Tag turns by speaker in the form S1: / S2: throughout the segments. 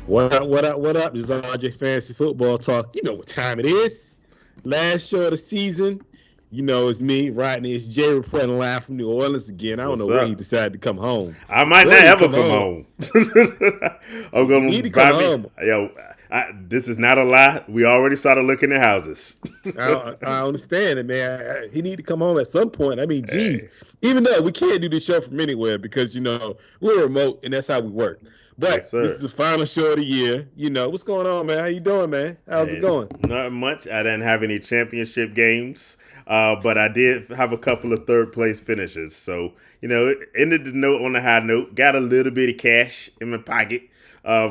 S1: What up, what up, what up? This is RJ Fantasy Football Talk. You know what time it is. Last show of the season. You know, it's me, Rodney. It's Jay reporting live from New Orleans again. I don't know
S2: What's
S1: when he
S2: up?
S1: decided to come home.
S2: I might not
S1: When he
S2: ever
S1: come
S2: come
S1: home,
S2: home. I'm
S1: he
S2: gonna
S1: need to come
S2: buy me.
S1: home.
S2: Yo, this is not a lie. We already started looking at houses.
S1: I understand it, man. He need to come home at some point. I mean, geez,
S2: Hey,
S1: even though we can't do this show from anywhere because, we're remote and that's how we work.
S2: yes,
S1: But this is
S2: sir.
S1: the final show of the year. What's going on, man? How you doing, man? How's it
S2: Hey,
S1: going?
S2: not much. I didn't have any championship games, but I did have a couple of third place finishes. So it ended the note on a high note. Got a little bit of cash in my pocket.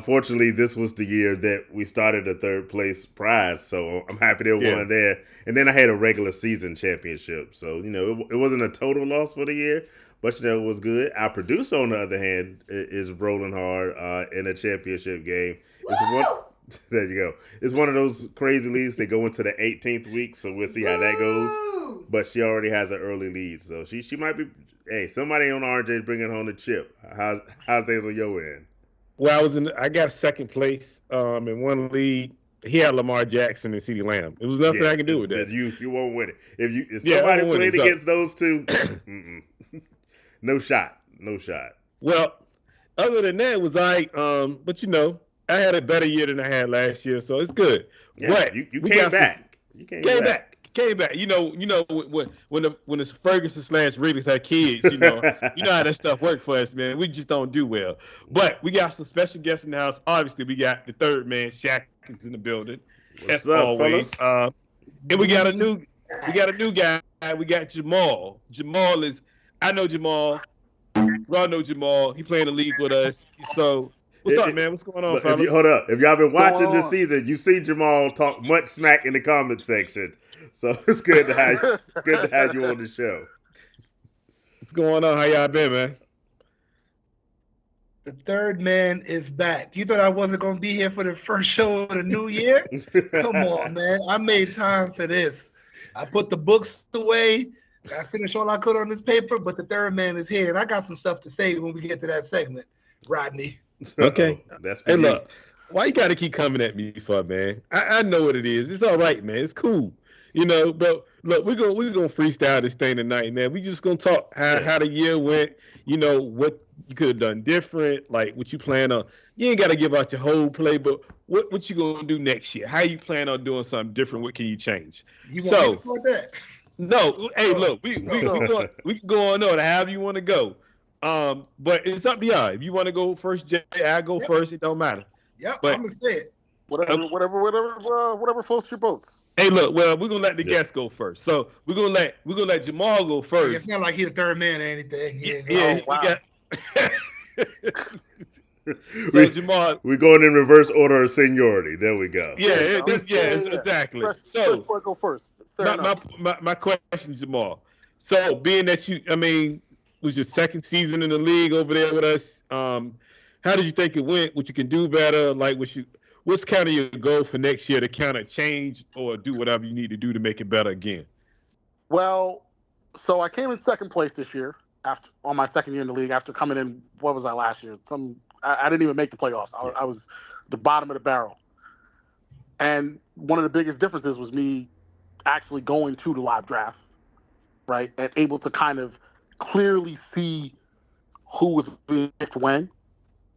S2: Fortunately, this was the year that we started a third place prize, so I'm happy there
S1: Yeah.
S2: won there. And then I had a regular season championship, so it wasn't a total loss for the year, but it was good. Our producer, on the other hand, is rolling hard in a championship game. It's one. There you go. It's one of those crazy leads. They go into the 18th week, so we'll see how that goes. But she already has an early lead, so she might be. Hey, somebody on RJ bringing home the chip. How's things on your end?
S1: Well, I got second place in one league. He had Lamar Jackson and CeeDee Lamb. It was nothing
S2: Yeah,
S1: I can do with that.
S2: you won't win it. If
S1: Yeah, I
S2: somebody
S1: won't win it.
S2: played
S1: So,
S2: against those two, no shot, no shot.
S1: well, other than that, it was but I had a better year than I had last year, so it's good.
S2: Yeah,
S1: But
S2: you
S1: we
S2: came
S1: got some,
S2: back. You came back.
S1: came back. When it's Ferguson slash Wrigley's had kids, you know how that stuff worked for us, man. We just don't do well. But we got some special guests in the house. Obviously, we got the third man, Shaq, is in the building,
S2: What's
S1: as
S2: up,
S1: always.
S2: fellas?
S1: And we got a new guy. We got Jamal. Jamal is I know Jamal. Ron know Jamal. He playing the league with us. So what's
S2: It,
S1: up,
S2: it,
S1: man? What's going on,
S2: look, if you
S1: fellas?
S2: hold up, if y'all been
S3: What's
S2: watching
S3: going
S2: this
S3: on?
S2: season, you see Jamal talk much smack in the comment section. So it's good to have you on the show.
S1: What's going on? How y'all been, man?
S3: The third man is back. You thought I wasn't going to be here for the first show of the new year? Come on, man. I made time for this. I put the books away. I finished all I could on this paper, but the third man is here, and I got some stuff to say when we get to that segment, Rodney.
S1: Okay.
S2: That's for
S1: Hey,
S2: you.
S1: look, why you got to keep coming at me for, man? I know what it is. It's all right, man. It's cool. But look, we're gonna freestyle this thing tonight, man. We just gonna talk how the year went. What you could have done different, like what you plan on. You ain't got to give out your whole play, but what you gonna do next year? How you plan on doing something different? What can you change?
S3: You want me to start that?
S1: No, hey, look, we can go on order, however you want to go. But it's up to y'all. If you want to go first, Jay, I go first. It don't matter.
S3: Yep,
S1: But
S3: I'm going to say it.
S4: Whatever floats your boats.
S1: hey, look, well, we're gonna let the guests go first. So we're gonna let Jamal go
S3: It's
S1: first.
S3: not like he's the third man or anything.
S1: Yeah,
S4: wow.
S1: we got. So
S2: we,
S1: Jamal,
S2: we're going in reverse order of seniority. There we go.
S1: exactly.
S4: Fresh
S1: So
S4: boy go first. Fair enough.
S1: my question, Jamal. So being that was your second season in the league over there with us, how did you think it went? What you can do better? Like what's kind of your goal for next year to kind of change or do whatever you need to do to make it better again?
S4: Well, so I came in second place this year on my second year in the league after coming in. What was I last year? I didn't even make the playoffs. I was the bottom of the barrel. And one of the biggest differences was me actually going to the live draft, right, and able to kind of clearly see who was being picked when,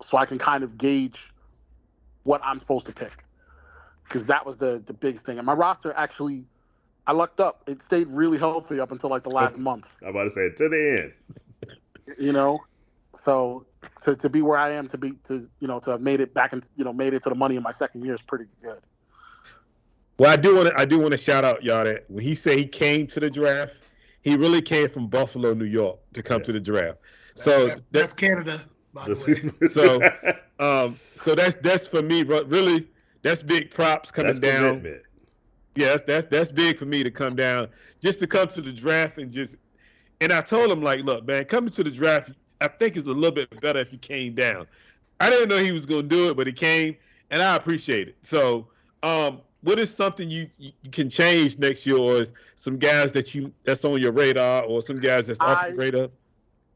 S4: so I can kind of gauge what I'm supposed to pick, because that was the biggest thing. And my roster actually, I lucked up. It stayed really healthy up until like the last month.
S2: I'm about to say to the end.
S4: So to be where I am, to have made it back and made it to the money in my second year is pretty good.
S1: Well, I do want to shout out y'all that when he said he came to the draft, he really came from Buffalo, New York, to come to the draft. So
S3: That's Canada, by the way.
S1: So that's for me. Really, that's big props coming
S2: That's
S1: down.
S2: commitment.
S1: Yeah, that's big for me to come down, just to come to the draft and I told him, like, look, man, coming to the draft, I think it's a little bit better if you came down. I didn't know he was going to do it, but he came, and I appreciate it. So, what is something you can change next year, or is some guys that's on your radar, or some guys that's off your radar?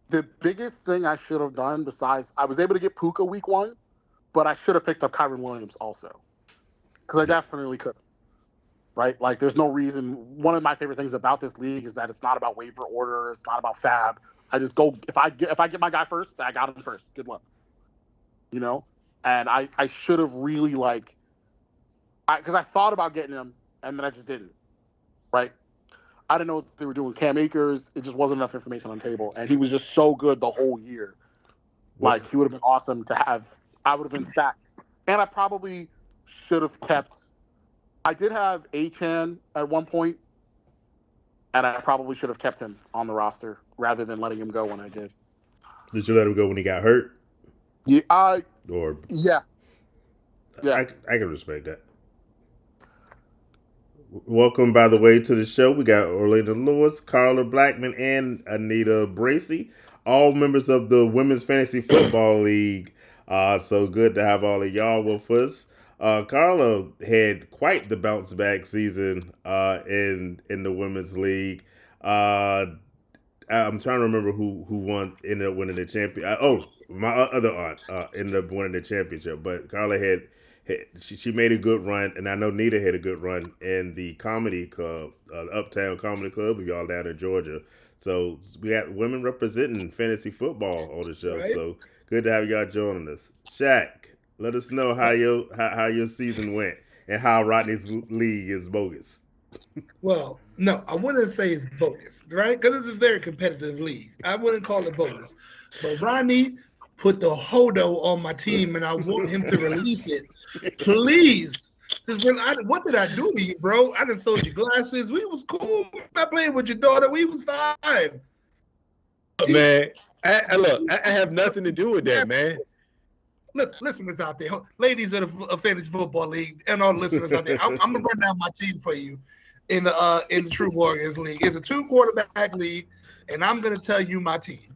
S4: The biggest thing I should have done, besides I was able to get Puka week 1, but I should have picked up Kyron Williams also, because I definitely could. Right? Like, there's no reason. One of my favorite things about this league is that it's not about waiver order. It's not about fab. I just go, if I get my guy first, I got him first. Good luck. You know? And I should have really, like, because I thought about getting him, and then I just didn't. Right? I didn't know what they were doing. Cam Akers, it just wasn't enough information on the table. And he was just so good the whole year. Like, he would have been awesome to have. I would have been stacked. And I probably should have kept. I did have Achane at one point, and I probably should have kept him on the roster rather than letting him go when I did.
S2: Did you let him go when he got hurt?
S4: Yeah,
S2: yeah. I can respect that. Welcome, by the way, to the show. We got Orlando Lewis, Carla Blackman, and Anita Bracey, all members of the Women's Fantasy Football League. So good to have all of y'all with us. Carla had quite the bounce back season in the women's league. I'm trying to remember who ended up winning the champion. My other aunt ended up winning the championship, but Carla she made a good run, and I know Nita had a good run in the comedy club, the Uptown Comedy Club, of y'all down in Georgia. So we got women representing fantasy football on the show. Right. So good to have y'all joining us. Shaq, let us know how your season went and how Rodney's league is bogus.
S3: Well, no, I wouldn't say it's bogus, right? Because it's a very competitive league. I wouldn't call it bogus. But Rodney put the hodo on my team, and I want him to release it. Please. What did I do to you, bro? I done sold you glasses. We was cool. I played with your daughter. We was fine.
S1: Man, I have nothing to do with that, man.
S3: Listeners out there, ladies of the Fantasy Football League, and all listeners out there, I'm gonna run down my team for you in the True Warriors League. It's a 2-quarterback league, and I'm gonna tell you my team.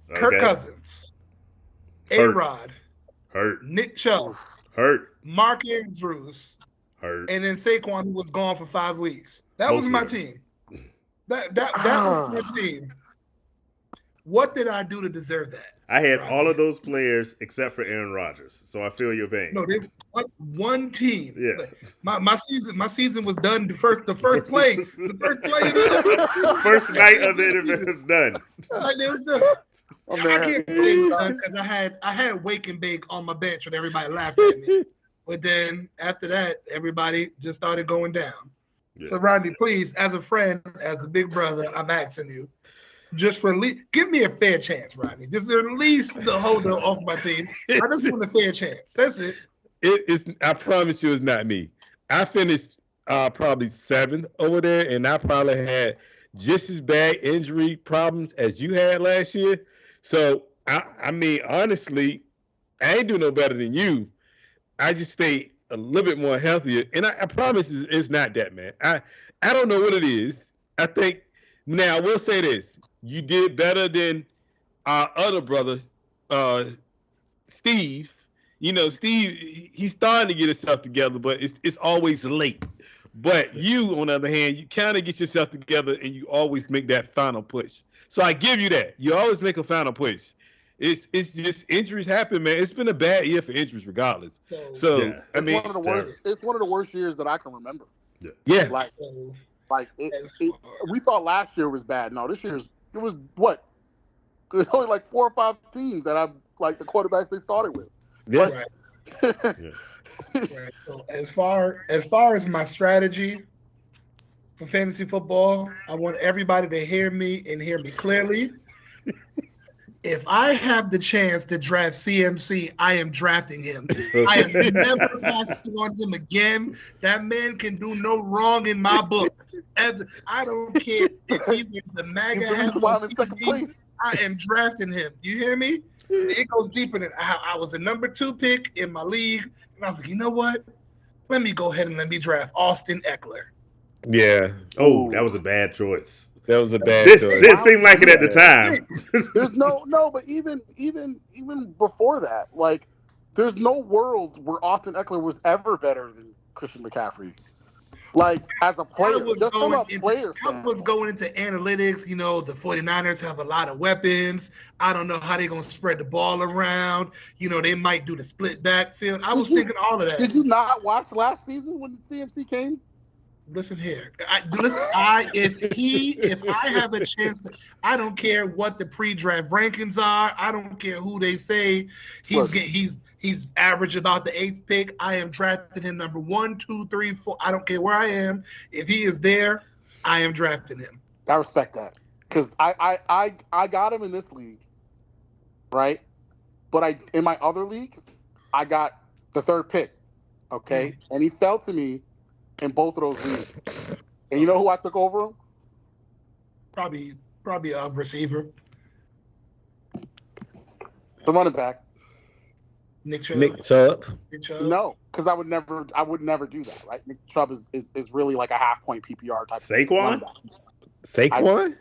S3: Okay. Kirk Cousins, A-Rod,
S2: hurt.
S3: Nick Chubb,
S2: hurt.
S3: Mark Andrews,
S2: hurt,
S3: and then Saquon, who was gone for 5 weeks. That was my team. That was my team. What did I do to deserve that?
S2: I had all of those players except for Aaron Rodgers, so I feel your pain.
S3: No, there's one team.
S2: Yeah,
S3: my season was done. The first play,
S2: first night of the event was done.
S3: It was done. I can't say it was done because I had Wake and Bake on my bench and everybody laughed at me. But then after that, everybody just started going down. Yeah. So Rodney, please, as a friend, as a big brother, I'm asking you. Just give me a fair chance, Rodney. Just release the holder off my team. I just want a fair chance. That's it.
S1: I promise you, it's not me. I finished probably 7th over there, and I probably had just as bad injury problems as you had last year. So I mean, honestly, I ain't do no better than you. I just stay a little bit more healthier, and I promise it's not that, man. I don't know what it is. I think now I will say this. You did better than our other brother, Steve. You know, Steve, he's starting to get himself together, but it's always late. But you, on the other hand, you kind of get yourself together, and you always make that final push. So I give you that. You always make a final push. It's just injuries happen, man. It's been a bad year for injuries, regardless. So yeah. I mean,
S4: it's one of the worst years that I can remember.
S1: Yeah.
S4: We thought last year was bad. No, this year's. It was what? There's only like 4 or 5 teams that have like the quarterbacks they started with.
S1: Yeah.
S3: Right. So as far as my strategy for fantasy football, I want everybody to hear me and hear me clearly. If I have the chance to draft CMC, I am drafting him. I am never passing on him again. That man can do no wrong in my book. I don't care if he was the MAGA hat. I am drafting him. You hear me? It goes deeper than I was a number 2 pick in my league, and I was like, you know what? Let me go ahead and let me draft Austin Eckler.
S1: Yeah.
S2: Oh, that was a bad choice.
S1: That was a bad choice.
S2: Didn't seem like it at the time.
S4: There's no, but even before that, like, there's no world where Austin Eckler was ever better than Christian McCaffrey. Like, as a player,
S3: I was
S4: just from a
S3: going
S4: player
S3: I was going into analytics. You know, the 49ers have a lot of weapons. I don't know how they're going to spread the ball around. You know, they might do the split backfield. I was thinking all of that.
S4: Did you not watch last season when CMC came?
S3: Listen here. If I have a chance, I don't care what the pre-draft rankings are. I don't care who they say he's average about the 8th pick. I am drafting him number 1, 2, 3, 4. I don't care where I am. If he is there, I am drafting him.
S4: I respect that because I got him in this league, right? But in my other leagues, I got the 3rd pick, okay, and he fell to me in both of those leagues. And you know who I took over him?
S3: Probably a receiver.
S4: The running back.
S3: Nick Chubb.
S1: Nick Chubb.
S4: No, because I would never do that, right? Nick Chubb is really like a half-point PPR type.
S2: Saquon?
S1: Saquon?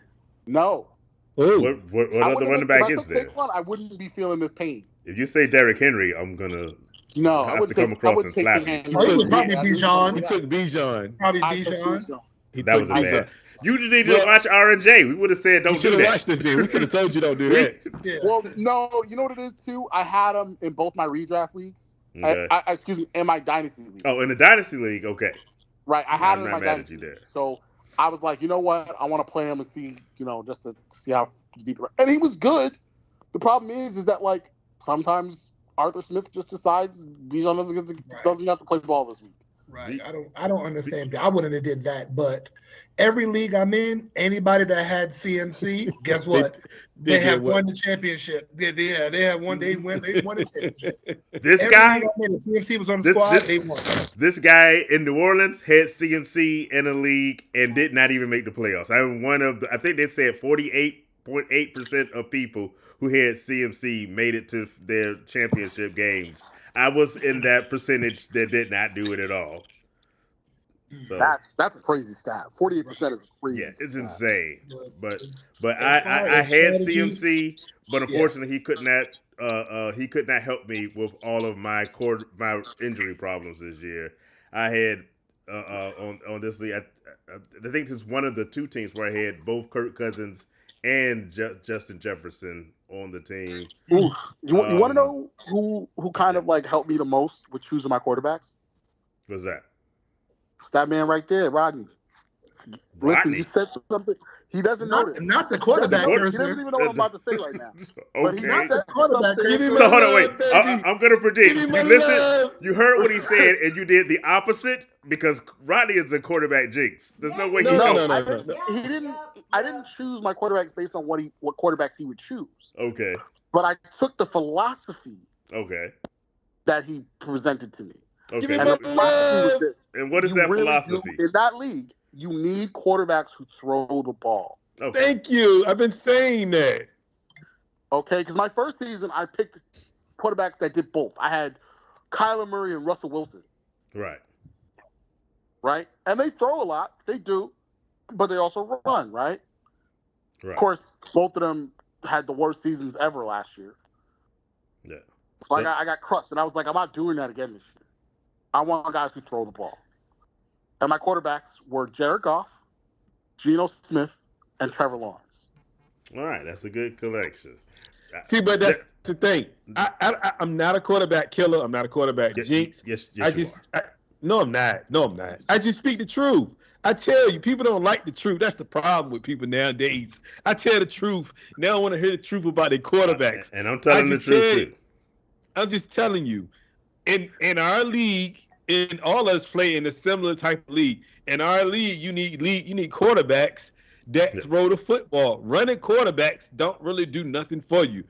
S4: No.
S2: What other running back is there?
S4: Saquon, I wouldn't be feeling this pain.
S2: If you say Derrick Henry, I'm gonna have to come across and slap you.
S3: Probably Bijan.
S1: He took Bijan.
S3: Probably Bijan.
S2: That was a bad. You didn't even watch R&J. We would have said don't do that.
S1: Watch this game. We could have told you don't do that.
S3: Yeah.
S4: Well, no, you know what it is too? I had him in both my redraft leagues.
S2: Okay.
S4: Excuse me, in my dynasty league.
S2: Oh, in the dynasty league, okay.
S4: Right, I had him in my
S2: I'm not mad at
S4: dynasty
S2: you there.
S4: league. So I was like, you know what? I want to play him and see, just to see how deep. And he was good. The problem is that like sometimes Arthur Smith just decides Bijan doesn't have to play ball this week.
S3: Right. I don't understand. I wouldn't have did that, but every league I'm in, anybody that had CMC, guess what? They have won the championship. They have won. They won the championship.
S2: This guy,
S3: CMC was on the squad. They won.
S2: This guy in New Orleans had CMC in a league and did not even make the playoffs. I think they said 48.8% of people who had CMC made it to their championship games. I was in that percentage that did not do it at all. So
S4: that's a crazy stat. 48% is a crazy.
S2: Yeah, it's
S4: stat.
S2: insane. But I had CMC, but unfortunately he could not help me with all of my injury problems this year. I had on this league. I think this is one of the 2 teams where I had both Kirk Cousins and Justin Jefferson on the team.
S4: Ooh, you want to know who kind of like helped me the most with choosing my quarterbacks?
S2: What's that?
S4: It's that man right there, Rodney. Listen, you said something. He doesn't know this.
S3: Not the quarterback.
S4: He doesn't even know what I'm about to say right now.
S2: Okay.
S3: He's not the quarterback.
S2: So hold on, wait. I'm gonna predict. You heard what he said, and you did the opposite because Rodney is a quarterback jinx. There's no way you know.
S4: No. I didn't choose my quarterbacks based on what quarterbacks he would choose.
S2: Okay.
S4: But I took the philosophy.
S2: Okay.
S4: That he presented to me.
S2: Okay. And what is that philosophy?
S4: In that league, you need quarterbacks who throw the ball.
S1: Okay. Thank you. I've been saying that.
S4: Okay, because my first season, I picked quarterbacks that did both. I had Kyler Murray and Russell Wilson.
S2: Right.
S4: And they throw a lot. They do. But they also run, right? Of course, both of them had the worst seasons ever last year.
S2: Yeah.
S4: So I got crushed, and I was like, I'm not doing that again this year. I want guys who throw the ball. And my quarterbacks were Jared Goff, Geno Smith, and Trevor Lawrence.
S2: All right, that's a good collection.
S1: See, but that's the thing. I'm not a quarterback killer. I'm not a quarterback jinx.
S2: Yes,
S1: No, I'm not. I just speak the truth. I tell you, people don't like the truth. That's the problem with people nowadays. I tell the truth. They don't want to hear the truth about their quarterbacks.
S2: And I'm telling the truth too.
S1: I'm just telling you. In our league, and all of us play in a similar type of league. In our league, you need quarterbacks that throw the football. Running quarterbacks don't really do nothing for you.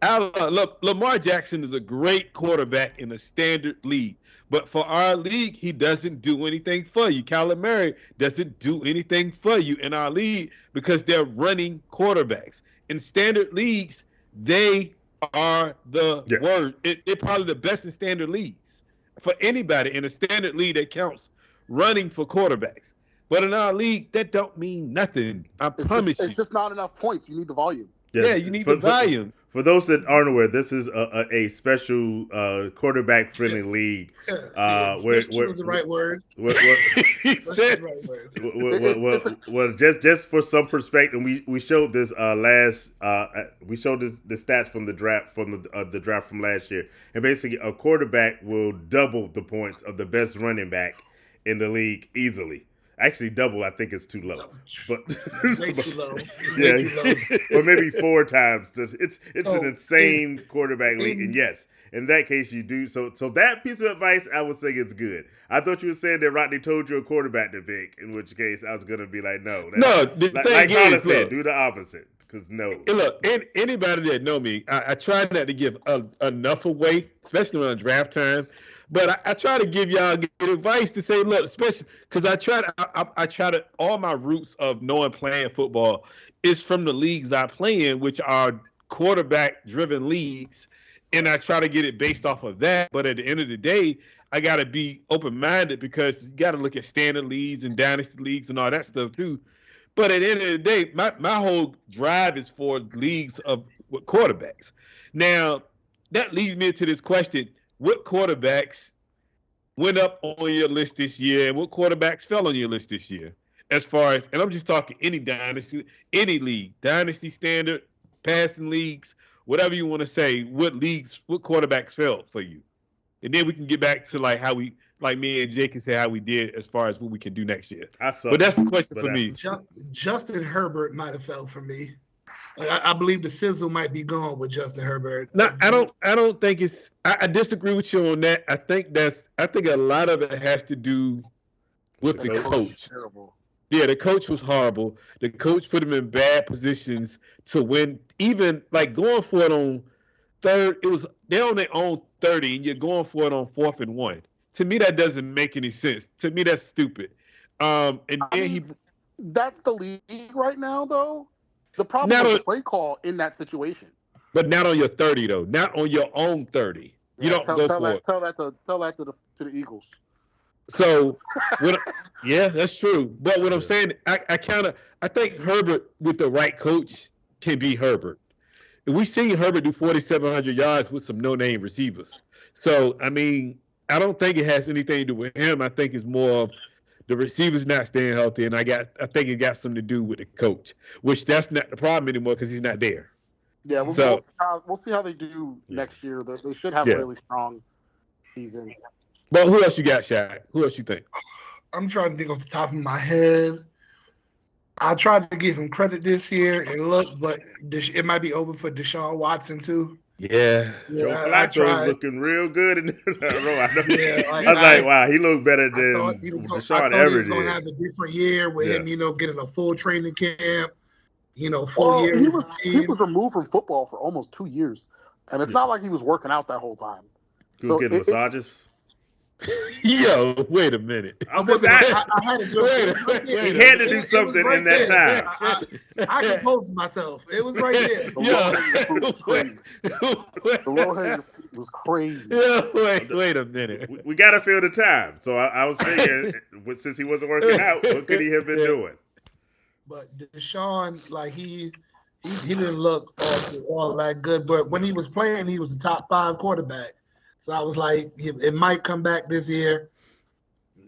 S1: Lamar Jackson is a great quarterback in a standard league, but for our league, he doesn't do anything for you. Kyler Murray doesn't do anything for you in our league because they're running quarterbacks. In standard leagues, they are the word. They're probably the best in standard leagues for anybody in a standard league that counts running for quarterbacks. But in our league, that don't mean nothing. I promise you.
S4: It's just not enough points. You need the volume.
S1: Yeah, you need the volume.
S2: For those that aren't aware, this is a special quarterback-friendly league.
S3: Switch was the right word.
S2: What,
S1: He
S3: Switch was
S1: said,
S3: the right word.
S2: well, just for some perspective, we showed this we showed the stats from the draft the draft from last year, and basically a quarterback will double the points of the best running back in the league easily. Actually, double I think is too low, but
S3: Way too low.
S2: yeah,
S3: Way too low.
S2: or maybe 4 times. It's
S3: So,
S2: an insane quarterback league, and yes, in that case you do. So that piece of advice I would say is good. I thought you were saying that Rodney told you a quarterback to pick, in which case I was gonna be like, no,
S1: no. The
S2: like
S1: thing
S2: Colin
S1: is,
S2: said,
S1: look,
S2: do the opposite. Because no,
S1: look, anybody that know me, I try not to give enough away, especially on draft time. But I try to give y'all good advice to say, look, especially because I try to all my roots of knowing playing football is from the leagues I play in, which are quarterback-driven leagues, and I try to get it based off of that. But at the end of the day, I got to be open-minded because you got to look at standard leagues and dynasty leagues and all that stuff too. But at the end of the day, my whole drive is for leagues with quarterbacks. Now, that leads me to this question. What quarterbacks went up on your list this year and what quarterbacks fell on your list this year? As far as, and I'm just talking any dynasty, any league, dynasty, standard, passing leagues, whatever you want to say, what quarterbacks fell for you? And then we can get back to like me and Jake can say how we did as far as what we can do next year. But that's the question for me.
S3: Justin Herbert might have fell for me. I believe the sizzle might be gone with Justin Herbert.
S1: No, I don't think it's. I disagree with you on that. I think a lot of it has to do with the coach.
S4: Terrible.
S1: Yeah, the coach was horrible. The coach put him in bad positions to win. Even like going for it on third, they're on their own 30, and you're going for it on 4th and 1. To me, that doesn't make any sense. To me, that's stupid. And then
S4: that's the league right now, though. The problem is the play call in that situation.
S1: But not on your 30, though. Not on your own 30.
S4: Yeah,
S1: you don't go for it.
S4: Tell that to the Eagles.
S1: So, yeah, that's true. But what I'm saying, I think Herbert with the right coach can be Herbert. We seen Herbert do 4,700 yards with some no-name receivers. So, I mean, I don't think it has anything to do with him. I think it's more of the receivers not staying healthy, and I think it got something to do with the coach, which that's not the problem anymore because he's not there.
S4: Yeah, we'll see how they do next year. They should have a really strong season.
S1: But who else you got, Shaq? Who else you think?
S3: I'm trying to think off the top of my head. I tried to give him credit this year and look, but it might be over for Deshaun Watson too.
S1: Yeah.
S2: Joe Flacco is looking real good in the row. I know.
S3: Yeah,
S2: I was like, wow, he looked better than Deshaun ever did.
S3: He was going to have a different year with him, getting a full training camp, full year.
S4: He was removed from football for almost 2 years, and it's not like he was working out that whole time.
S2: He was getting massages.
S1: Yo, wait a minute.
S3: I had to joke.
S2: He had to do something in that time.
S3: I composed myself. It was right there.
S4: The low hanger was crazy.
S1: Yeah, wait a minute.
S2: We got to fill the time. So I was thinking, since he wasn't working out, what could he have been doing?
S3: But Deshaun, he didn't look all that good. But when he was playing, he was a top 5 quarterback. So I was like, it might come back this year.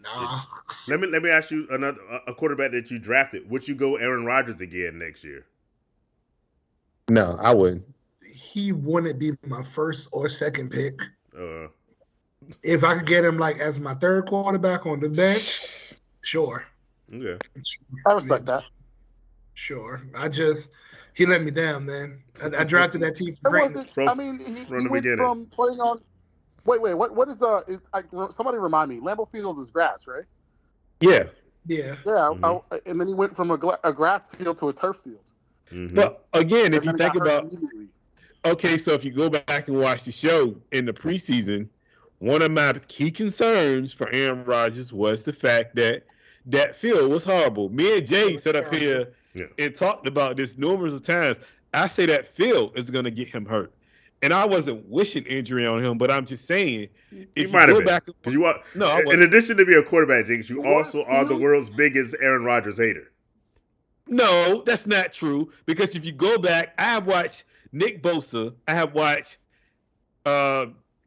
S3: Nah.
S2: Let me ask you a quarterback that you drafted. Would you go Aaron Rodgers again next year?
S1: No, I wouldn't.
S3: He wouldn't be my first or second pick. If I could get him as my third quarterback on the bench, sure.
S2: Okay.
S4: I respect that.
S3: Sure. He let me down, man. I drafted that team for greatness.
S4: He went from playing on. Wait. What is somebody remind me? Lambeau Field is grass, right?
S1: Yeah.
S3: Yeah.
S4: Yeah. Mm-hmm. And then he went from a grass field to a turf field.
S2: Mm-hmm.
S1: But again, if you think about, so if you go back and watch the show in the preseason, one of my key concerns for Aaron Rodgers was the fact that that field was horrible. Me and Jay sat up here and talked about this numerous of times. I say that field is going to get him hurt. And I wasn't wishing injury on him, but I'm just saying, if you go back,
S2: in addition to being a quarterback, Jinx, you also are the world's biggest Aaron Rodgers hater.
S1: No, that's not true. Because if you go back, I have watched Nick Bosa. I have watched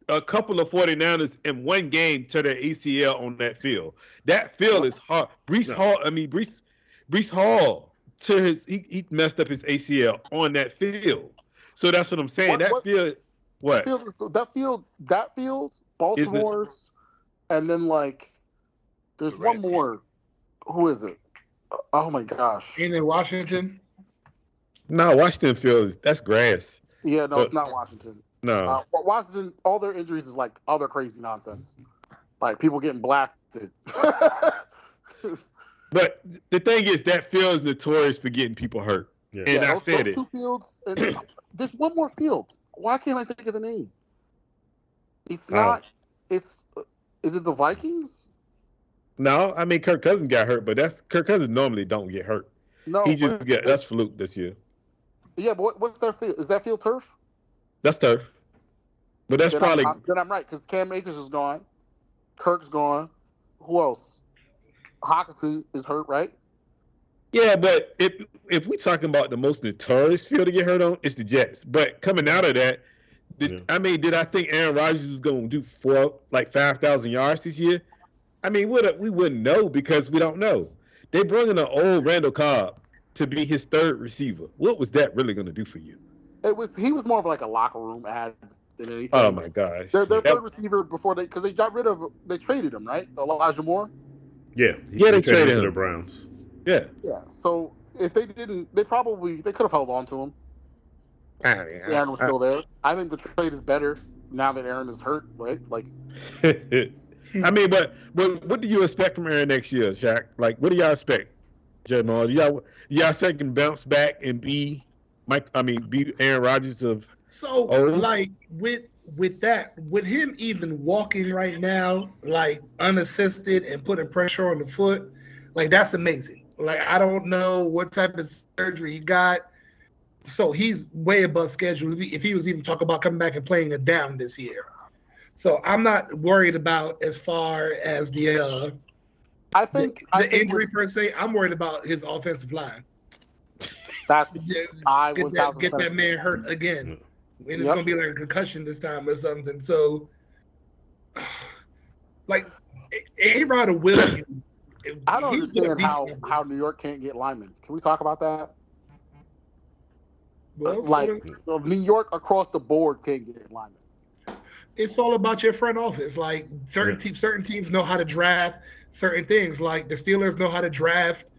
S1: a couple of 49ers in one game to their ACL on that field. That field is hard. Brees Hall he messed up his ACL on that field. So that's what I'm saying. That
S4: field, Baltimore's, and then like there's one more. Who is it? Oh my gosh.
S3: Ain't it Washington?
S1: No, Washington field, that's grass.
S4: Yeah, no, it's not Washington.
S1: No.
S4: Washington, all their injuries is like other crazy nonsense. Like people getting blasted.
S1: But the thing is, that field is notorious for getting people hurt.
S2: Yeah.
S1: And I said
S4: those
S1: it.
S4: Two fields, and there's one more field. Why can't I think of the name? It's not. Is it the Vikings?
S1: No, I mean Kirk Cousins got hurt, but Kirk Cousins normally don't get hurt.
S4: No,
S1: he just that's fluke this year.
S4: Yeah, but what's their field? Is that field turf?
S1: That's turf. But that's probably.
S4: Then I'm right because Cam Akers is gone, Kirk's gone. Who else? Hockenson is hurt, right?
S1: Yeah, but if we're talking about the most notorious field to get hurt on, it's the Jets. But coming out of that, did I think Aaron Rodgers was going to do 5,000 yards this year? I mean, we wouldn't know because we don't know. They brought in an old Randall Cobb to be his third receiver. What was that really going to do for you?
S4: He was more of like a locker room ad than anything.
S1: Oh my gosh!
S4: Their third receiver before they traded him, right? Elijah Moore.
S2: Yeah,
S1: they traded him
S2: to the Browns.
S1: Yeah.
S4: Yeah. So if they didn't, they could have held on to him. Aaron was still there. I think the trade is better now that Aaron is hurt, right? Like.
S1: I mean, but what do you expect from Aaron next year, Shaq? Like, what do y'all expect, Jamal? Y'all expect him to bounce back and be Aaron Rodgers of?
S3: So, like with that, with him even walking right now, like unassisted and putting pressure on the foot, like that's amazing. Like I don't know what type of surgery he got. So he's way above schedule. If he was even talking about coming back and playing a down this year. So I'm not worried about as far as the injury per se. I'm worried about his offensive line.
S4: That's
S3: get that man hurt again, and it's gonna be like a concussion this time or something. So, like, A-Rod will will you.
S4: I don't understand how New York can't get linemen. Can we talk about that? Well, New York across the board can't get linemen.
S3: It's all about your front office. Like certain teams know how to draft certain things. Like the Steelers know how to draft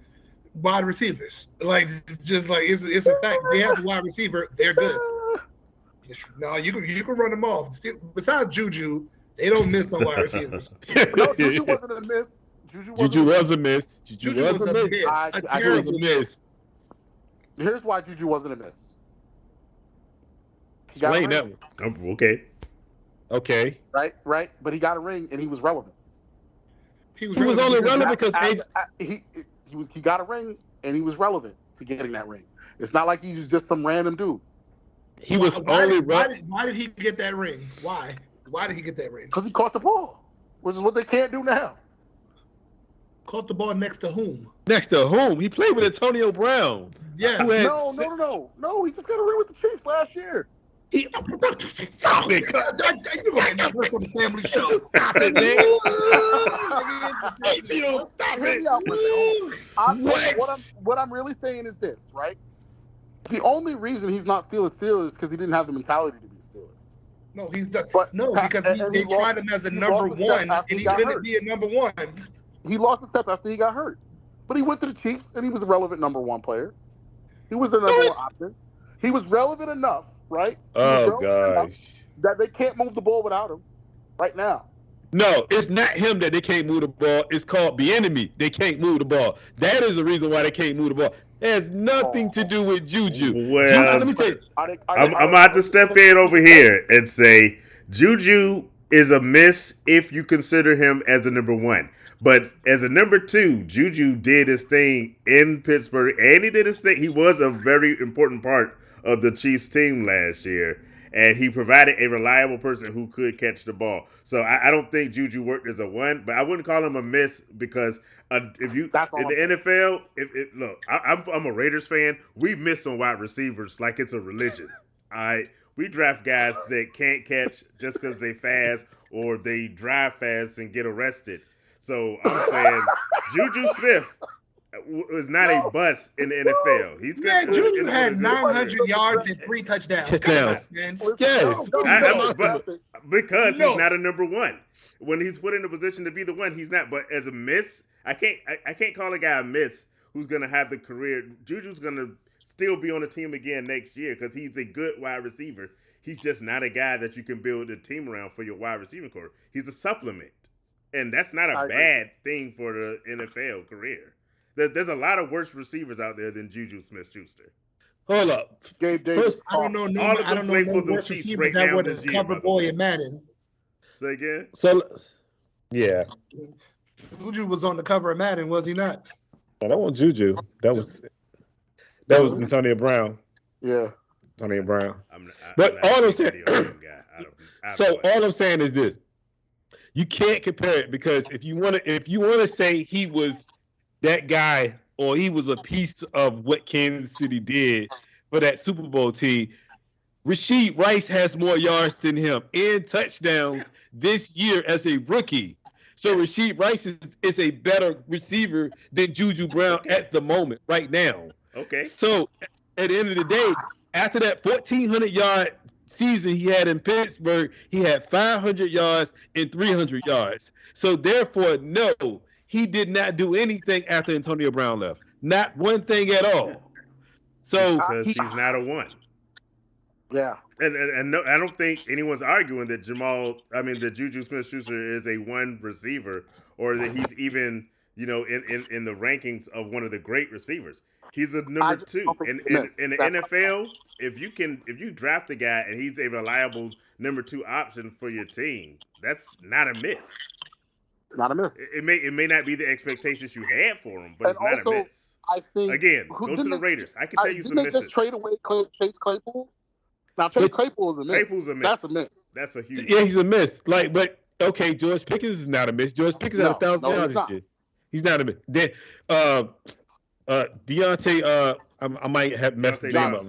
S3: wide receivers. Like just like it's a fact. They have a wide receiver, they're good. No, you can run them off. Besides Juju, they don't miss on wide receivers.
S4: No, Juju wasn't a miss.
S1: Juju was a miss. Juju was a miss.
S3: A terrible miss.
S4: Here's why Juju wasn't a miss.
S1: Explain that one. Okay.
S4: Right. But he got a ring and he was relevant.
S1: He was only relevant because
S4: he got a ring and he was relevant to getting that ring. It's not like he's just some random dude.
S1: He was only relevant.
S3: Why did he get that ring? Why? Why did he get that ring?
S4: Because he caught the ball, which is what they can't do now.
S3: Caught the ball next to whom?
S1: Next to whom? He played with Antonio Brown.
S3: Yeah.
S4: No. He just got a ring with the Chiefs last year.
S3: Stop it! You're gonna get this on the family show.
S1: Stop it, man! Stop it!
S4: What I'm really saying is this, right? The only reason he's not still a Steeler is because he didn't have the mentality to be a Steeler.
S3: No, he's done. Because they tried him as a number one, and he couldn't be a number one.
S4: He lost the step after he got hurt, but he went to the Chiefs and he was a relevant number one player. He was their number one option. He was relevant enough. Right?
S1: Oh gosh!
S4: That they can't move the ball without him right now.
S1: No, it's not him that they can't move the ball. It's called the enemy. They can't move the ball. That is the reason why they can't move the ball. It has nothing to do with Juju.
S2: Well,
S1: let me tell you.
S2: I'm about to step in over here and say Juju is a miss if you consider him as a number one. But as a number two, Juju did his thing in Pittsburgh, and he did his thing. He was a very important part of the Chiefs team last year, and he provided a reliable person who could catch the ball. So I don't think Juju worked as a one, but I wouldn't call him a miss because if you in the NFL, look, I'm a Raiders fan. We miss on wide receivers like it's a religion. We draft guys that can't catch just because they fast or they drive fast and get arrested. So I'm saying Juju Smith is not a bust in the NFL. He's
S3: Yeah,
S2: good.
S3: Juju had 900 yards and 3 touchdowns.
S1: Touchdowns.
S3: Man.
S1: Yes.
S2: Because
S3: No.
S2: he's not a number one. When he's put in a position to be the one, he's not. But as a miss, I can't call a guy a miss who's gonna have the career. Juju's gonna still be on the team again next year because he's a good wide receiver. He's just not a guy that you can build a team around for your wide receiving core. He's a supplement, and that's not a bad thing for the NFL career. There's a lot of worse receivers out there than Juju Smith-Schuster.
S1: Hold up.
S4: Gabe Davis.
S3: I don't know no,
S2: All of
S3: I
S2: them
S3: don't know
S2: play
S3: no
S2: for the
S3: worse
S2: Chiefs
S3: receivers
S2: right
S3: that
S2: now
S3: would
S2: this
S3: have
S2: year,
S3: covered
S2: by the
S3: boy
S2: way.
S3: in Madden.
S2: Say again?
S1: So, yeah.
S3: Juju was on the cover of Madden, was he not?
S1: Oh, that wasn't Juju. That was Antonio Brown.
S4: Yeah.
S1: Antonio Brown.
S2: I'm
S1: But
S2: not
S1: all
S2: a
S1: I'm saying-
S2: video game guy. I don't
S1: So
S2: know.
S1: all I'm saying is this: you can't compare it because if you want to say he was that guy or he was a piece of what Kansas City did for that Super Bowl team, Rashid Rice has more yards than him and touchdowns this year as a rookie. So Rashid Rice is a better receiver than Juju Brown at the moment right now.
S2: Okay.
S1: So at the end of the day, after that 1,400-yard season he had in Pittsburgh, he had 500 yards and 300 yards. So therefore, no, he did not do anything after Antonio Brown left. Not one thing at all. So
S2: Because he's not a one.
S4: Yeah.
S2: And no, I don't think anyone's arguing that Juju Smith-Schuster is a one receiver or that he's even, in the rankings of one of the great receivers. He's a number two. In the NFL, if you draft a guy and he's a reliable number 2 option for your team, that's not a miss.
S4: It's not a miss.
S2: It may not be the expectations you had for him, but it's not a miss.
S4: I think
S2: Again, go to the Raiders. I can tell you some
S4: didn't they
S2: misses.
S4: just trade away Chase Claypool? Now Chase Claypool is a miss.
S2: Claypool's a miss.
S4: That's a miss.
S2: That's a huge
S1: yeah, he's a miss. But okay, George Pickens is not a miss. George Pickens had 1,000 yards this year. He's not a miss. Then Deontay, I might have messed his name up.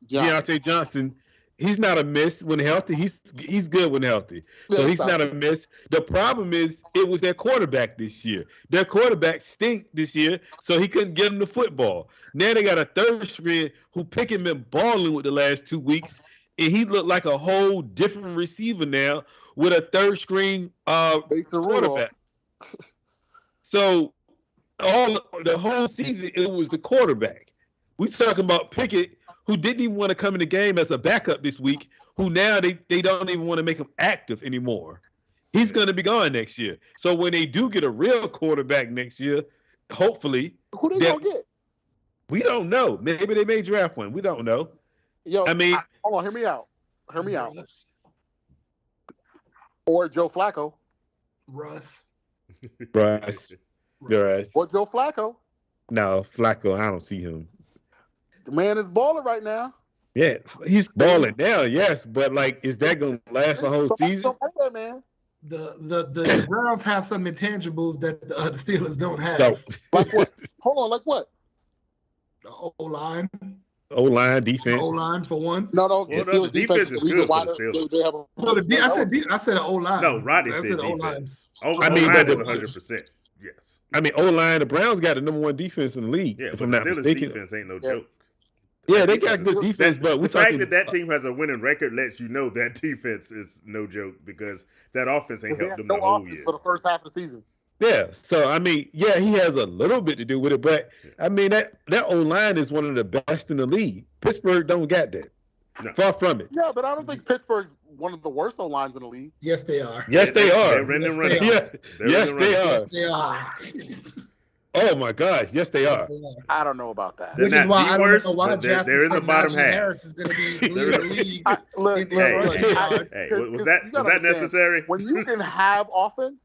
S1: Deontay Johnson, he's not a miss when healthy. He's good when healthy. So he's not a miss. The problem is it was their quarterback this year. Their quarterback stink this year, so he couldn't get him the football. Now they got a third string who Pickett been balling with the last 2 weeks, and he looked like a whole different receiver now with a third string quarterback. So the whole season it was the quarterback. We talking about Pickett, who didn't even want to come in the game as a backup this week, who now they don't even want to make him active anymore. He's going to be gone next year. So when they do get a real quarterback next year, hopefully.
S4: Who they going to get?
S1: We don't know. Maybe they may draft one. We don't know.
S4: Yo, hold on. Hear me out. Or Joe Flacco.
S3: Russ.
S4: Or Joe Flacco.
S1: No, Flacco, I don't see him.
S4: The man is balling right now.
S1: Yeah, he's balling now, yes, but is that gonna last a whole season?
S4: Man.
S3: The Browns have some intangibles that the Steelers don't have.
S1: So,
S4: like what? Hold on, like what?
S3: The O-line.
S1: O-line, defense.
S3: O-line for one.
S4: No.
S2: Well, the defense is good for the Steelers.
S3: I said O-line.
S2: No, Rodney said defense. O-line is 100%. Yes.
S1: I mean, O-line, the Browns got the number 1 defense in the league.
S2: Yeah,
S1: if
S2: but
S1: I'm
S2: the
S1: not
S2: Steelers
S1: mistaken.
S2: defense ain't no joke.
S1: Yeah, they got good defense, but
S2: the fact that team has a winning record lets you know that defense is no joke because that offense ain't helped them the whole year.
S4: For the first half of the season.
S1: Yeah, so I mean, yeah, he has a little bit to do with it, but I mean that O-line is one of the best in the league. Pittsburgh don't got that. No. Far from it.
S4: Yeah, but I don't think Pittsburgh's one of the worst O-lines in the league.
S3: Yes, they are.
S1: Yes, they are.
S3: Yes, they are.
S1: Oh my gosh, yes they are.
S4: I don't know about that.
S3: Which is why I don't know why
S2: they're in the bottom half.
S3: Harris is going to be leading the league.
S2: Was that necessary?
S4: When you can have offense,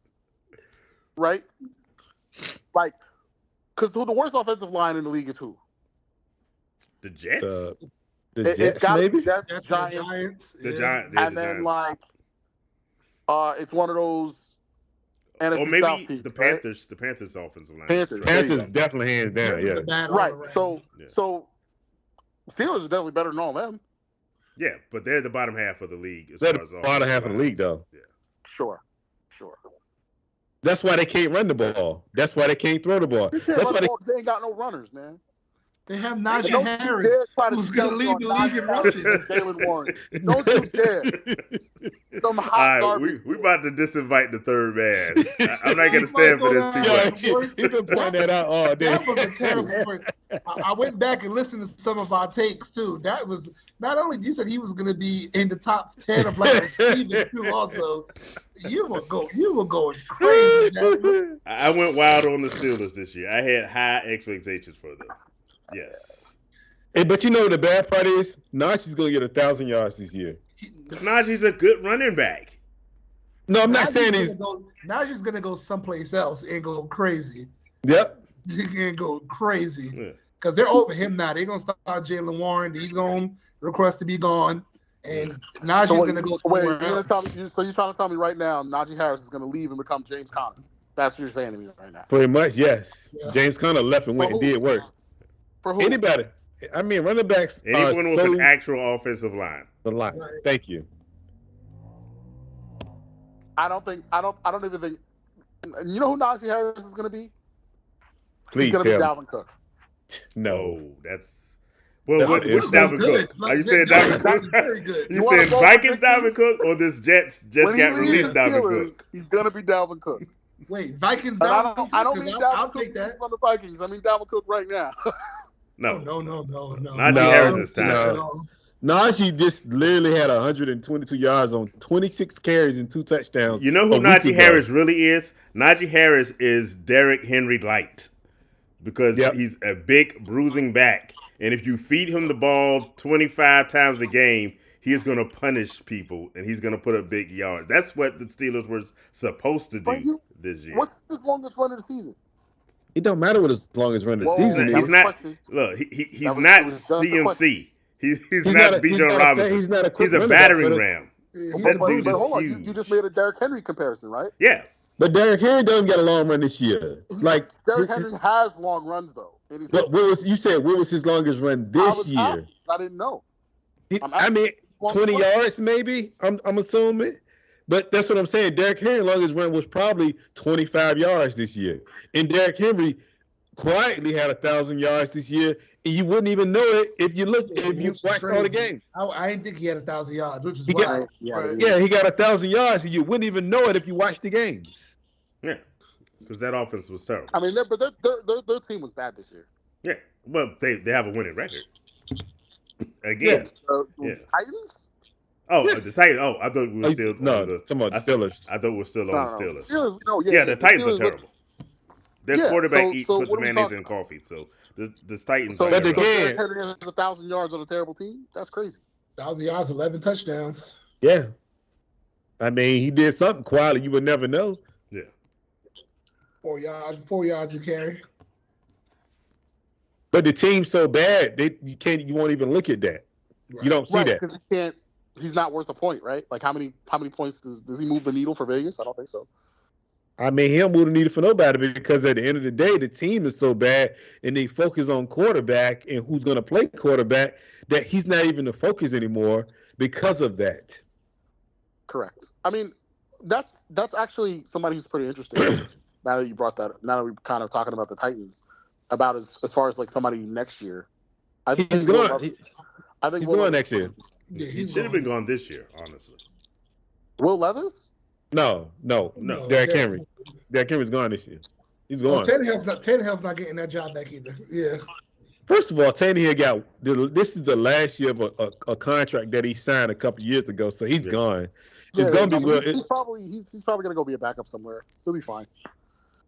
S4: right? Because who the worst offensive line in the league is who?
S2: The Jets.
S1: The Jets,
S4: it's got to
S1: maybe?
S4: be Jets, Giants.
S2: The Giants.
S4: And then it's one of those.
S2: Or maybe
S4: South teams,
S2: the Panthers. Right? The Panthers' offensive line.
S1: Panthers definitely hands down. Yeah.
S4: Right. So Steelers is definitely better than all them.
S2: Yeah, but they're the bottom half of the league as
S1: They're
S2: far as
S1: the bottom half of the league, though.
S2: Yeah.
S4: Sure.
S1: That's why they can't run the ball. That's why they can't throw the ball.
S4: They can't
S1: That's
S4: run
S1: why
S4: the ball 'cause they ain't got no runners, man.
S3: They have
S4: And
S3: Najee
S4: don't
S3: Harris,
S4: you dare try to
S3: who's going to lead the league in rushing.
S4: Jalen Warren. Don't you dare. Some hot
S2: All right,
S4: garbage.
S2: we about to disinvite the third man. I'm not going to stand for this too
S1: Yeah,
S2: much.
S1: he been pointing that out all day.
S3: That was a terrible word. I went back and listened to some of our takes too. That was not only you said he was going to be in the top 10 of like receiving too. Also, you were going crazy. Jasmine.
S2: I went wild on the Steelers this year. I had high expectations for them. Yes.
S1: Hey, but you know what the bad part is? Najee's going to get 1,000 yards this year.
S2: Because Najee's a good running back.
S1: No, I'm not saying he's.
S3: Najee's going to go someplace else and go crazy.
S1: Yep.
S3: He can go crazy
S2: Yeah.
S3: because they're over him now. They're going to start Jalen Warren. He's going to request to be gone. And Najee's going to go somewhere else.
S4: So you're trying to tell me right now Najee Harris is going to leave and become James Conner? That's what you're saying to me right now.
S1: Pretty much, yes.
S3: Yeah.
S1: James Conner left and went and did work.
S4: For who?
S1: Anybody. I mean, running backs
S2: Anyone
S1: are
S2: with
S1: so
S2: an actual offensive line.
S1: the line.
S3: Right.
S1: Thank you.
S4: I don't even think. You know who Najee Harris is going to be?
S1: Please
S4: He's going to be
S1: tell me.
S4: Dalvin Cook.
S1: No.
S2: Oh, that's. Well,
S1: That's
S2: which
S1: good.
S2: Dalvin
S3: Good.
S2: Cook? Are you saying Dalvin Cook?
S3: Very good.
S2: You
S4: You wanna
S2: saying
S4: go
S2: Vikings
S4: with the
S2: Dalvin Cook or this Jets just
S4: When he
S2: got
S4: leaves
S2: released
S4: the
S2: Dalvin
S4: Steelers,
S2: Cook?
S4: he's going to be Dalvin Cook.
S3: Wait, Vikings.
S4: And I
S3: Dalvin
S4: don't
S3: Cook?
S4: mean
S3: I'll
S4: Dalvin
S3: take
S4: Cook
S3: that.
S4: on the Vikings. I mean Dalvin Cook right now.
S2: No.
S3: No.
S2: Najee
S1: Harris
S2: is time.
S1: No. Najee just literally had 122 yards on 26 carries and 2 touchdowns.
S2: You know who
S1: a week
S2: Najee
S1: ago.
S2: Harris really is? Najee Harris is Derrick Henry light because
S1: Yep.
S2: he's a big bruising back. And if you feed him the ball 25 times a game, he is going to punish people and he's going to put up big yards. That's what the Steelers were supposed to do this year.
S4: What's his longest run of the season?
S1: It don't matter what his longest run of the
S4: Whoa,
S1: season
S4: that
S1: is.
S2: He's not.
S4: question.
S2: Look, he's
S4: That was-
S2: not
S4: it was just a
S2: CMC. He's
S1: He's
S2: not
S1: not a-
S2: Bijan Robinson.
S1: he's not a quick
S2: He's a
S1: running back,
S2: battering
S1: but-
S2: ram.
S3: Yeah,
S2: That
S3: he's a
S2: dude
S4: But
S2: is
S4: hold on, you
S2: huge.
S4: just made a Derrick Henry comparison, right?
S2: Yeah.
S1: But Derrick Henry doesn't get a long run this year. Like
S4: Derrick Henry has long runs though. And he's
S1: What was you said? What was his longest run this year?
S4: I didn't know.
S1: I mean, 20 yards maybe. I'm assuming, but that's what I'm saying. Derrick Henry's longest run was probably 25 yards this year, and Derrick Henry quietly had 1,000 yards this year, and you wouldn't even know it if you watched all the games.
S3: I didn't think he had 1,000 yards, which is
S1: He
S3: wild.
S1: Yeah, he got 1,000 yards, and you wouldn't even know it if you watched the games.
S2: Yeah. Because that offense was terrible.
S4: I mean, but their team was bad this year.
S2: Yeah. Well, they have a winning record. Again. Yeah.
S4: Titans?
S2: Oh,
S1: Yeah.
S2: the Titans. Oh, I thought we were still
S1: no,
S2: on the
S1: some of the Steelers.
S2: I thought we were still on the Steelers.
S4: Steelers,
S2: Yeah, the Titans
S4: Steelers
S2: are terrible. Their
S4: Yeah,
S2: quarterback
S4: so
S2: puts
S4: what are we
S2: mayonnaise
S4: talking
S2: in coffee. So the Titans
S4: So,
S2: are
S1: But
S2: terrible.
S1: again-
S4: Derrick Henry has 1,000 yards on a terrible team? That's crazy.
S3: 1,000 yards, 11 touchdowns.
S1: Yeah, I mean, he did something quietly. You would never know.
S2: Yeah.
S3: 4 yards to carry.
S1: But the team's so bad, you won't even look at that. You don't see that.
S4: because he's not worth a point, right? Like how many points does he move the needle for Vegas? I don't think so.
S1: I mean, he don't move the needle for nobody because at the end of the day, the team is so bad and they focus on quarterback and who's going to play quarterback that he's not even the focus anymore because of that.
S4: Correct. I mean, that's actually somebody who's pretty interesting. Now that you brought that, now that we're kind of talking about the Titans, about as far as like somebody next year. I think
S1: He's
S4: Will
S1: going.
S4: Levis- I think
S1: He's
S4: Will
S1: going
S4: Levis-
S1: next year.
S3: Yeah,
S2: He
S3: he's
S2: should have been gone this year, honestly.
S4: Will Levis?
S1: No. Derrick Henry. Derrick Henry's gone this year. He's gone.
S3: Tannehill's not getting that job back either. Yeah.
S1: First of all, Tannehill this is the last year of a contract that he signed a couple years ago, so he's gone. It's gonna be well.
S4: He's probably gonna go be a backup somewhere. He'll be fine.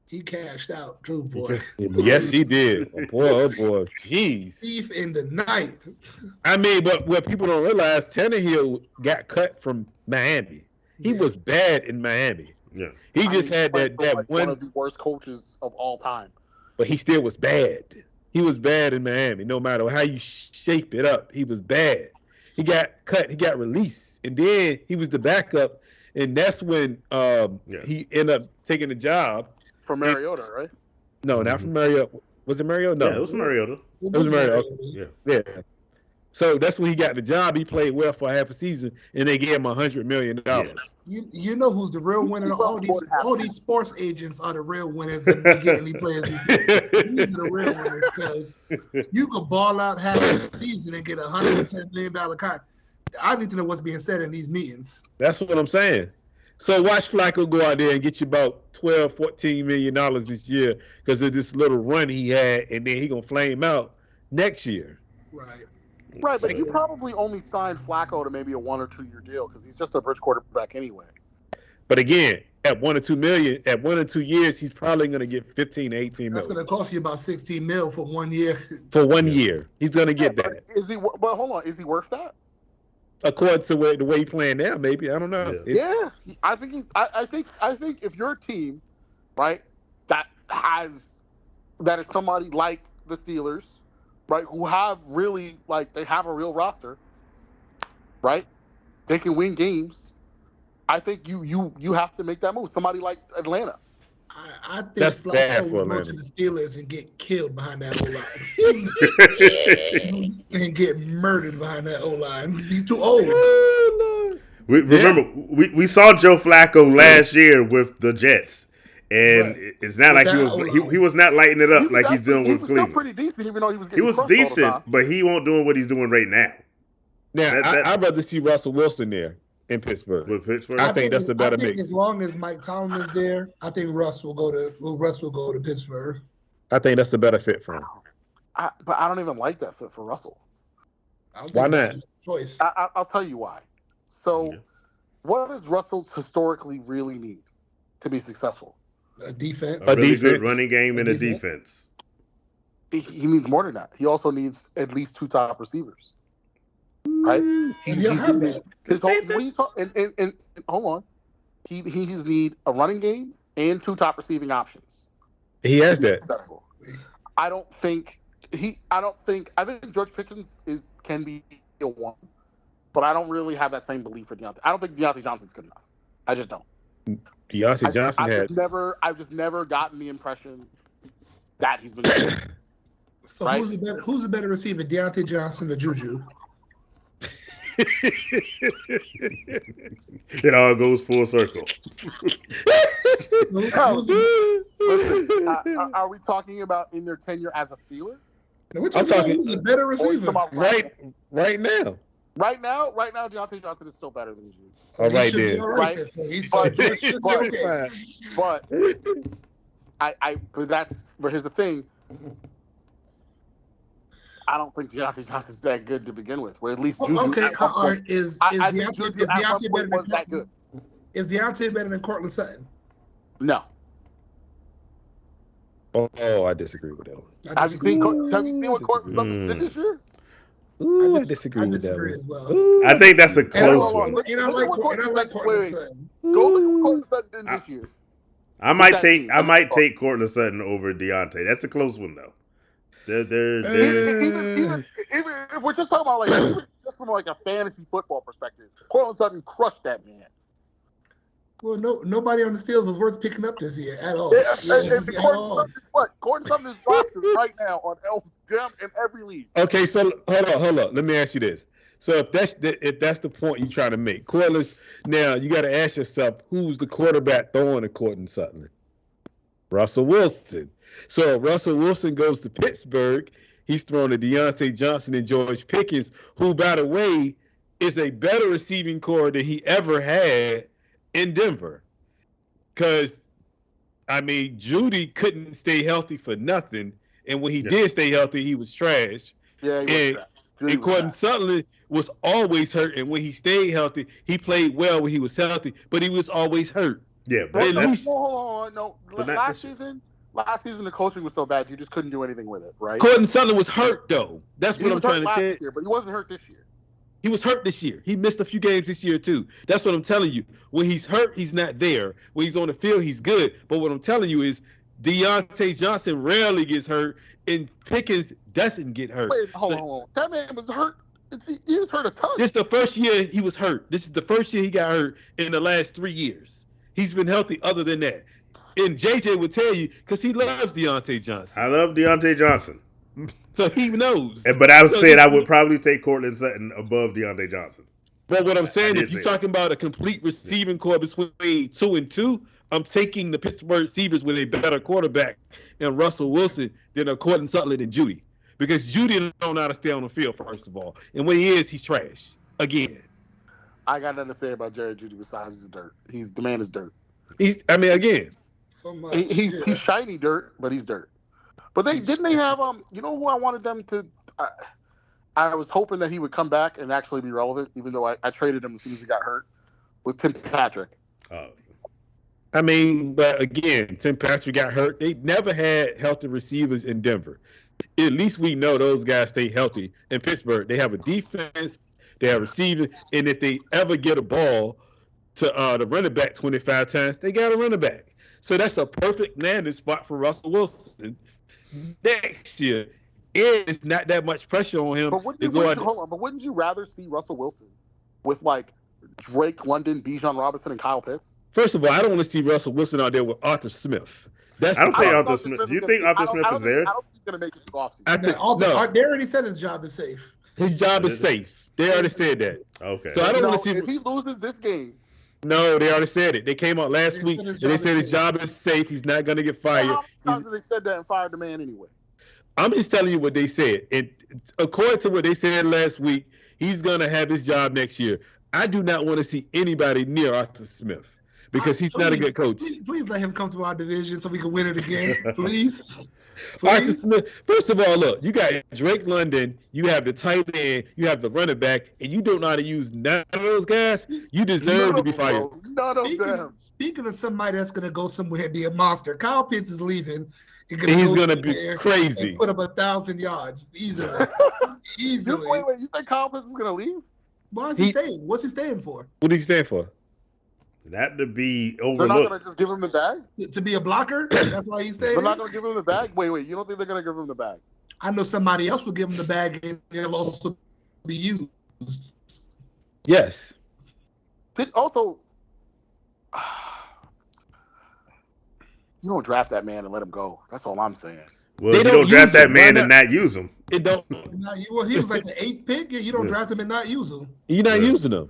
S3: He cashed out, true boy.
S1: Yes, he did. Oh boy. Jeez.
S3: Thief in the night.
S1: I mean, but what people don't realize, Tannehill got cut from Miami. He was bad in Miami.
S2: Yeah.
S1: He just had that
S4: one of the worst coaches of all time.
S1: but he still was bad. He was bad in Miami. No matter how you shape it up, he was bad. He got cut. He got released, and then he was the backup, and that's when he ended up taking the job.
S4: For Mariota, right?
S1: No, not from Mariota. Was it Mariota? No,
S2: Yeah, it was Mariota.
S1: It was Mariota.
S2: Yeah.
S1: Yeah. So that's when he got the job. He played well for half a season, and they gave him $100 million.
S3: You know who's the real winner? All these sports agents are the real winners in getting these players. These are the real winners because you could ball out half a season and get $110 million contract. I need to know what's being said in these meetings.
S1: That's what I'm saying. So watch Flacco go out there and get you about $12, $14 million this year because of this little run he had, and then he gonna flame out next year.
S4: Right, but you probably only signed Flacco to maybe a 1 or 2 year deal because he's just a bridge quarterback anyway.
S1: But again, at $1 or $2 million, at 1 or 2 years, he's probably going to get 15 to 18 million.
S3: That's going to cost you about 16 mil for 1 year.
S1: For 1 year, he's going to get that.
S4: But hold on, is he worth that?
S1: According to the way he's playing now, maybe, I don't know.
S4: Yeah, I think he's. I think if you're a team, right, that is somebody like the Steelers, right, who have really they have a real roster, right, they can win games. I think you have to make that move. Somebody like Atlanta.
S3: I think Flacco would go to the Steelers and get killed behind that O-line. And get murdered behind that O-line. He's too old.
S2: Remember, we saw Joe Flacco last year with the Jets. And it's not like he was not lighting it up like he's doing with Cleveland.
S4: He was still pretty decent, even though he was getting
S2: crushed decent, all the time. But he won't doing what he's doing right now.
S1: Now, I'd rather see Russell Wilson there. In Pittsburgh.
S2: With Pittsburgh?
S1: I think that's a better mix.
S3: As long as Mike Tomlin is there, I think Russ will go to Pittsburgh.
S1: I think that's a better fit for him.
S4: But I don't even like that fit for Russell.
S1: Why not?
S3: Choice.
S4: I'll tell you why. So, what does Russell historically really need to be successful?
S3: A defense.
S2: A really good running game and a defense.
S4: He needs more than that. He also needs at least 2 top receivers. Right? His whole and hold on. He's need a running game and 2 top receiving options.
S1: He has that.
S4: Successful. I think George Pickens can be a 1, but I don't really have that same belief for Deontay. I don't think Deontay Johnson's good enough. I just don't.
S1: Deontay Johnson
S4: I've just never gotten the impression that he's been good.
S3: So right? who's a better receiver, Deontay Johnson or Juju?
S2: It all goes full circle.
S4: Listen, are we talking about in their tenure as a Steeler?
S3: I'm talking who's a better receiver
S1: right now.
S4: Right now, Deontay Johnson is still better than Juju.
S1: All right, then.
S4: Right? But here's the thing. I don't think Deontay Johnson's that good to begin with. Or at least Juju.
S3: Okay, is Deontay better
S4: than that good?
S3: Is Deontay better than Courtland Sutton?
S4: No.
S1: Oh, I disagree with that one.
S4: Have you seen what Courtland Sutton did this year?
S1: I disagree with that one.
S3: as well.
S2: I think that's a close one.
S3: And I like Courtland Sutton.
S4: Go look at what Courtland Sutton did this year.
S2: I might take Courtland Sutton over Deontay. That's a close one though. Even if we're just talking about just from a fantasy football perspective, Courtland Sutton crushed that man.
S3: Well, nobody on the Steelers was worth picking up this year at all.
S4: Courtland Sutton is rostered right now on in every league.
S1: Okay, so hold on. Let me ask you this. So if that's the point you're trying to make, Courtland, now you got to ask yourself, who's the quarterback throwing to Courtland Sutton? Russell Wilson. So if Russell Wilson goes to Pittsburgh, he's throwing to Deontay Johnson and George Pickens, who, by the way, is a better receiving core than he ever had in Denver. Because, Judy couldn't stay healthy for nothing. And when he did stay healthy, he was trash.
S4: Yeah, he was trash.
S1: And Courtland Sutton was always hurt. And when he stayed healthy, he played well when he was healthy. But he was always hurt.
S2: Yeah,
S4: but hold on. No, last season, the coaching was so bad you just couldn't do anything with it, right?
S1: Courtland Sutton was hurt, though. That's what I'm trying to say.
S4: But he wasn't hurt this year.
S1: He was hurt this year. He missed a few games this year, too. That's what I'm telling you. When he's hurt, he's not there. When he's on the field, he's good. But what I'm telling you is Deontay Johnson rarely gets hurt, and Pickens doesn't get hurt.
S4: Wait, hold on. That man was hurt. He was hurt a ton.
S1: This is the first year he was hurt. This is the first year he got hurt in the last 3 years. He's been healthy other than that. And JJ would tell you, because he loves Deontay Johnson.
S2: I love Deontay Johnson.
S1: So he knows.
S2: But I
S1: So
S2: said I would probably take Cortland Sutton above DeAndre Johnson.
S1: But what I'm saying,
S2: did
S1: if you're
S2: say
S1: talking about a complete receiving core between 2 and 2, I'm taking the Pittsburgh receivers with a better quarterback and Russell Wilson than a Cortland Sutton and Judy. Because Judy don't know how to stay on the field, first of all. And when he is, he's trash. Again.
S4: I got nothing to say about Jerry Judy besides he's dirt. The man is dirt.
S1: Again.
S3: So much.
S4: He's shiny dirt, but he's dirt. But they have you know who I wanted them to I was hoping that he would come back and actually be relevant, even though I traded him as soon as he got hurt, was Tim Patrick.
S1: I mean, but again, Tim Patrick got hurt. They never had healthy receivers in Denver. At least we know those guys stay healthy. In Pittsburgh, they have a defense, they have receivers, and if they ever get a ball to the running back 25 times, they got a running back. So that's a perfect landing spot for Russell Wilson next year. And it's not that much pressure on him.
S4: But wouldn't you rather see Russell Wilson with like Drake London, Bijan Robinson, and Kyle Pitts?
S1: First of all, I don't want to see Russell Wilson out there with Arthur Smith.
S2: I don't think Arthur Smith. Do you think Arthur Smith is there?
S4: I don't think he's going to make it to the offseason.
S3: They already said his job is safe.
S1: His job is safe. They already said that.
S2: Okay.
S1: So I don't want to see.
S4: If he loses this game.
S1: No, they already said it. They came out last week and they said his job is safe. He's not going to get fired.
S4: How many times have they said that and fired the man anyway?
S1: I'm just telling you what they said. And according to what they said last week, he's going to have his job next year. I do not want to see anybody near Arthur Smith because he's not a good coach.
S3: Please let him come to our division so we can win it again, please.
S1: Arthur Smith. First of all, look, you got Drake London, you have the tight end, you have the running back, and you don't know how to use none of those guys. You deserve to be fired.
S4: None of them.
S3: Speaking of somebody that's going to go somewhere and be a monster, Kyle Pitts is leaving.
S1: He's going to be crazy.
S3: And put up 1,000 yards easily.
S4: Wait, you think Kyle Pitts is going to leave?
S3: Why is he staying? What's he staying for?
S1: What does he stand for?
S2: Not to be overlooked.
S4: They're not going to just give him the bag?
S3: To be a blocker? That's why he's staying?
S4: They're not going to give him the bag? Wait, you don't think they're going to give him the bag?
S3: I know somebody else will give him the bag and it'll also be used.
S1: Yes.
S4: Also, you don't draft that man and let him go. That's all I'm saying.
S2: Well, you don't draft that man and not use him.
S1: It don't.
S3: Well, he was like the 8th pick. You don't draft him and not use him.
S1: You're not using him.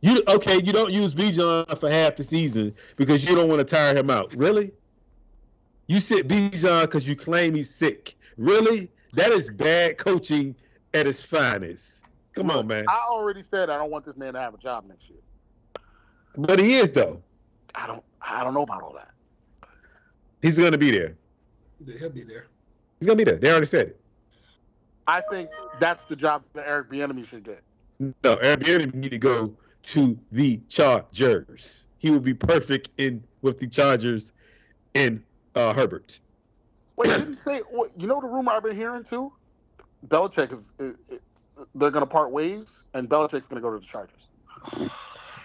S1: You don't use Bijan for half the season because you don't want to tire him out. Really? You sit Bijan because you claim he's sick. Really? That is bad coaching at its finest. Come on, man.
S4: I already said I don't want this man to have a job next year.
S1: But he is, though.
S4: I don't know about all that.
S1: He's going to be there.
S3: He'll be there.
S1: He's going to be there. They already said it.
S4: I think that's the job that Eric Bieniemy should get.
S1: No, Eric Bieniemy need to go to the Chargers. He would be perfect with the Chargers and Herbert.
S4: Wait, you didn't say? You know the rumor I've been hearing too? Belichick they're going to part ways, and Belichick's going to go to the Chargers.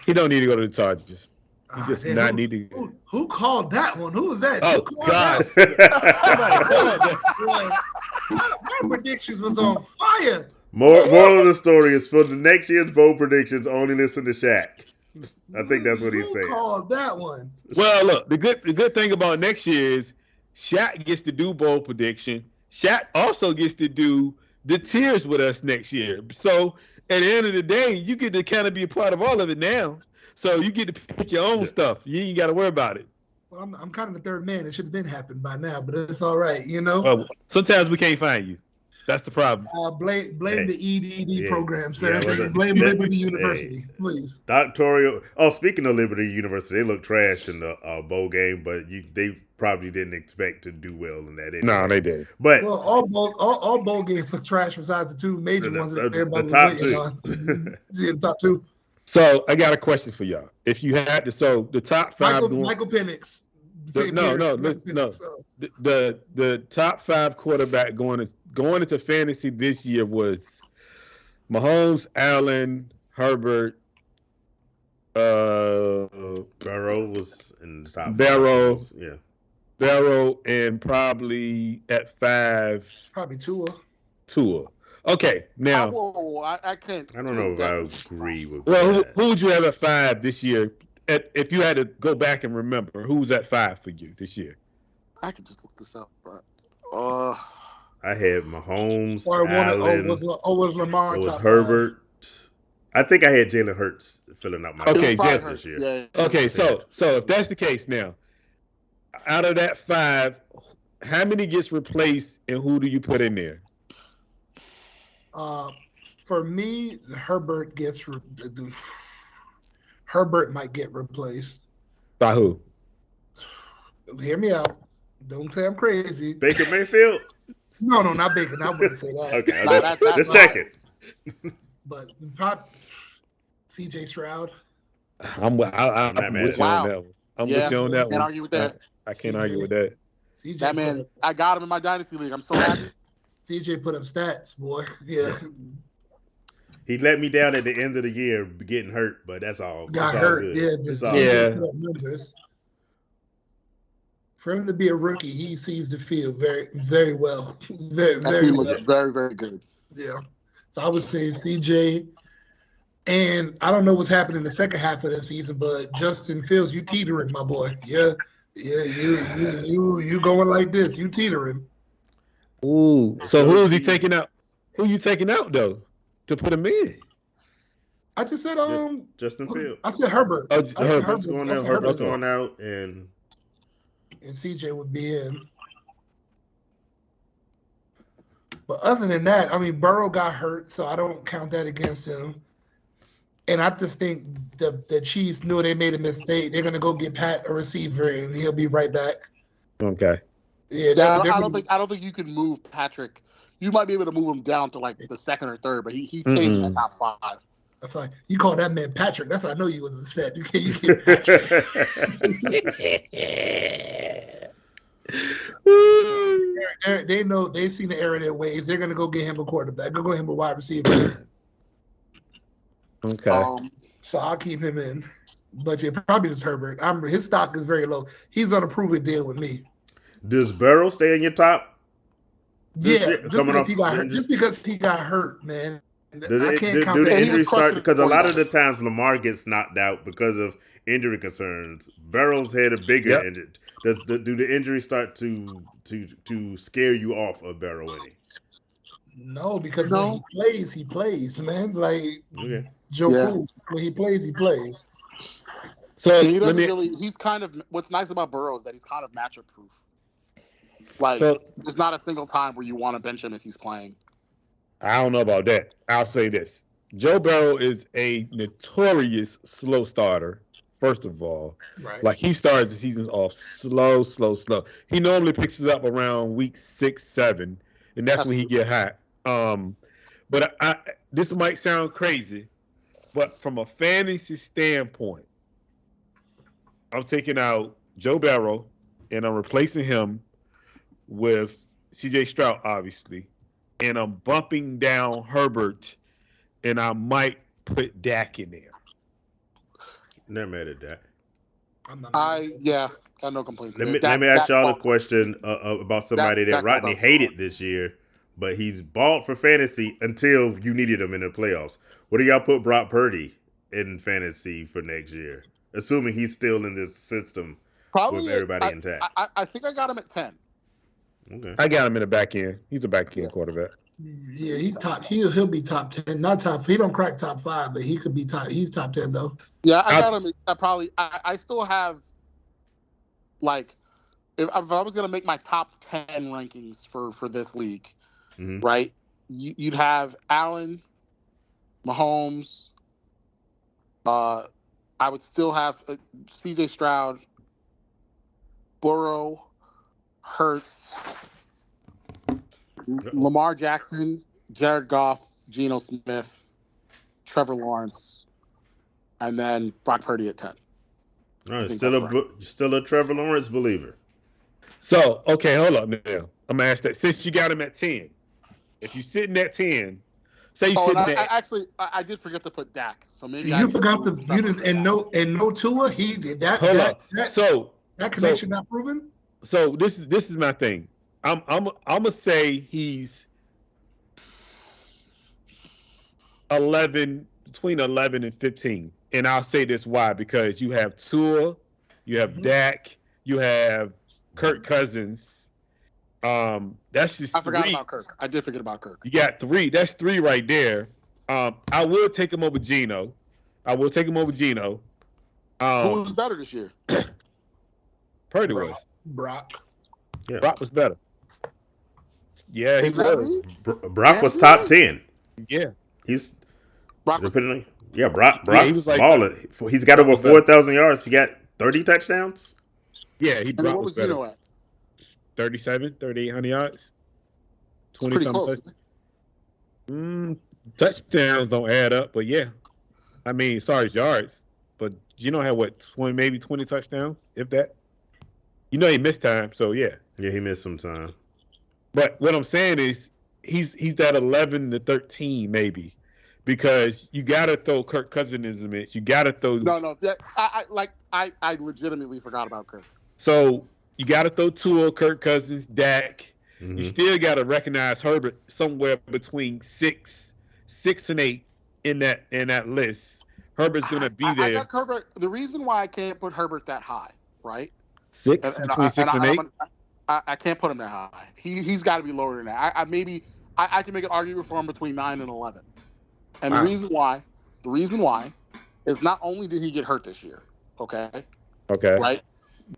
S1: He don't need to go to the Chargers. He just not need to.
S3: Who called that one? Who was that?
S1: Oh, God.
S3: My predictions was on fire.
S2: Moral of the story is for the next year's bowl predictions, only listen to Shaq. I think that's what he's saying.
S3: Who called that one?
S1: Well, look, the good thing about next year is Shaq gets to do bowl prediction. Shaq also gets to do the tiers with us next year. So at the end of the day, you get to kind of be a part of all of it now. So you get to pick your own stuff. You ain't got to worry about it.
S3: Well, I'm kind of the third man. It should have been happened by now, but it's all right, you know.
S1: Well, sometimes we can't find you. That's the problem.
S3: Blame the EDD program, sir. Blame Liberty University, please.
S2: Doctoral. Oh, speaking of Liberty University, they look trash in the bowl game, but they probably didn't expect to do well in that. Anyway.
S1: No, they did.
S2: But
S3: all bowl games look trash besides the two major ones that everybody
S2: was
S3: waiting on. The top two.
S1: So I got a question for y'all. If you had to, so the top five.
S3: Michael Penix.
S1: The top five quarterback going into fantasy this year was Mahomes, Allen, Herbert,
S2: Burrow was in the top.
S1: Burrow, and probably at 5.
S3: Probably Tua.
S1: Okay, now
S4: I can't.
S2: I don't know if I agree with.
S1: Well, who would you have at 5 this year? If you had to go back and remember, who was at 5 for you this year?
S4: I could just look this up, but
S2: I had Mahomes,
S3: Or
S2: Allen.
S3: was Lamar
S2: It was
S3: top
S2: Herbert. I think I had Jalen Hurts filling out my
S1: Okay,
S2: top
S1: Jalen
S2: this year.
S4: Yeah.
S1: Okay, so if that's the case now, out of that 5, how many gets replaced and who do you put in there?
S3: For me, Herbert might get replaced.
S1: By who?
S3: Hear me out. Don't say I'm crazy.
S2: Baker Mayfield?
S3: No, not Baker. I wouldn't say that.
S2: Okay,
S4: Nah,
S2: just check it.
S3: But probably CJ Stroud.
S1: I'm with you on that one. I'm with you on that one.
S4: Can't argue with that.
S1: I can't argue with that.
S3: CJ
S4: That man, I got him in my dynasty league. I'm so happy.
S3: CJ put up stats, boy. Yeah.
S2: He let me down at the end of the year getting hurt, but that's all.
S3: Got
S2: it's
S3: hurt.
S2: all good.
S3: Yeah.
S2: It's
S3: Just
S2: all
S1: yeah.
S3: put up numbers. For him to be a rookie, he sees the field very, very well. Very,
S4: That
S3: very
S4: team was
S3: well.
S4: very, very good.
S3: Yeah. So I would say CJ. And I don't know what's happening in the second half of the season, but Justin Fields, you teetering, my boy. Yeah, you going like this. You teetering.
S1: Ooh. So who is he taking out? Who you taking out though to put him in?
S3: I just said
S2: Justin Fields.
S3: I said Herbert.
S1: Oh,
S3: I said
S1: Herbert's
S2: going
S3: I
S2: out.
S3: said
S2: Herbert's
S3: Herbert.
S2: going out, and
S3: CJ would be in. But other than that, I mean, Burrow got hurt, so I don't count that against him. And I just think the Chiefs knew they made a mistake. They're gonna go get Pat a receiver, and he'll be right back.
S1: Okay.
S3: Yeah,
S4: I don't think you can move Patrick. You might be able to move him down to like the second or third, but he stays in the top 5.
S3: That's like you call that man Patrick. That's how I know you was upset. You can't Patrick. They know they've seen the error of their ways. They're gonna go get him a quarterback. Go get him a wide receiver.
S1: Okay.
S3: So I'll keep him in. But yeah, probably just Herbert. His stock is very low. He's on a proven deal with me.
S2: does Burrow stay in your top?
S3: Yeah, just because he got hurt, man. I can't count
S2: do
S3: that.
S2: the injuries start? Because a lot of
S4: the
S2: the times Lamar gets knocked out because of injury concerns. Burrow's had a bigger injury. Do the injuries start to scare you off of Burrow winning?
S3: No, because when he plays, man. Like Joe Cool, when he plays.
S4: So he doesn't he's kind of, what's nice about Burrow is that he's kind of matchup proof. Like there's not a single time where you want to bench him if he's playing.
S1: I don't know about that. I'll say this. Joe Burrow is a notorious slow starter, first of all.
S3: Right.
S1: Like he starts the season off slow. He normally picks it up around week 6, 7, and that's when he get hot. But this might sound crazy, but from a fantasy standpoint, I'm taking out Joe Burrow and I'm replacing him with CJ Stroud, obviously, and I'm bumping down Herbert, and I might put Dak in there.
S2: Never mad at that.
S4: Got no complaints.
S2: Let me ask y'all a question about somebody that Rodney hated this year, but he's balled for fantasy until you needed him in the playoffs. What do y'all put Brock Purdy in fantasy for next year, assuming he's still in this system with everybody intact?
S4: I think I got him at 10.
S2: Okay.
S1: I got him in the back end. He's a back end quarterback.
S3: Yeah, he's top. He'll be top 10. Not top. He don't crack top 5, but he could be top. He's top 10 though.
S4: Yeah, I got him. I still have, like, if I was gonna make my top 10 rankings for this league, right? You'd have Allen, Mahomes. I would still have CJ Stroud, Burrow, Hurts, Lamar Jackson, Jared Goff, Geno Smith, Trevor Lawrence, and then Brock Purdy at 10.
S2: All right, still a Trevor Lawrence believer.
S1: So, okay, hold up now. I'm gonna ask that. Since you got him at 10, if you're sitting at 10, say you sitting at.
S4: I did forget to put Dak. So maybe
S3: you forgot to no Tua. He did that.
S1: Hold up.
S3: That connection not proven.
S1: So this is my thing. I'm gonna say he's 11, between 11 and 15, and I'll say this why, because you have Tua, you have Dak, you have Kirk Cousins, That's just
S4: I forgot
S1: three.
S4: about Kirk. I did forget about Kirk.
S1: You got three. That's three right there. I will take him over Geno.
S4: Who was better this year?
S1: Purdy was.
S3: Brock.
S2: Yeah.
S1: Brock was better. Yeah, he
S4: Is that
S1: was.
S4: me?
S2: Brock was top 10.
S1: Yeah.
S2: He's
S4: Brock.
S2: depending on
S1: Yeah, he
S2: Brock's
S1: was like
S2: balling. He's got over 4,000 yards. He got 30 touchdowns.
S1: Yeah,
S4: And
S1: Brock
S4: what
S1: was
S4: was
S1: better.
S4: Geno at?
S1: 3,800 yards.
S4: It's
S1: 20
S4: pretty
S1: something
S4: close.
S1: touchdowns don't add up, but yeah. I mean, sorry, it's yards. But Geno had what, 20 touchdowns, if that. You know he missed time, so yeah.
S2: Yeah, he missed some time.
S1: But what I'm saying is he's that 11 to 13 maybe, because you got to throw Kirk Cousins in the mix. You got to throw.
S4: No. I legitimately forgot about Kirk.
S1: So you got to throw Tua, Kirk Cousins, Dak.
S2: Mm-hmm.
S1: You still got to recognize Herbert somewhere between 6 and 8 in that list. Herbert's gonna be there.
S4: I got Herbert. The reason why I can't put Herbert that high, right?
S1: Between 6 and 8.
S4: I can't put him that high. He's got to be lower than that. I can make an argument for him between 9 and 11. And
S1: Wow.
S4: the reason why is not only did he get hurt this year, okay, right,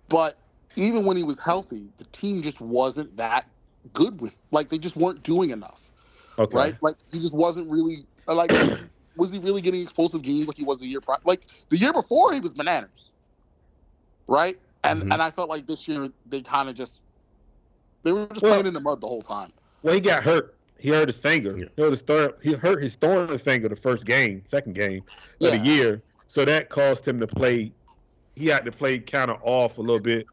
S4: but even when he was healthy, the team just wasn't that good with. Like they just weren't doing enough, right? Like he just wasn't really like. Was he really getting explosive games like he was the year prior? Like the year before, he was bananas, right? And I felt like this year they kind of just playing in the mud the whole time.
S1: Well, he got hurt. He hurt his finger.
S2: Yeah.
S1: He hurt his throwing finger the second game of the year. So that caused him to play. He had to play kind of off a little bit.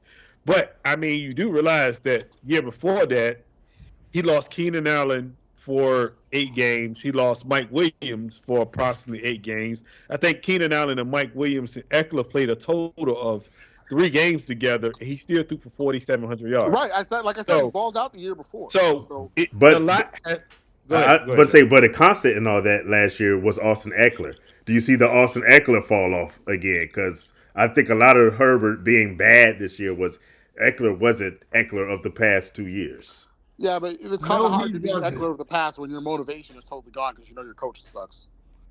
S1: But I mean, you do realize that year before that, he lost Keenan Allen for 8 games. He lost Mike Williams for approximately 8 games. I think Keenan Allen and Mike Williams and Eckler played a total of 3 games together, and he still threw for 4,700 yards.
S4: Right. I said, he balled out the year before.
S2: But a constant in all that last year was Austin Eckler. Do you see the Austin Eckler fall off again? Because I think a lot of Herbert being bad this year was Eckler wasn't Eckler of the past 2 years.
S4: Yeah, but it's kind of hard to be Eckler of the past when your motivation is totally gone because you know your coach sucks.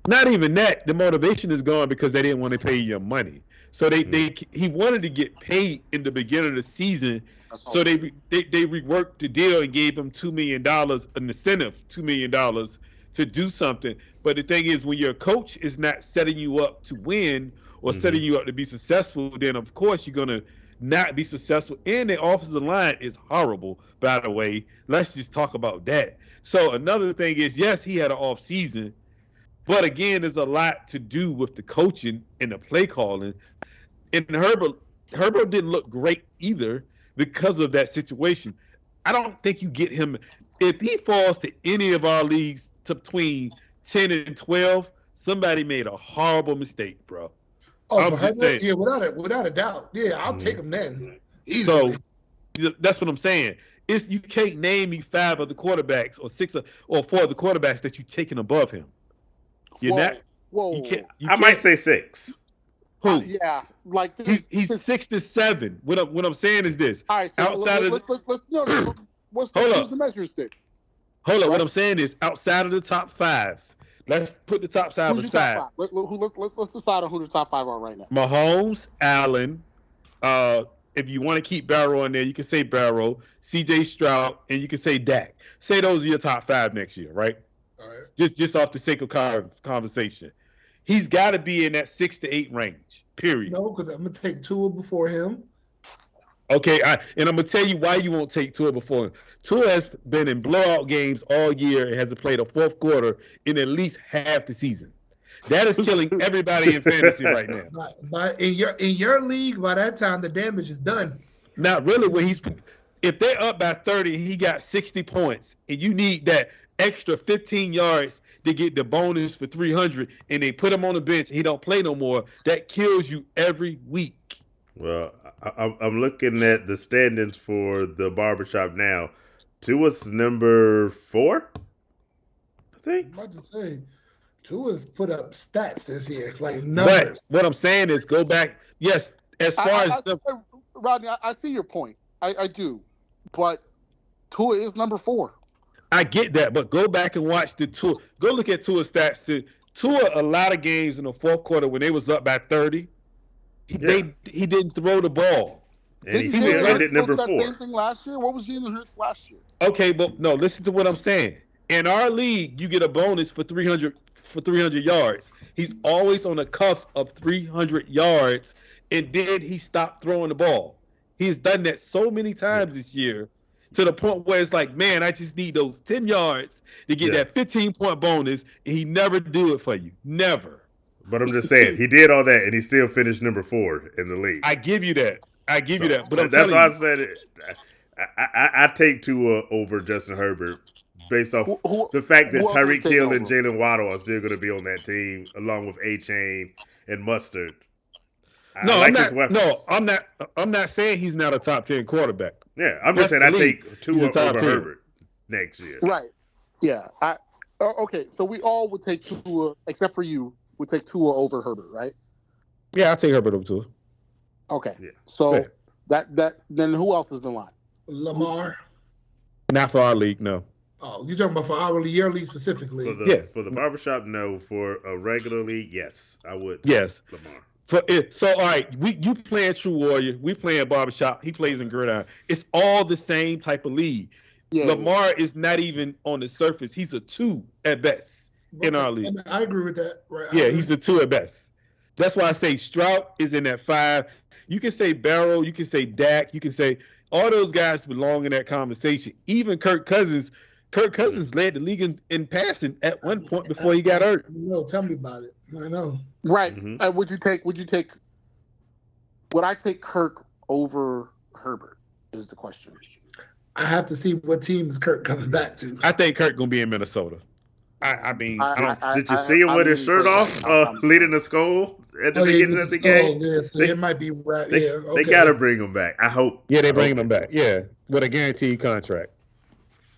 S1: Not even that. The motivation is gone because they didn't want to pay you your money. So he wanted to get paid in the beginning of the season. So they reworked the deal and gave him $2 million, an incentive, $2 million to do something. But the thing is, when your coach is not setting you up to win or setting you up to be successful, then of course you're gonna not be successful. And the offensive line is horrible, by the way. Let's just talk about that. So another thing is, yes, he had an off season, but again, there's a lot to do with the coaching and the play calling. And Herbert didn't look great either because of that situation. I don't think you get him if he falls to any of our leagues to between 10 and 12. Somebody made a horrible mistake, bro.
S3: Oh, for Herbert, yeah, without a doubt. Yeah, I'll take him then. Easily.
S1: So that's what I'm saying. You can't name me 5 of the quarterbacks or 6 or 4 of the quarterbacks that you're taking above him. You're not.
S4: Whoa.
S2: I might say 6.
S1: Who?
S4: Yeah, like
S1: he's 6 to 7. What I'm saying is this.
S4: All right, so
S1: outside
S4: let's what's the measuring stick?
S1: Hold on. What I'm saying is outside of the top 5. Let's put the top 5 aside.
S4: Let's decide on who the top 5 are right now.
S1: Mahomes, Allen. If you want to keep Barrow in there, you can say Barrow, C.J. Stroud, and you can say Dak. Say those are your top 5 next year, right?
S3: All right.
S1: Just off the sake of conversation. He's got to be in that 6 to 8 range, period.
S3: No, because I'm going to take Tua before him.
S1: Okay, and I'm going to tell you why you won't take Tua before him. Tua has been in blowout games all year and hasn't played a fourth quarter in at least half the season. That is killing everybody in fantasy right now.
S3: But in your league, by that time, the damage is done.
S1: Not really. If they're up by 30, he got 60 points, and you need that extra 15 yards to get the bonus for 300, and they put him on the bench, and he don't play no more. That kills you every week.
S2: Well, I'm looking at the standings for the barbershop now. Tua's number 4, I think.
S3: I'm about to say, Tua's put up stats this year, like numbers.
S1: But what I'm saying is go back. Yes, as far as
S4: Rodney, I see your point. I do. But Tua is number 4.
S1: I get that, but go back and watch the Tua. Go look at Tua's stats. Tua, a lot of games in the fourth quarter when they was up by 30, he didn't throw the ball.
S2: And he still ended number 4.
S4: Same thing last year. What was Jalen Hurts last year?
S1: Okay, but no, listen to what I'm saying. In our league, you get a bonus for 300 yards. He's always on the cuff of 300 yards, and then he stopped throwing the ball. He's done that so many times this year, to the point where it's like, man, I just need those 10 yards to get that 15-point bonus, and he never do it for you. Never.
S2: But I'm just saying, he did all that, and he still finished number 4 in the league.
S1: I give you that. But
S2: that's why I said it. I take Tua over Justin Herbert based off the fact that Tyreek Hill and Jalen Waddle are still going to be on that team, along with A-Chain and Mustard.
S1: I'm not saying he's not a top 10 quarterback.
S2: Yeah, I'm just saying I take Tua over Herbert next year.
S4: Right. Yeah. Okay, so we all would take Tua, except for you, would take Tua over Herbert, right?
S1: Yeah, I'll take Herbert over Tua.
S4: Okay. Yeah. So that then who else is in line?
S3: Lamar.
S1: Not for our league, no.
S3: Oh, you're talking about for our year league specifically?
S2: For the barbershop, no. For a regular league, yes, I would.
S1: Yes,
S2: Lamar.
S1: So all right, you playing True Warrior, we playing barbershop. He plays in Gridiron. It's all the same type of league. Yeah, Lamar is not even on the surface. He's a 2 at best in our league.
S3: I agree with that. Right?
S1: Yeah, he's a 2 at best. That's why I say Stroud is in that 5. You can say Barrow, you can say Dak, you can say all those guys belong in that conversation. Even Kirk Cousins led the league in passing at one point before he got hurt.
S3: No, tell me about it. I know.
S4: Right. Mm-hmm. Would I take Kirk over Herbert is the question.
S3: I have to see what team is Kirk coming back to.
S1: I think Kirk going to be in Minnesota.
S2: Did you see him with his shirt off, leading the Skol at the beginning of the game?
S3: Yeah, so it might be right.
S2: They got to bring him back. I hope.
S1: Yeah, they're bringing him back. Yeah, with a guaranteed contract.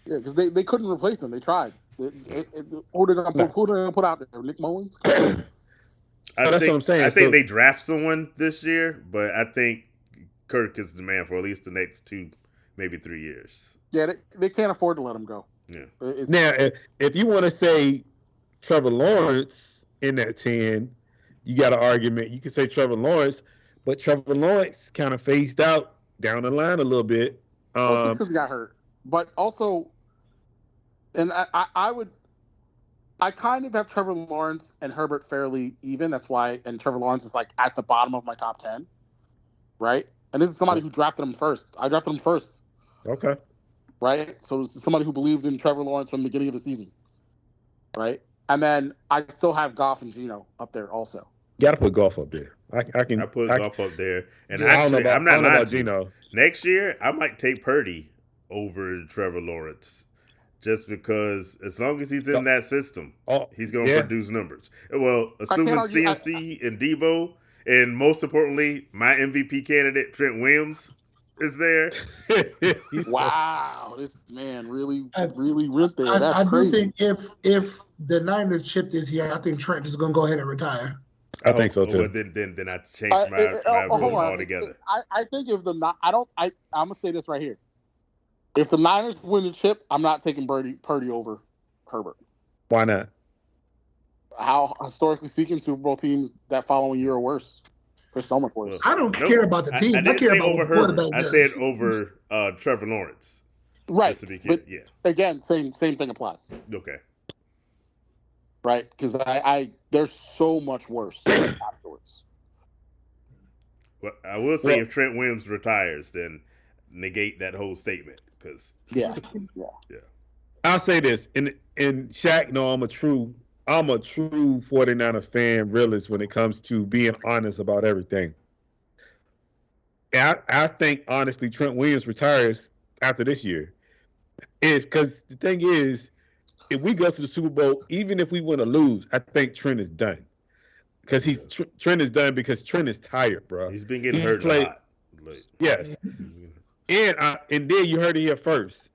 S4: Yeah, because they couldn't replace him. They tried. Who they gonna put out there? Nick Mullins?
S1: That's what I'm saying.
S2: I think they draft someone this year, but I think Kirk is the man for at least the next 2, maybe 3 years.
S4: Yeah, they can't afford to let him go.
S2: Yeah.
S1: Now, if you want to say Trevor Lawrence in that 10, you got an argument. You can say Trevor Lawrence, but Trevor Lawrence kind of phased out down the line a little bit.
S4: Because he got hurt. But also, and I kind of have Trevor Lawrence and Herbert fairly even. That's why, and Trevor Lawrence is like at the bottom of my top 10, right? And this is somebody who drafted him first. I drafted him first.
S1: Okay.
S4: Right? So it's somebody who believed in Trevor Lawrence from the beginning of the season. Right? And then I still have Goff and Geno up there also.
S1: Got to put Goff up there. I
S2: put Goff up there. And actually, I'm not lying to you. Next year, I might take Purdy over Trevor Lawrence. Just because as long as he's in that system, he's going to produce numbers. Well, assuming CMC and Debo, and most importantly, my MVP candidate, Trent Williams, is there.
S4: Wow, this man really went there. That's
S3: I
S4: crazy.
S3: do think if the Niners chip this year, I think Trent is going to go ahead and retire.
S1: I think so too.
S2: Well, then I change my rule altogether.
S4: I think if I'm gonna say this right here. If the Niners win the chip, I'm not taking Purdy over Herbert.
S1: Why not?
S4: How historically speaking, Super Bowl teams that following year are worse. They're so much worse.
S3: I don't care about the team. I care about
S2: over Herbert. I said over Trevor Lawrence.
S4: Right. But
S2: yeah.
S4: Again, same thing applies.
S2: Okay.
S4: Right, because they're so much worse afterwards.
S2: Well, I will say if Trent Williams retires, then negate that whole statement.
S4: Yeah.
S1: I'll say this, and Shaq, I'm a true 49er fan, realist when it comes to being honest about everything. And I think honestly, Trent Williams retires after this year, because the thing is, if we go to the Super Bowl, even if we win or lose, I think Trent is done. Because Trent is done because Trent is tired, bro.
S2: He's been getting hurt a lot.
S1: Yes. And then you heard it here first.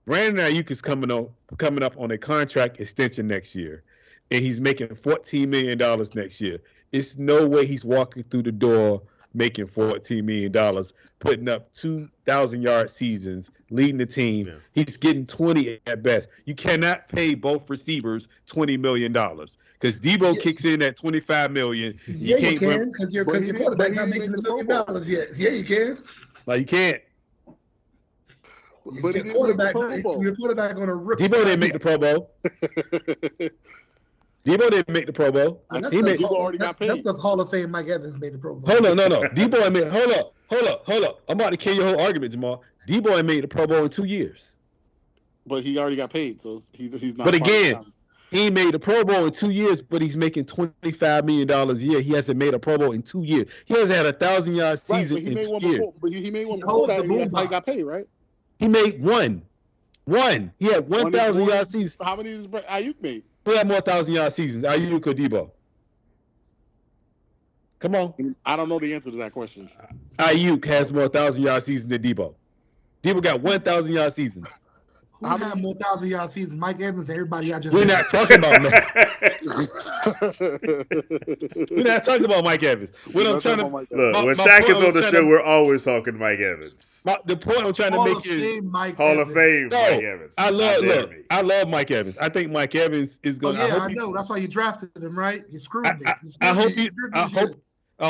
S1: Brandon Ayuk is coming up on a contract extension next year, and he's making $14 million next year. It's no way he's walking through the door making $14 million, putting up 2,000-yard seasons, leading the team. Yeah. He's getting 20 at best. You cannot pay both receivers $20 million because Debo kicks in at $25 million.
S3: You can because your quarterback not making $1 million yet. Yeah, you can.
S1: Like, you can't.
S3: But your quarterback going to rip.
S1: Debo didn't make the Pro Bowl. Debo didn't make the Pro Bowl.
S3: Debo already got paid. That's because Hall of Fame Mike Evans made the Pro Bowl.
S1: Hold on, no. Debo ain't made. Hold up. I'm about to kill your whole argument, Jamal. Debo ain't made the Pro Bowl in 2 years.
S4: But he already got paid, so he's not.
S1: But again, he made the Pro Bowl in 2 years, but he's making $25 million a year. He hasn't made a Pro Bowl in 2 years. He hasn't had a 1,000-yard season in 2 years.
S4: But he made one before that. That's how he got paid, right?
S1: He made one. He had 1,000-yard season.
S4: How many does Ayuk made?
S1: Who had more 1,000-yard seasons, Ayuk or Debo? Come on.
S4: I don't know the answer to that question.
S1: Ayuk has more 1,000-yard seasons than Debo. Debo got 1,000-yard season.
S3: Who had more 1,000-yard seasons? Mike Evans, everybody I just.
S1: We're not talking about that. We're not talking about Mike Evans. When
S2: Shaq is on the show, we're always talking Mike Evans.
S1: The point I'm trying to make is
S2: Hall of Fame Mike Evans.
S1: I love Mike Evans. I think Mike Evans is going.
S3: I know. That's why you drafted him, right? You screwed me.
S1: I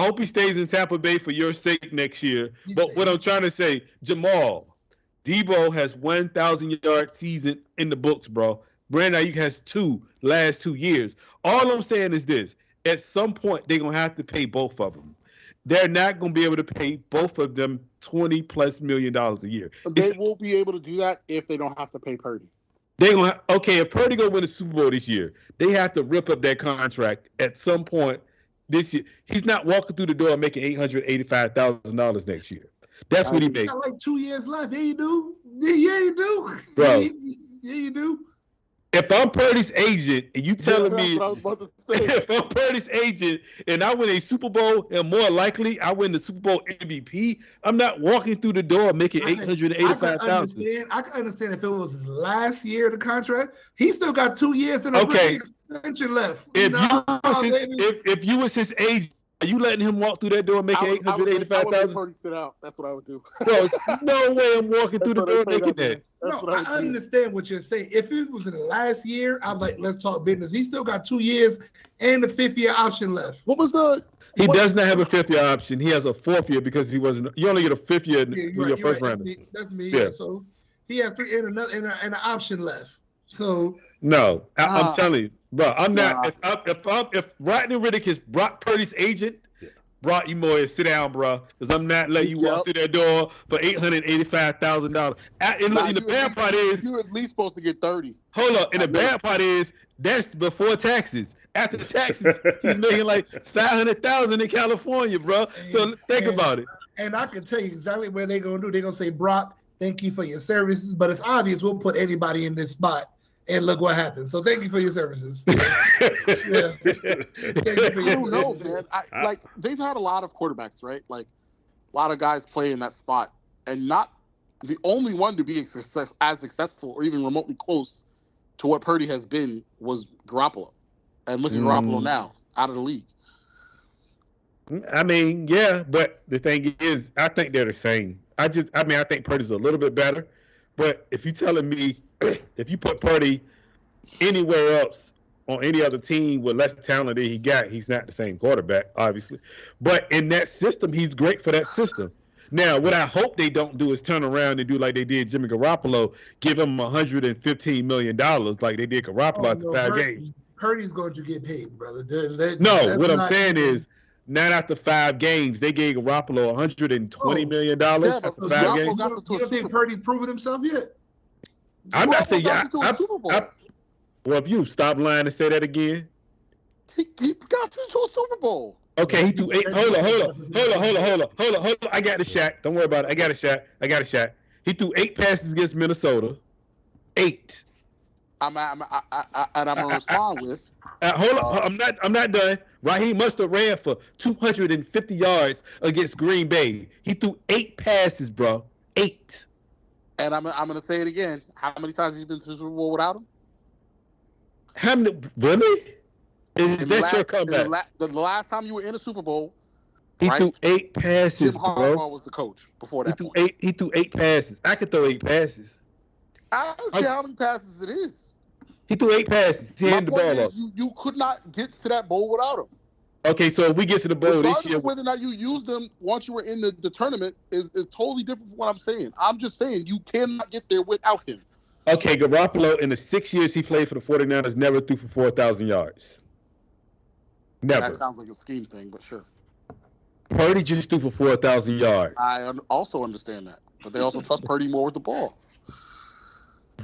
S1: hope he stays in Tampa Bay for your sake next year. But what I'm trying to say, Jamal. Debo has 1,000-yard season in the books, bro. Brandon Ayuk has last 2 years. All I'm saying is this. At some point, they're going to have to pay both of them. They're not going to be able to pay both of them $20+ million a year.
S4: They will be able to do that if they don't have to pay Purdy.
S1: If Purdy going to win the Super Bowl this year, they have to rip up that contract at some point this year. He's not walking through the door making $885,000 next year. That's what he makes.
S3: Got like 2 years left. Yeah, you do.
S1: Bro.
S3: Yeah, you do.
S1: If I'm Purdy's agent and you telling me if I'm Purdy's agent and I win a Super Bowl and more likely I win the Super Bowl MVP, I'm not walking through the door making $885,000.
S3: I can understand if it was his last year of the contract. He still got 2 years and a extension left.
S1: If you was his agent, are you letting him walk through that door making $885,000?
S4: Sit out. That's what I would do.
S1: Bro, no way I'm walking through the door making that.
S3: No, I understand what you're saying. If it was in the last year, I was like, let's talk business. He still got 2 years and the 5th-year option left.
S1: He does not have a 5th-year option. He has a 4th year because he wasn't. You only get a 5th year with your first round.
S3: That's me. Yeah. So he has 3 and an option left. So
S1: no, I'm telling you, bro. I'm not. If Rodney Riddick is Brock Purdy's agent, Brock, you more sit down, bro, because I'm not letting you walk through that door for $885,000. And the bad part is
S4: you're at least supposed to get 30.
S1: Hold up, and the bad part is that's before taxes. After the taxes, he's making like $500,000 in California, bro. So think about it.
S3: And I can tell you exactly what they're gonna do. They're gonna say, Brock, thank you for your services, but it's obvious we'll put anybody in this spot. And look what happens. So thank you for your services.
S4: I don't know, man. They've had a lot of quarterbacks, right? Like a lot of guys play in that spot, and not the only one to be as successful or even remotely close to what Purdy has been was Garoppolo. And look at Garoppolo now, out of the league.
S1: I mean, yeah, but the thing is, I think they're the same. I think Purdy's a little bit better. But if you're telling me, if you put Purdy anywhere else on any other team with less talent than he got, he's not the same quarterback, obviously. But in that system, he's great for that system. Now, what I hope they don't do is turn around and do like they did Jimmy Garoppolo, give him $115 million like they did Garoppolo after 5 games.
S3: Purdy's going to get paid, brother.
S1: What I'm saying is, not after 5 games, they gave Garoppolo $120 million after 5 games.
S3: You don't think Purdy's proven himself yet?
S1: I'm not saying well, if you stop lying and say that again.
S4: He got to a Super Bowl.
S1: Okay, he threw 8. Hold on. I got the shot. Don't worry about it. I got a shot. He threw 8 passes against Minnesota. 8.
S4: I'm gonna respond with.
S1: Hold on. I'm not done. Raheem Mostert ran for 250 yards against Green Bay. He threw 8 passes, bro. 8.
S4: And I'm gonna say it again. How many times have you been to the Super Bowl without him?
S1: How many? Really? Is that your comeback?
S4: The last time you were in a Super Bowl,
S1: He
S4: right?
S1: threw 8 passes,
S4: Jim
S1: bro.
S4: Harbaugh was the coach before
S1: He
S4: that
S1: threw
S4: point.
S1: 8. He threw 8 passes. I could throw 8 passes.
S4: I don't care how many passes it is.
S1: He threw 8 passes. He
S4: My
S1: handed the
S4: point
S1: ball
S4: is,
S1: off.
S4: you could not get to that bowl without him.
S1: Okay, so if we get to the bowl this
S4: Regardless
S1: year,
S4: of whether or not you used them once you were in the tournament is totally different from what I'm saying. I'm just saying you cannot get there without him.
S1: okay, Garoppolo in the 6 years he played for the 49ers never threw for 4,000 yards. Never.
S4: That sounds like a scheme thing, but sure.
S1: Purdy just threw for 4,000 yards.
S4: I also understand that, but they also trust Purdy more with the ball.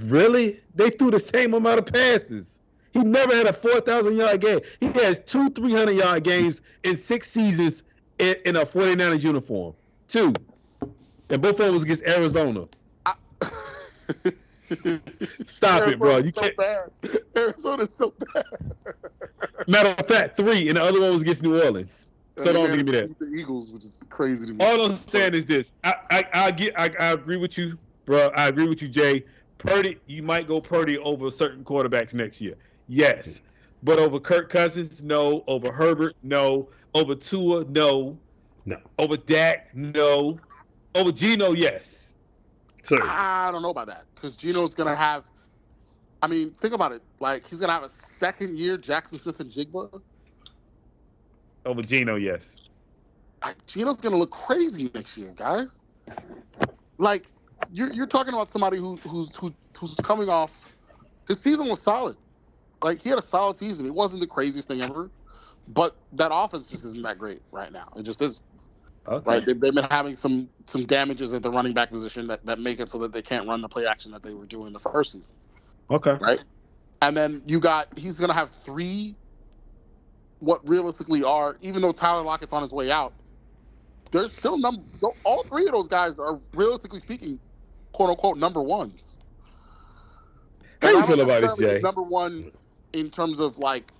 S1: Really? They threw the same amount of passes. He never had a 4,000-yard game. He has 2 300-yard games in 6 seasons in a 49ers uniform. 2. And both of them was against Arizona. Stop it, bro. You can't.
S4: Bad. Arizona's so bad.
S1: Matter of fact, 3, and the other one was against New Orleans. So don't give me that.
S4: The Eagles, which is crazy to me.
S1: All I'm saying is this. I agree with you, bro. I agree with you, Jay. Purdy, you might go Purdy over certain quarterbacks next year. Yes. But over Kirk Cousins, no. Over Herbert, no. Over Tua, no.
S2: No.
S1: Over Dak, no. Over Geno, yes.
S2: Sir.
S4: I don't know about that because Geno's going to have – I mean, think about it. Like, he's going to have a second-year Jackson Smith and Jigba.
S1: Over Geno, yes.
S4: Like, Geno's going to look crazy next year, guys. Like, you're talking about somebody who's coming off – his season was solid. Like, he had a solid season. It wasn't the craziest thing ever, but that offense just isn't that great right now. It just is.
S1: Okay.
S4: Right? They've been having some damages at the running back position that make it so that they can't run the play action that they were doing the first season.
S1: Okay.
S4: Right? And then he's going to have 3 what realistically are, even though Tyler Lockett's on his way out, there's still all 3 of those guys are realistically speaking, quote unquote, number ones.
S1: How you feel about this, Jay?
S4: Number one in terms of like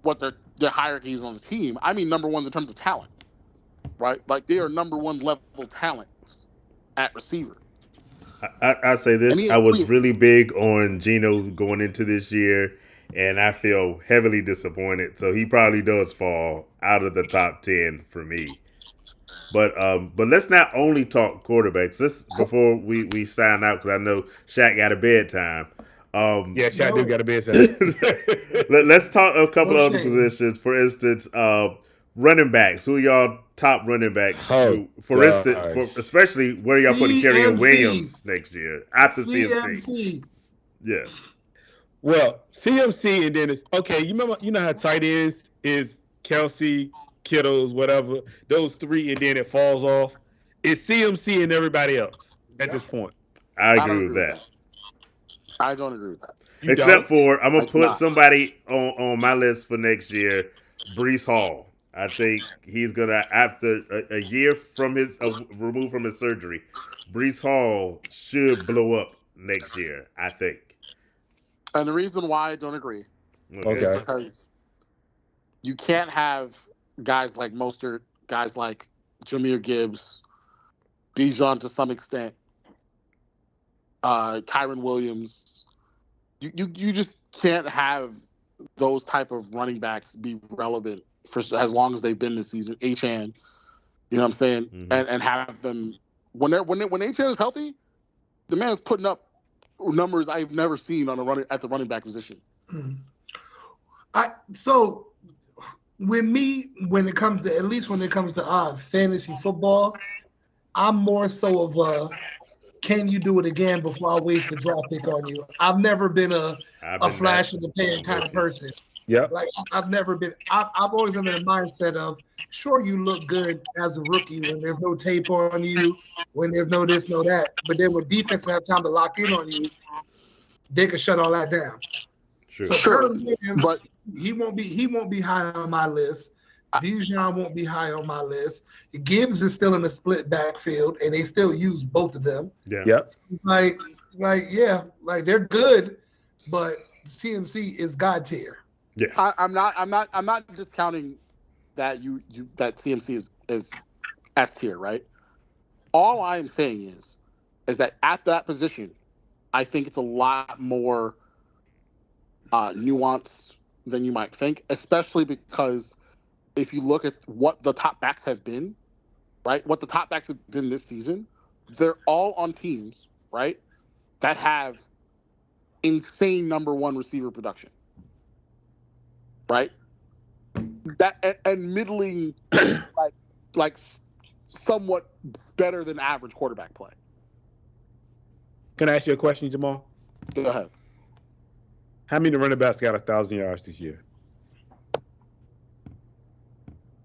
S4: what their hierarchies on the team. I mean number ones in terms of talent. Right? Like they are number 1 level talents at receiver.
S2: I say this. I was really big on Geno going into this year, and I feel heavily disappointed. So he probably does fall out of the top 10 for me. But let's not only talk quarterbacks. Before we sign out, because I know Shaq got a bedtime.
S1: Yeah, Shaq do got a bedtime.
S2: Let's talk a couple of other positions. For instance, running backs. Who are y'all top running backs? For instance, especially where y'all putting Kerryon Williams next year after CMC. Yeah.
S1: Well, CMC and then it's okay. You know how tight is Kelsey, Kittles, whatever. Those 3 and then it falls off. It's CMC and everybody else at this point.
S2: I agree with that.
S4: I don't agree with that.
S2: Except for I'm gonna put somebody on my list for next year, Breece Hall. I think he's gonna, after a year from his removed from his surgery, Breece Hall should blow up next year. I think.
S4: And the reason why I don't agree is because you can't have guys like Mostert, guys like Jahmyr Gibbs, Bijan to some extent, Kyron Williams. You just can't have those type of running backs be relevant for as long as they've been this season. Achane, you know what I'm saying, and have them when Achane is healthy, the man's putting up numbers I've never seen at the running back position.
S3: So when it comes to fantasy football, I'm more so of a can you do it again before I waste a draft pick on you? I've never been a flash in the pan kind of person.
S1: Yeah.
S3: Like I've never been. I've always been in a mindset of sure you look good as a rookie when there's no tape on you, when there's no this, no that. But then when defense have time to lock in on you, they can shut all that down.
S2: Sure.
S3: So but he won't be high on my list. Bijan won't be high on my list. Gibbs is still in the split backfield, and they still use both of them.
S2: Yeah.
S1: Yep.
S3: Like they're good, but CMC is God tier.
S2: Yeah.
S4: I'm not discounting that that CMC is S tier, right? All I'm saying is that at that position, I think it's a lot more nuanced than you might think, especially because if you look at what the top backs have been, right? What the top backs have been this season, they're all on teams, right, that have insane number one receiver production, right? That and middling, like somewhat better than average quarterback play.
S1: Can I ask you a question, Jamal?
S4: Go ahead.
S1: How many running backs got 1,000 yards this year?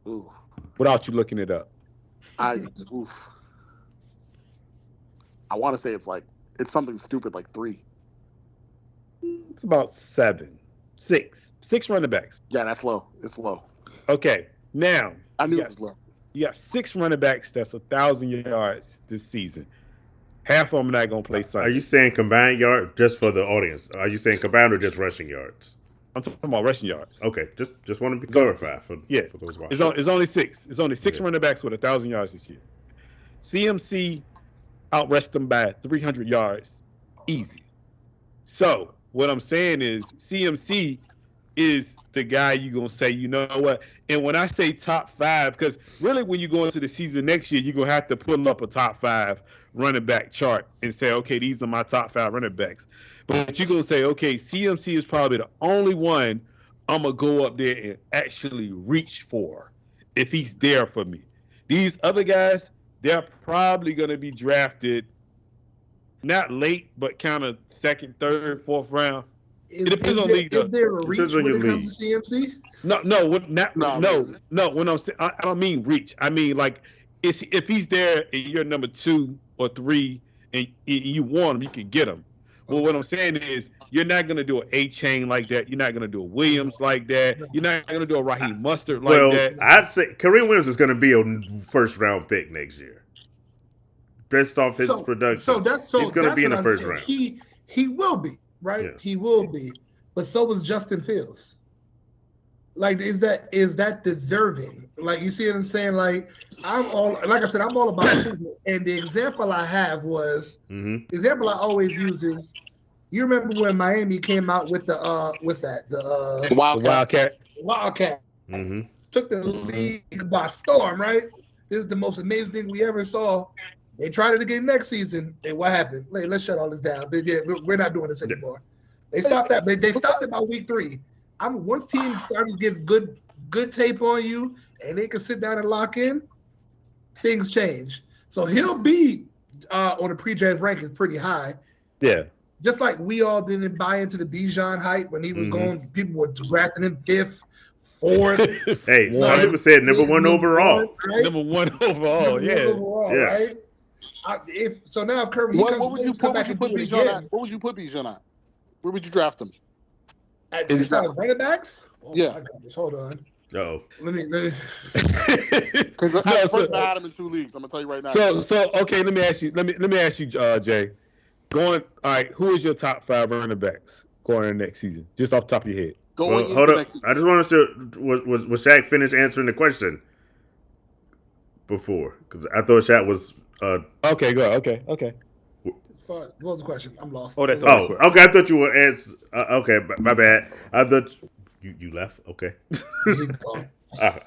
S4: Ooh.
S1: Without you looking it up.
S4: I want to say it's something stupid like 3.
S1: It's about 7, 6 running backs.
S4: Yeah, that's low. It's low.
S1: Okay, now
S4: I knew it was low.
S1: You got 6 running backs that's 1,000 yards this season. Half of them not gonna play Sunday.
S2: Are you saying combined yard just for the audience? Are you saying combined or just rushing yards?
S1: I'm talking about rushing yards.
S2: Okay, just want to be clarified for those watching.
S1: It's only 6. It's only 6 running backs with 1,000 yards this year. CMC outrushed them by 300 yards, easy. So what I'm saying is CMC is the guy you're gonna say, you know what? And when I say top 5, because really when you go into the season next year, you're gonna have to pull up a top 5 running back chart and say, okay, these are my top 5 running backs. But you're gonna say, okay, CMC is probably the only one I'm gonna go up there and actually reach for if he's there for me. These other guys, they're probably gonna be drafted not late, but kind of 2nd, 3rd, 4th round. It depends on league.
S3: Is there a reach when it comes to CMC?
S1: No. When I'm saying, I don't mean reach. I mean like, if he's there and you're number 2 or 3 and you want him, you can get him. Well, what I'm saying is, you're not going to do an A-chain like that. You're not going to do a Williams like that. You're not going to do a Raheem Mustard like that.
S2: I'd say Kareem Williams is going to be a 1st-round pick next year. Based off his production. He's going to be in the 1st round.
S3: He will be, right? Yeah. He will be. But so was Justin Fields. Like, is that deserving? Like, you see what I'm saying? Like I said, I'm all about movement. And the example I have was the example I always use is, you remember when Miami came out with the the
S1: Wildcat.
S3: Wildcat.
S2: Mm-hmm.
S3: Took the league by storm, right? This is the most amazing thing we ever saw. They tried it again next season. And what happened? Let's shut all this down. We're not doing this anymore. They stopped that. They stopped it by week 3. Once team finally gets good tape on you and they can sit down and lock in, things change. So he'll be on the pre-draft rankings pretty high.
S1: Yeah.
S3: Just like we all didn't buy into the Bijan hype when he was going, people were drafting him 5th, 4th.
S2: Hey, some people said number 1 overall.
S3: Right?
S1: Number 1 overall,
S3: right? Now if Kirby
S4: what would you put Bijan at? What would you put Bijan at? Where would you draft him?
S3: As far as running backs? Oh,
S4: yeah.
S3: I got this. Hold on.
S2: Uh-oh.
S3: Let me.
S4: Because I had him in 2 leagues. I'm gonna tell you right now.
S1: So okay. Let me ask you, Jay. All right. Who is your top 5 running backs going into next season? Just off the top of your head.
S2: Hold up. I just want to see, was Shaq finished answering the question before? Because I thought Shaq was.
S1: Okay. Go. Okay.
S3: What was the question? I'm lost.
S1: Okay.
S2: I thought you were answering. Okay, my bad. I thought you left. Okay. All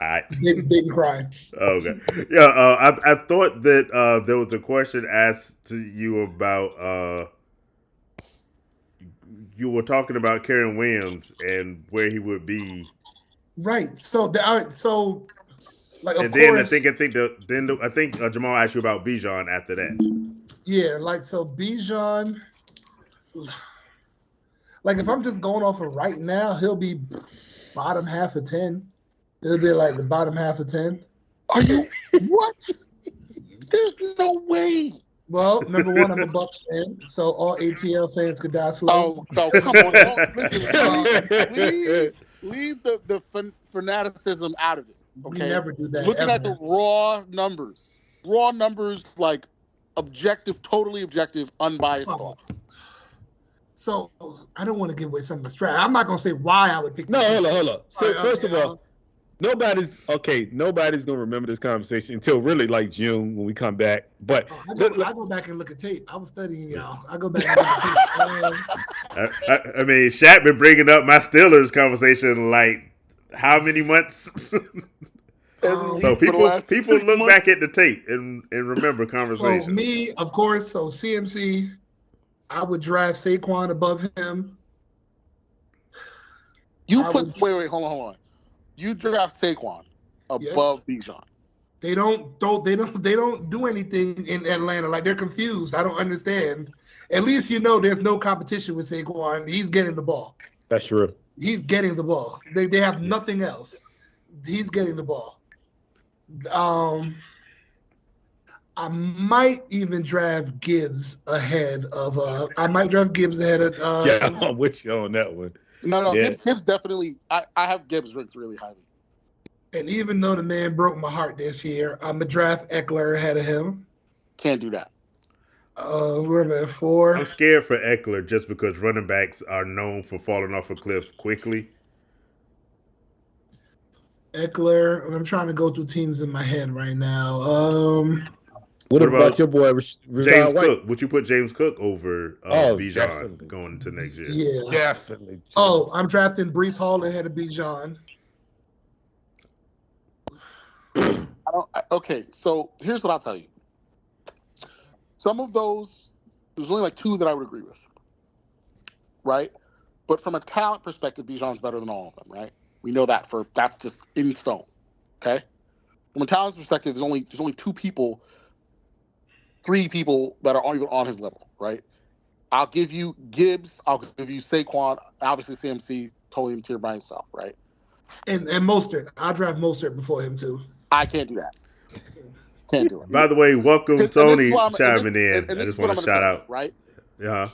S2: right.
S3: Big crying.
S2: Okay. Yeah. I thought that there was a question asked to you about. You were talking about Kyren Williams and where he would be.
S3: Right. So like.
S2: And then I think Jamal asked you about Bijan after that.
S3: Yeah, so Bijan, like if I'm just going off of right now, he'll be bottom half of 10. It'll be like the bottom half of 10.
S4: Are you what? There's no way.
S3: Well, number 1, I'm a Bucs fan, so all ATL fans could die slow.
S4: Oh, come on! Leave the fanaticism out of it. Okay,
S3: we never do that.
S4: Looking at the raw numbers, like. Objective, totally objective, unbiased thoughts.
S3: So I don't want to give away some of the strat. I'm not gonna say why I would pick.
S1: No, hold up. So first of all, nobody's gonna remember this conversation until really like June when we come back. But
S3: I go back and look at tape. I was studying y'all. I go back and look at tape.
S2: I mean, Shaq been bringing up my Steelers conversation like how many months?
S4: Every
S2: So
S4: week for the last
S2: people
S4: 6
S2: look
S4: months.
S2: back at the tape and remember
S3: So
S2: conversations.
S3: me, of course, so CMC, I would draft Saquon above him.
S4: You
S3: I
S4: put
S3: would-
S4: wait, hold on. You draft Saquon above Bijan.
S3: They don't do anything in Atlanta. Like, they're confused. I don't understand. At least you know there's no competition with Saquon. He's getting the ball.
S1: That's true.
S3: He's getting the ball. They have nothing else. He's getting the ball. I might even draft Gibbs ahead of
S1: Yeah, I'm with you on that one.
S4: No,
S1: Yeah.
S4: Gibbs definitely. I have Gibbs ranked really highly.
S3: And even though the man broke my heart this year, I'm gonna draft Eckler ahead of him.
S4: Can't do that.
S3: We're at 4.
S2: I'm scared for Eckler just because running backs are known for falling off a cliff quickly.
S3: Eckler. I'm trying to go through teams in my head right now.
S1: What
S2: about
S1: about your boy Rashad
S2: James
S1: White?
S2: Cook. Would you put James Cook over Bijan
S1: definitely.
S2: going into next year?
S3: Yeah.
S1: Definitely.
S3: Oh, I'm drafting Breece Hall ahead of Bijan.
S4: Okay, so here's what I'll tell you. Some of those, there's only like 2 that I would agree with, right? But from a talent perspective, Bijan's better than all of them, right? We know that that's just in stone, okay? From a talent perspective, there's only 3 people that are even on his level, right? I'll give you Gibbs, I'll give you Saquon, obviously CMC, totally in tier by himself, right?
S3: And Mostert. I'll draft Mostert before him too.
S4: I can't do that. Can't do it.
S2: By the way, welcome
S4: And
S2: Tony
S4: this is why
S2: chiming in.
S4: and
S2: I
S4: this
S2: just
S4: is what
S2: want
S4: I'm
S2: to
S4: gonna
S2: shout
S4: say,
S2: out.
S4: right?
S2: Yeah.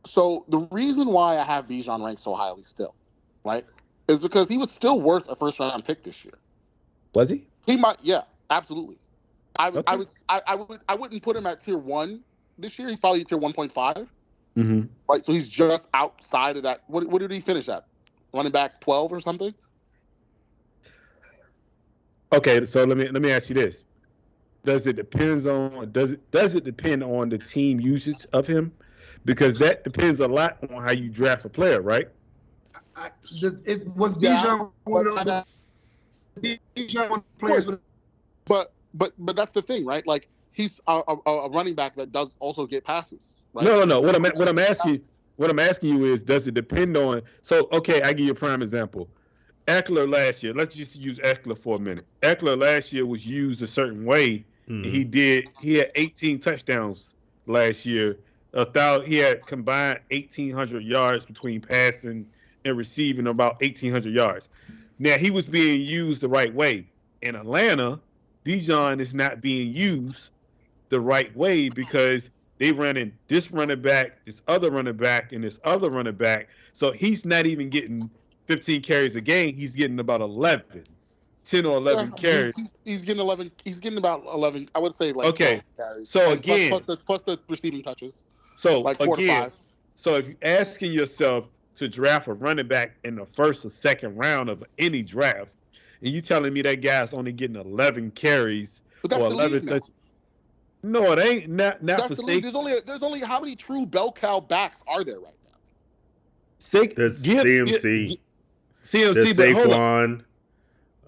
S4: So the reason why I have Bijan ranked so highly still, right, is because he was still worth a first round pick this year.
S1: Was he?
S4: He might, yeah, absolutely. I
S1: Okay.
S4: wouldn't put him at tier 1 this year. He's probably tier 1.5,
S1: Mm-hmm.
S4: right? So he's just outside of that. What did he finish at? Running back 12 or something?
S1: Okay, so let me ask you this: does it depend on the team usage of him? Because that depends a lot on how you draft a player, right?
S3: It was
S4: Yeah,
S3: Bijan one of the Bijan one of the players with
S4: But that's the thing, right? Like he's a running back that does also get passes, right?
S1: No. What I'm asking you is, does it depend on? So, okay, I give you a prime example. Eckler last year. Let's just use Eckler for a minute. Eckler last year was used a certain way.
S2: Mhm.
S1: And he had 18 touchdowns last year. He had combined 1,800 yards between passing and receiving, about 1,800 yards. Now, he was being used the right way. In Atlanta, Bijan is not being used the right way because they running this running back, this other running back, and this other running back. So he's not even getting 15 carries a game. He's getting about 10 or 11 carries.
S4: He's getting 11. He's getting about 11. I would say like
S1: Okay.
S4: 12 carries.
S1: So
S4: And
S1: again,
S4: plus the receiving touches.
S1: so
S4: Like 4 to
S1: again,
S4: 5.
S1: so if you're asking yourself to draft a running back in the first or second round of any draft, and you telling me that guy's only getting 11 carries
S4: But that's
S1: or
S4: the
S1: 11
S4: league now.
S1: touches? No, it ain't. Not
S4: That's
S1: for
S4: the league.
S1: sake.
S4: There's only how many true bell cow backs are there right now?
S1: Sake.
S2: There's
S1: Gibbs-
S2: CMC.
S1: CMC,
S2: There's
S1: but hold on.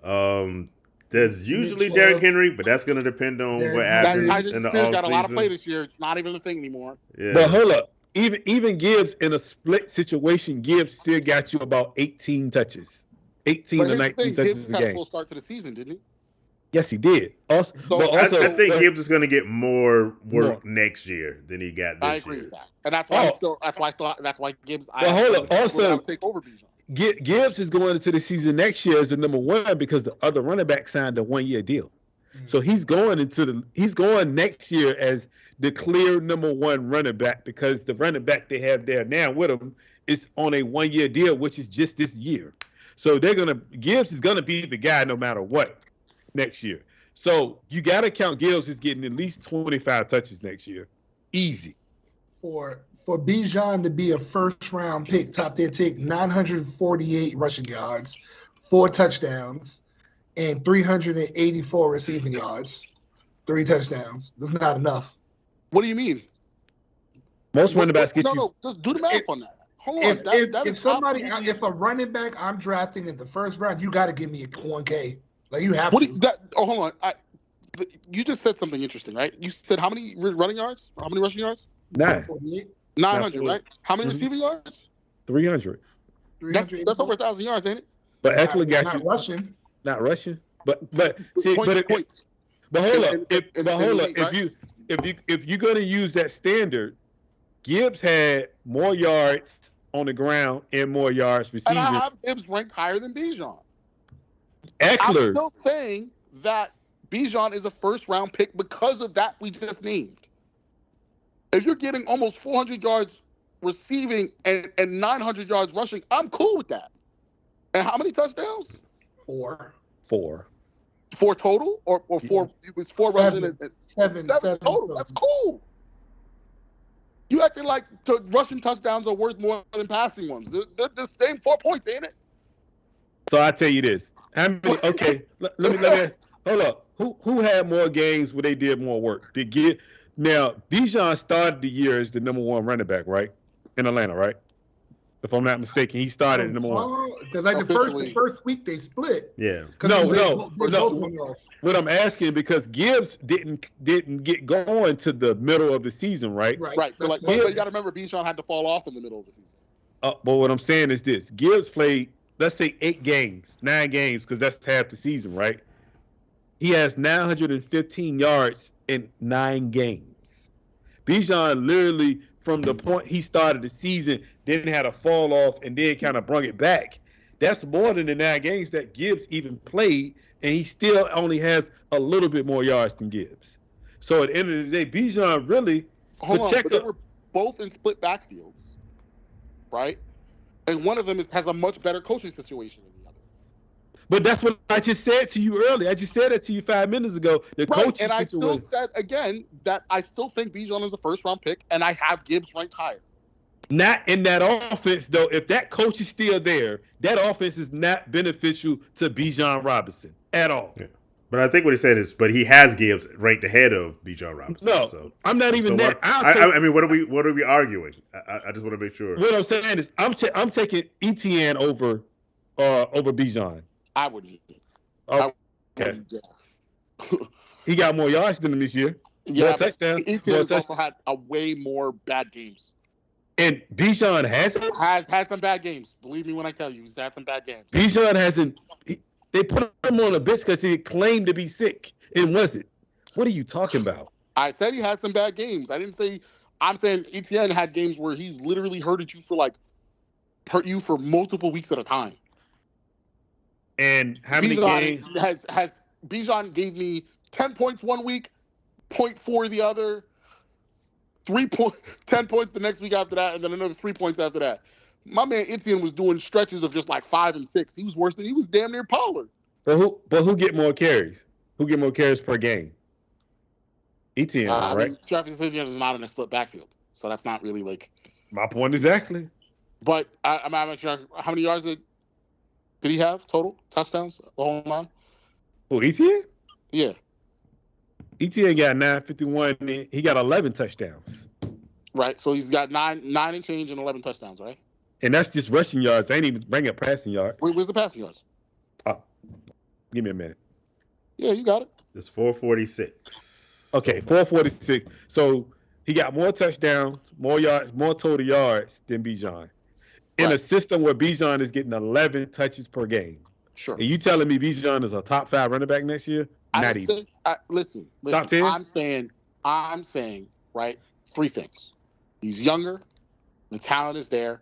S2: Saquon. There's usually
S3: Mitchell.
S2: Derrick Henry, but that's going to depend on
S3: Derrick
S2: what
S3: Henry.
S2: happens
S4: Tyson
S2: in the
S4: Spears got a lot of play
S2: offseason.
S4: this year. It's not even a thing anymore.
S2: Yeah.
S1: But hold up. Even Gibbs in a split situation, Gibbs still got you about 18 touches. 18
S4: But
S1: to
S4: here's the
S1: 19
S4: thing,
S1: touches
S4: Gibbs
S1: a
S4: had a
S1: game.
S4: full start to the season, didn't he?
S1: Yes, he did. Also,
S4: So,
S1: but also,
S2: I think
S1: but-
S2: Gibbs is going to get more work
S1: More.
S2: next year than he got this
S4: I agree
S2: year.
S4: with that, and that's why
S1: Oh.
S4: that's why Gibbs.
S1: Well, hold up. Also-
S4: take over Bijan.
S1: Gibbs is going into the season next year as the number 1 because the other running back signed a 1-year deal. So he's going next year as the clear number 1 running back because the running back they have there now with him is on a 1-year deal, which is just this year. So Gibbs is gonna be the guy no matter what next year. So you got to count Gibbs as getting at least 25 touches next year, easy.
S3: For Bijan to be a first round pick, top 10 pick, 948 rushing yards, 4 touchdowns, and 384 receiving yards, 3 touchdowns. That's not enough.
S4: What do you mean?
S1: Most running backs get
S4: No, just do the math on that. Hold on. That
S3: If
S4: is absolutely-
S3: a running back I'm drafting in the first round, you got to give me 1K. Like you have
S4: What?
S3: to.
S4: Hold on. You just said something interesting, right? You said how many running yards? How many rushing yards?
S3: 48,
S4: 900, right? How many
S1: Mhm.
S4: receiving yards?
S1: 300.
S3: 300.
S4: That's over 1,000 yards, ain't it?
S1: But Eckler got
S3: not
S1: you
S3: rushing.
S1: not rushing. But see,
S4: Points.
S1: but hold up.
S4: In
S1: If you're gonna use that standard, Gibbs had more yards on the ground and more yards receiving.
S4: And I have Gibbs ranked higher than Bijan.
S1: Eckler.
S4: I'm still saying that Bijan is a first-round pick because of that we just named. If you're getting almost 400 yards receiving and 900 yards rushing, I'm cool with that. And how many touchdowns?
S3: 4.
S1: 4
S4: total? Or 4? It was 4 rushing and
S3: Seven
S4: total. That's cool. You acting like rushing touchdowns are worth more than passing ones. They're the same 4 points, ain't it?
S1: So I tell you this. How many? Okay, let me hold up. Who had more games where they did more work? Now Bijan started the year as the number 1 running back, right? In Atlanta, right? If I'm not mistaken, he started at number 1.
S3: Because like the first week they split.
S2: Yeah.
S1: No. What I'm asking, because Gibbs didn't get going to the middle of the season, right?
S4: Right. So but you got to remember, Bijan had to fall off in the middle of the season.
S1: But what I'm saying is this: Gibbs played, let's say 9 games, because that's half the season, right? He has 915 yards in 9 games. Bijan literally, from the point he started the season, then had a fall off and then kind of brung it back. That's more than the 9 games that Gibbs even played, and he still only has a little bit more yards than Gibbs. So at the end of the day, Bijan really
S4: but they were both in split backfields, right? And one of them has a much better coaching situation than the other.
S1: But that's what I just said to you earlier. I just said that to you 5 minutes ago. The coaching
S4: and I
S1: situation.
S4: still said again that I still think Bijan is a first-round pick, and I have Gibbs ranked higher.
S1: Not in that offense, though. If that coach is still there, that offense is not beneficial to Bijan Robinson at all.
S2: Yeah. But I think what he said is, but he has Gibbs ranked ahead of Bijan Robinson.
S1: No,
S2: so,
S1: I'm not even there.
S2: I mean, what are we arguing? I just want to make sure.
S1: What I'm saying is, I'm taking ETN over Bijan.
S4: I wouldn't.
S1: Okay. He got more yards than him this year.
S4: Yeah,
S1: more touchdowns.
S4: ETN also had a way more bad games.
S1: And Bijan hasn't?
S4: Has some bad games. Believe me when I tell you, he's had some bad games.
S1: Bijan hasn't. They put him on the bench because he claimed to be sick and wasn't. What are you talking about?
S4: I said he had some bad games. I didn't say. I'm saying ETN had games where he's literally hurt you for multiple weeks at a time.
S1: And how many
S4: Bijan
S1: games?
S4: has Bijan gave me 10 points one week, 0.4 the other, 10 points the next week after that, and then another 3 points after that. My man Etienne was doing stretches of just like 5 and 6. He was worse than he was damn near Pollard.
S1: But who get more carries? Who get more carries per game? Etienne, right?
S4: I mean, Travis Etienne is not in a split backfield, so that's not really like.
S1: My point exactly.
S4: But I'm not sure how many yards did he have total touchdowns the whole line?
S1: Oh, Etienne?
S4: Yeah.
S1: Etienne got 951. He got 11 touchdowns.
S4: Right. So he's got nine and change and 11 touchdowns, right?
S1: And that's just rushing yards. They ain't even bring up passing yards.
S4: Where's the passing yards?
S1: Oh, give me a minute.
S4: Yeah, you got it.
S2: It's 446.
S1: Okay, 446. So he got more touchdowns, more yards, more total yards than Bijan. In a system where Bijan is getting 11 touches per game.
S4: Sure.
S1: And you telling me Bijan is a top 5 running back next year? Not even.
S4: Listen.
S1: Top 10?
S4: I'm saying, right, 3 things. He's younger, the talent is there,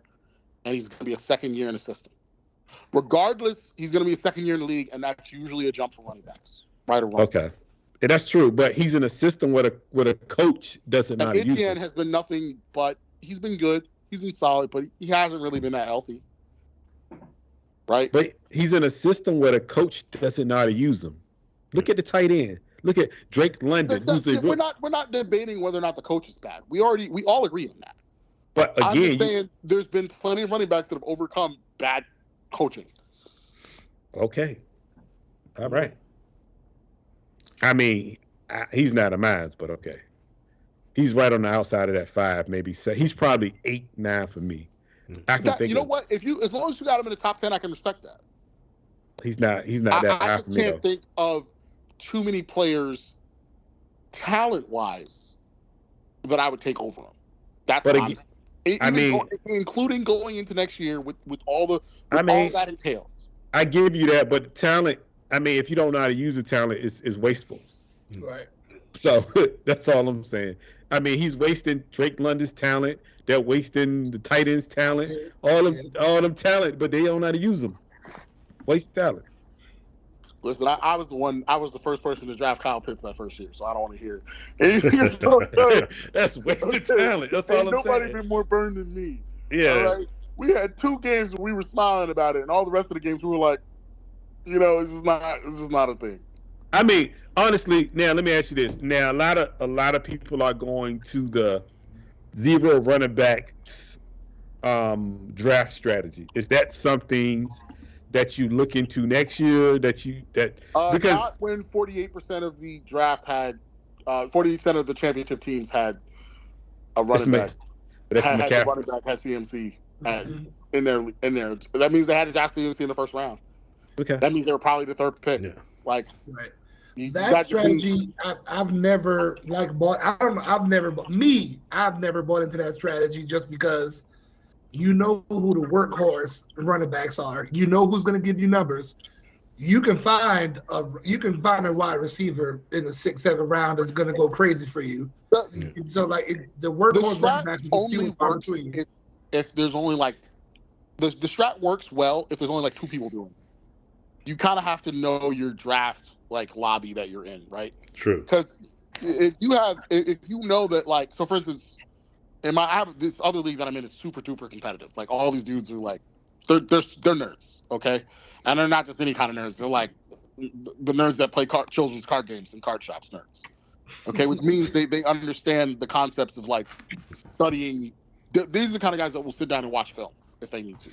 S4: and he's going to be a second year in the system. Regardless, he's going to be a second year in the league, and that's usually a jump for running backs, right or wrong.
S1: Okay. And that's true, but he's in a system where a coach doesn't know how to use him.
S4: Etienne has been nothing but he's been good. He's been solid, but he hasn't really been that healthy. Right?
S1: But he's in a system where the coach doesn't know how to use him. Look at the tight end. Look at Drake London.
S4: We're not debating whether or not the coach is bad. We all agree on that.
S1: But again,
S4: I'm just saying there's been plenty of running backs that have overcome bad coaching.
S1: Okay. All right. I mean, he's not a mine, but okay. He's right on the outside of that 5, maybe 7. He's probably 8, 9 for me. I can think.
S4: You know what? As long as you got him in the top 10, I can respect that.
S1: He's not that high
S4: I
S1: for
S4: just
S1: me though.
S4: can't think of too many players, talent-wise, that I would take over him. That's
S1: But
S4: what I'm. Including going into next year with all that entails.
S1: I give you that, but talent. I mean, if you don't know how to use the talent, is wasteful.
S3: Right.
S1: So that's all I'm saying. I mean, he's wasting Drake London's talent. They're wasting the tight end's talent. All them talent, but they don't know how to use them. Waste talent.
S4: Listen, I was the first person to draft Kyle Pitts that first year, so I don't want to hear it.
S1: That's wasted talent. That's all I'm saying.
S4: Nobody been more burned than me.
S1: Yeah.
S4: All right? We had 2 games where we were smiling about it, and all the rest of the games we were like, this is not a thing.
S1: I mean, honestly, now let me ask you this. Now a lot of people are going to the 0 running backs draft strategy. Is that something that you look into next year? Because
S4: not when 48% of the draft had 40% of the championship teams had a running back. Had the running back had CMC in there. That means they had to draft CMC in the first round.
S1: Okay.
S4: That means they were probably the 3rd pick.
S2: Yeah.
S3: Right. That strategy, I've never bought. I've never bought into that strategy just because you know who the workhorse running backs are. You know who's going to give you numbers. You can find a wide receiver in the 6th, 7th round that's going to go crazy for you. So the workhorse running backs is just few and far between.
S4: If there's only the strat works well if there's only 2 people doing it. You kind of have to know your draft lobby that you're in, right?
S2: True.
S4: Because if you know that so for instance, I have this other league that I'm in is super duper competitive. All these dudes are they're nerds, okay? And they're not just any kind of nerds. They're the nerds that play children's card games and card shops nerds. Okay, which means they understand the concepts of studying. These are the kind of guys that will sit down and watch film if they need to,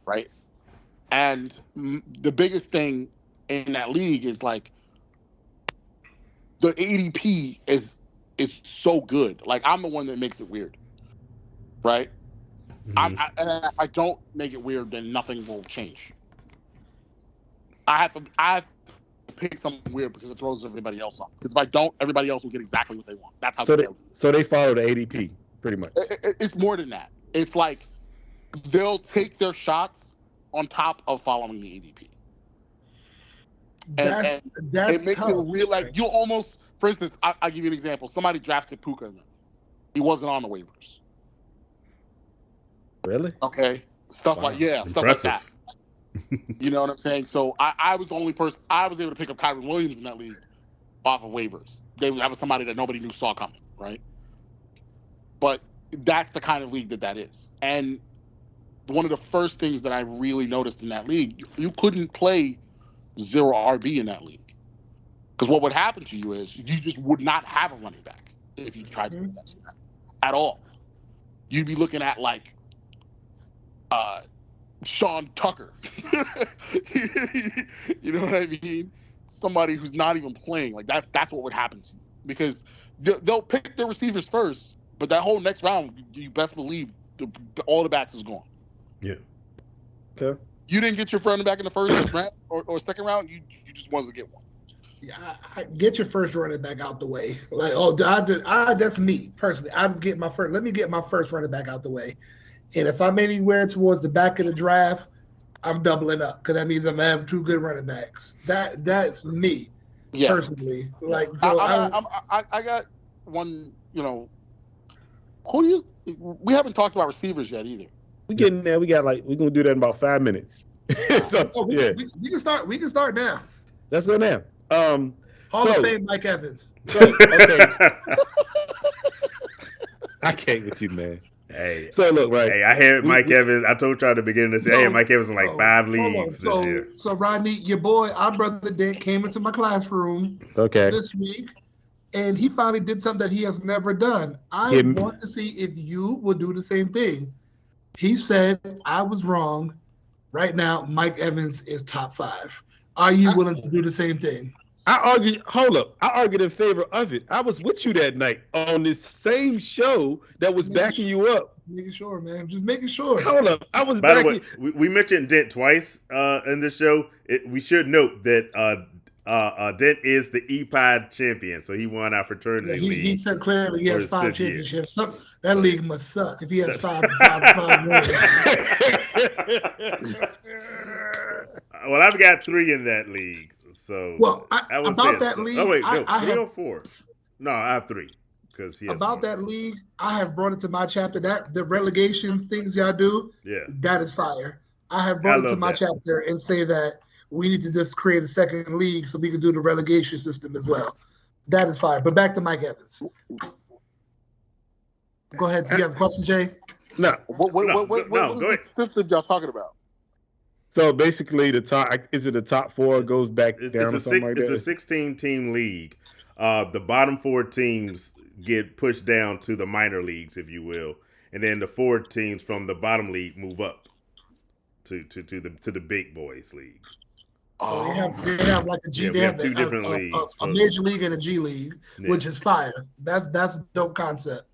S4: right? And the biggest thing in that league is the ADP is so good. I'm the one that makes it weird, right?
S2: Mm-hmm.
S4: I don't make it weird, then nothing will change. I have to pick something weird because it throws everybody else off. Because if I don't, everybody else will get exactly what they want. That's how.
S1: So they follow the ADP pretty much.
S4: It's more than that. It's they'll take their shots on top of following the ADP.
S3: That's
S4: it makes
S3: tough.
S4: it real. You almost, for instance, I'll give you an example. Somebody drafted Puka. He wasn't on the waivers.
S1: Really?
S4: Okay. Stuff like that. You know what I'm saying? So I was the only person. I was able to pick up Kyron Williams in that league off of waivers. That was somebody that nobody knew saw coming, right? But that's the kind of league that is. And one of the first things that I really noticed in that league, you couldn't play 0 RB in that league. Because what would happen to you is you just would not have a running back if you tried to do that at all. You'd be looking at Sean Tucker. You know what I mean? Somebody who's not even playing. That's what would happen to you. Because they'll pick their receivers first, but that whole next round, you best believe all the backs is gone.
S2: Yeah.
S1: Okay.
S4: You didn't get your running back in the first round or second round. You just wanted to get one.
S3: Yeah, I get your first running back out the way. That's me personally. I just get my first. Let me get my first running back out the way, and if I'm anywhere towards the back of the draft, I'm doubling up because that means I'm gonna have 2 good running backs. That's me personally.
S4: I got one. Who do you? We haven't talked about receivers yet either.
S1: We getting there. We're gonna do that in about 5 minutes.
S3: We can start. We can start now.
S1: Let's go now.
S3: Hall of Fame Mike Evans.
S1: Okay. I can't with you, man.
S2: Hey.
S1: So look, right.
S2: Hey, I had Mike Evans. I told y'all at the beginning to say, I had Mike Evans in 5 leagues this year.
S3: So Rodney, your boy, our brother Dick, came into my classroom this week, and he finally did something that he has never done. I want to see if you will do the same thing. He said, I was wrong. Right now, Mike Evans is top 5. Are you willing to do the same thing?
S1: I argued in favor of it. I was with you that night on this same show that was backing you up.
S3: Making sure, man. Just making sure.
S1: Hold up. I was
S2: By the
S1: backing.
S2: way, we mentioned Dent twice in the show. We should note that Dent is the EPOD champion, so he won our fraternity league.
S3: He said clearly he has
S2: his
S3: 5
S2: fifth year.
S3: championships. That league must suck if he has 5 wins.
S2: Well, I've got 3 in that league. So
S3: about that league.
S2: Oh wait, no,
S3: I
S2: 3
S3: have,
S2: or 4. No, I have 3 because he has
S3: about
S2: 1.
S3: that league. I have brought it to my chapter. That the relegation things y'all do, that is fire. I have brought it to my chapter and say that we need to just create a second league so we can do the relegation system as well. That is fire. But back to Mike Evans. Go ahead. Do you have a question, Jay?
S1: No.
S4: What is the system y'all talking about?
S1: So basically, the top 4 goes back down or something like that?
S2: It's a 16-team league. The bottom 4 teams get pushed down to the minor leagues, if you will, and then the 4 teams from the bottom league move up to the big boys league.
S3: So they have like a G.
S2: We have 2 different leagues,
S3: a major league and a G league, which is fire. That's a dope concept.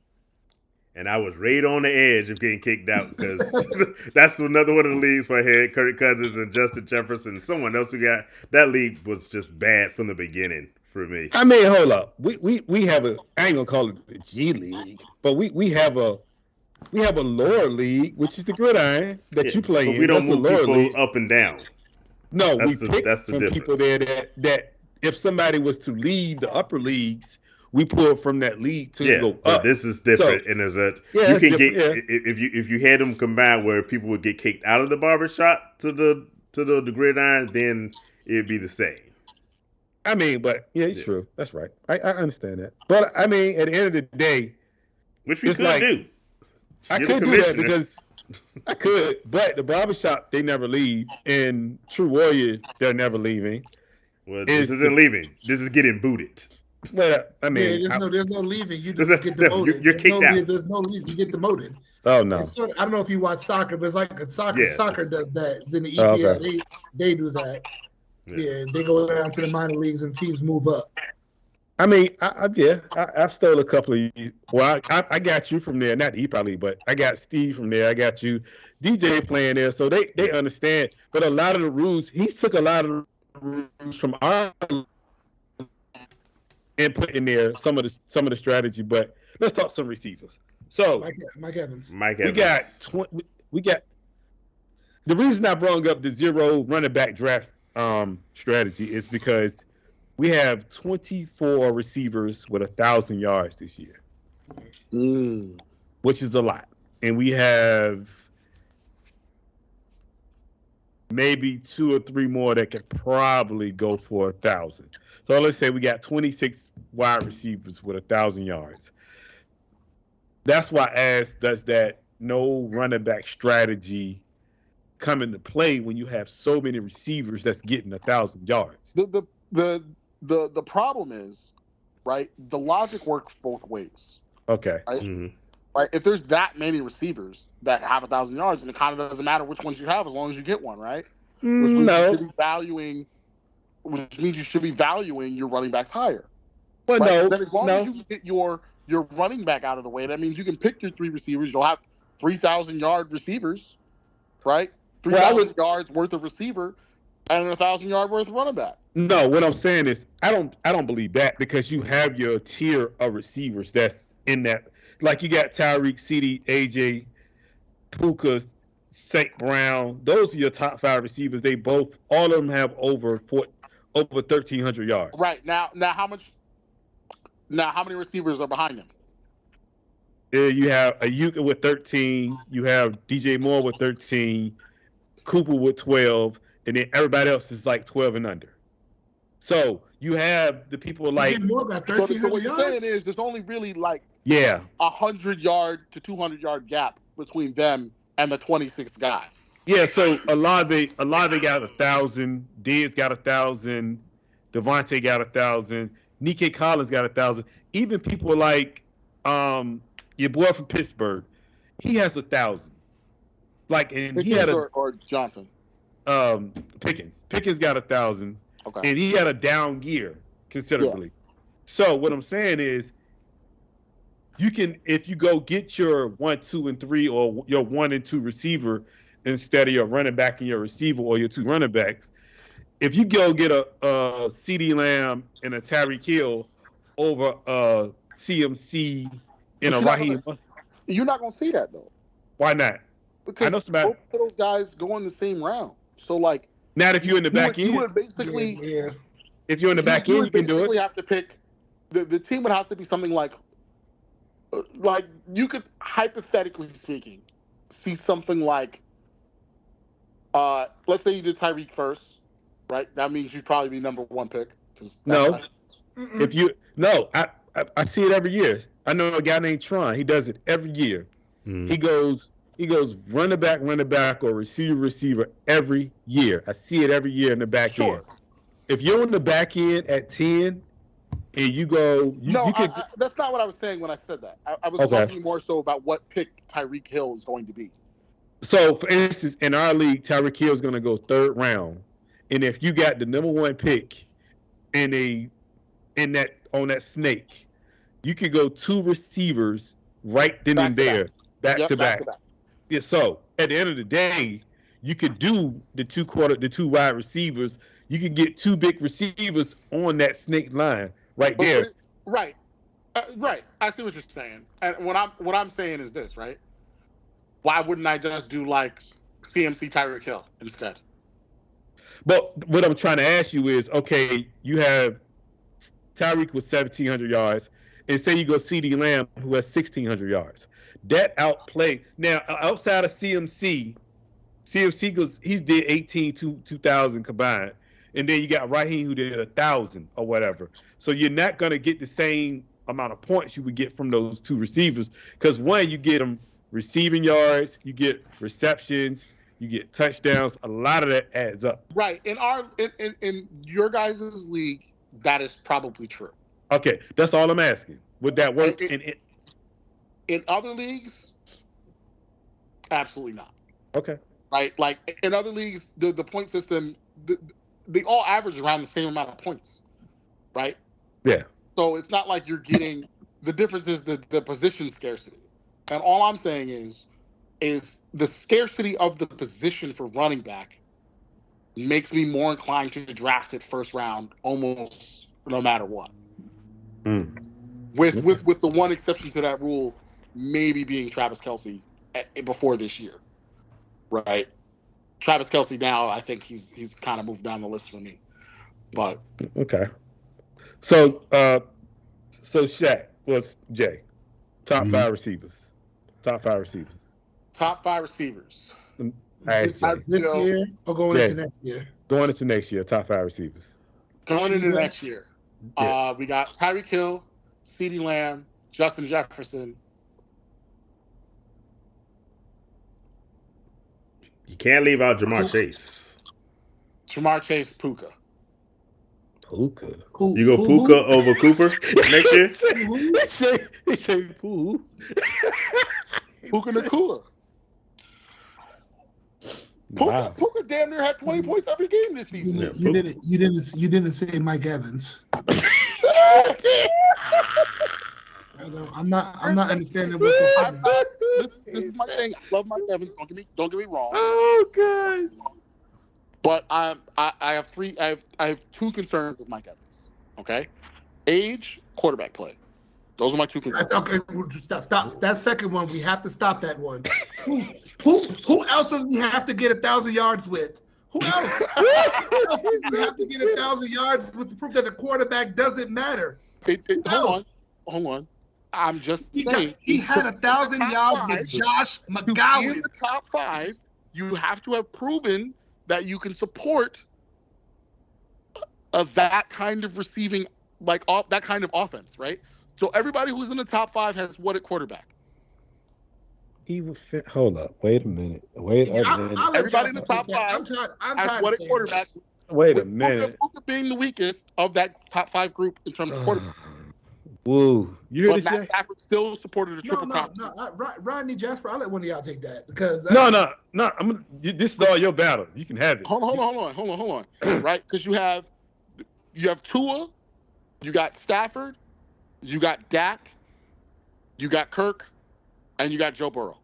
S2: And I was right on the edge of getting kicked out because that's another one of the leagues where I had Kirk Cousins and Justin Jefferson. Someone else who got that league was just bad from the beginning for me.
S1: I mean, hold up. We have a, I ain't gonna call it the G League, but we have a lower league, which is the gridiron that you play in.
S2: We don't move people
S1: league.
S2: up and down.
S1: No,
S2: that's
S1: we pick from
S2: difference.
S1: people there that if somebody was to leave the upper leagues, we pull from that league to go up.
S2: This is different, and there's a you can get if you had them combined where people would get kicked out of the barbershop to the gridiron, then it'd be the same.
S1: I mean, but it's true. That's right. I understand that. But I mean, at the end of the day,
S2: which we could do.
S1: I could do that because I could, but the barbershop they never leave, and True Warrior they're never leaving.
S2: Well, this isn't leaving. This is getting booted.
S1: Well, I mean,
S3: there's no leaving. You just get demoted.
S2: You're kicked out.
S3: There's no leaving. You get demoted.
S1: Oh no!
S3: I don't know if you watch soccer, but it's like soccer does that. Then the EPL they do that. Yeah, they go down to the minor leagues and teams move up.
S1: I mean, I've stole a couple of you. Well, I got you from there, not the EPL League, but I got Steve from there. I got you, DJ playing there, so they understand. But a lot of the rules, he took a lot of the rules from our and put in there some of the strategy. But let's talk some receivers. So
S3: Mike Evans.
S1: We got the reason I brought up the 0 running back draft strategy is because we have 24 receivers with 1,000 yards this year, which is a lot, and we have maybe 2 or 3 more that could probably go for 1,000. So let's say we got 26 wide receivers with 1,000 yards. That's why I asked, does that no running back strategy come into play when you have so many receivers that's getting 1,000 yards?
S4: The problem is, right, the logic works both ways.
S1: Okay.
S4: Right? Mm-hmm. Right? If there's that many receivers that have 1,000 yards, then it kind of doesn't matter which ones you have as long as you get one, right? Which means you should be valuing your running backs higher.
S1: Well,
S4: right? Then as long as you get your running back out of the way, that means you can pick your 3 receivers. You'll have 3,000-yard receivers, right? 3,000 yards worth of receiver and 1,000 yard worth of running back.
S1: No, what I'm saying is I don't believe that, because you have your tier of receivers that's in that. Like you got Tyreek, CD, AJ, Puka, St. Brown. Those are your top 5 receivers. All of them have over 1,300 yards.
S4: Right. Now how many receivers are behind them?
S1: You have Ayuka with 13. You have DJ Moore with 13. Cooper with 12. And then everybody else is like 12 and under. So you have the people like.
S3: DJ Moore got 1,300
S4: so what
S3: yards?
S4: you're saying is there's only really like
S3: 100-yard
S4: to 200-yard gap between them and the 26th guy.
S1: Yeah, so Olave got 1,000. Diggs got 1,000. Devontae got 1,000. Nicky Collins got 1,000. Even people like your boy from Pittsburgh, he has 1,000. Like, and
S4: Pickens
S1: he had
S4: or Johnson.
S1: Pickens. Pickens got 1,000.
S4: Okay.
S1: And he had a down year considerably. So what I'm saying is, you can, if you go get your 1, 2, and 3, or your 1 and 2 receiver instead of your running back and your receiver or your 2 running backs, if you go get a CeeDee Lamb and a Tyreek Hill over a CMC and a Raheem,
S4: you're not gonna see that though.
S1: Why not?
S4: Because
S1: I know somebody.
S4: Both of those guys go in the same round. So like,
S1: not if you're in the back end.
S4: You would basically,
S1: if you're in the back end, you can do it.
S4: You have to pick. The team would have to be something like you could, hypothetically speaking, see something like, let's say you did Tyreek first, right? That means you'd probably be number 1 pick.
S1: No, I see it every year. I know a guy named Tron. He does it every year. He goes running back, or receiver every year. I see it every year in the back end. If you're in the back end at 10, and you go,
S4: that's not what I was saying when I said that. I was talking more so about what pick Tyreek Hill is going to be.
S1: So, for instance, in our league, Tyreek Hill is going to go 3rd round, and if you got the number 1 pick on that snake, you could go 2 receivers right then and there, back to back. Yeah. So at the end of the day, you could do the 2 wide receivers. You could get 2 big receivers on that snake line. There.
S4: Right. Right. I see what you're saying. And what I'm saying is this, right? Why wouldn't I just do like CMC Tyreek Hill instead?
S1: But what I'm trying to ask you is, okay, you have Tyreek with 1,700 yards, and say you go CeeDee Lamb, who has 1,600 yards. That outplay. Now, outside of CMC goes, he's did 2,000 combined. And then you got Raheem, who did 1,000 or whatever. So you're not going to get the same amount of points you would get from those 2 receivers, because one, you get them receiving yards, you get receptions, you get touchdowns. A lot of that adds up.
S4: Right. In your guys' league, that is probably true.
S1: Okay, that's all I'm asking. Would that work?
S4: In other leagues, absolutely not.
S1: Okay.
S4: Right. Like in other leagues, the point system, they all average around the same amount of points, right?
S1: Yeah.
S4: So it's not like you're getting, the difference is the position scarcity. And all I'm saying is the scarcity of the position for running back makes me more inclined to draft it 1st round almost no matter what. With the one exception to that rule, maybe being Travis Kelce before this year, right? Travis Kelce now, I think he's kind of moved down the list for me. But
S1: okay. So Shaq was Jay. Top 5 receivers. Top 5 receivers.
S4: Top 5 receivers.
S3: This year or going into next year?
S1: Going into next year, top 5 receivers.
S4: Going into next year. Yeah. We got Tyreek Hill, CeeDee Lamb, Justin Jefferson.
S2: You can't leave out Jamar Chase.
S4: Jamar Chase, Puka.
S1: Puka.
S2: You go Puka over Cooper next year?
S1: They say Pooh.
S4: Puka Nacua.
S1: Wow.
S4: Puka damn near had 20 points every game this season.
S3: You didn't say Mike Evans. I'm not understanding what's so funny.
S4: This is my thing. I love Mike Evans. Don't get me wrong.
S1: Oh God.
S4: But I have 2 concerns with Mike Evans. Okay, age, quarterback play. Those are my 2 concerns.
S3: Okay, stop. That second one, we have to stop that one. Who else does he have to get 1,000 yards with? Who else? Who else does he have to get 1,000 yards with to prove that the quarterback doesn't matter?
S4: Hold on. I'm just saying.
S3: He had 1,000 yards with Josh McGowan.
S4: To be in the top 5, you have to have proven that you can support that kind of receiving, that kind of offense, right? So everybody who's in the top 5 has what at quarterback?
S1: He would fit. Hold up. Wait a minute.
S4: Everybody in the top 5 has what at quarterback?
S1: Wait a minute.
S4: Puka being the weakest of that top 5 group in terms of quarterback.
S1: Woo. You heard
S4: Matt Stafford still supported a triple crown.
S3: No. Rodney Jasper, I'll let one of y'all take that because
S1: no. This is all your battle. You can have it.
S4: Hold on. Right? Because you have You have Tua, you got Stafford, you got Dak, you got Kirk, and you got Joe Burrow.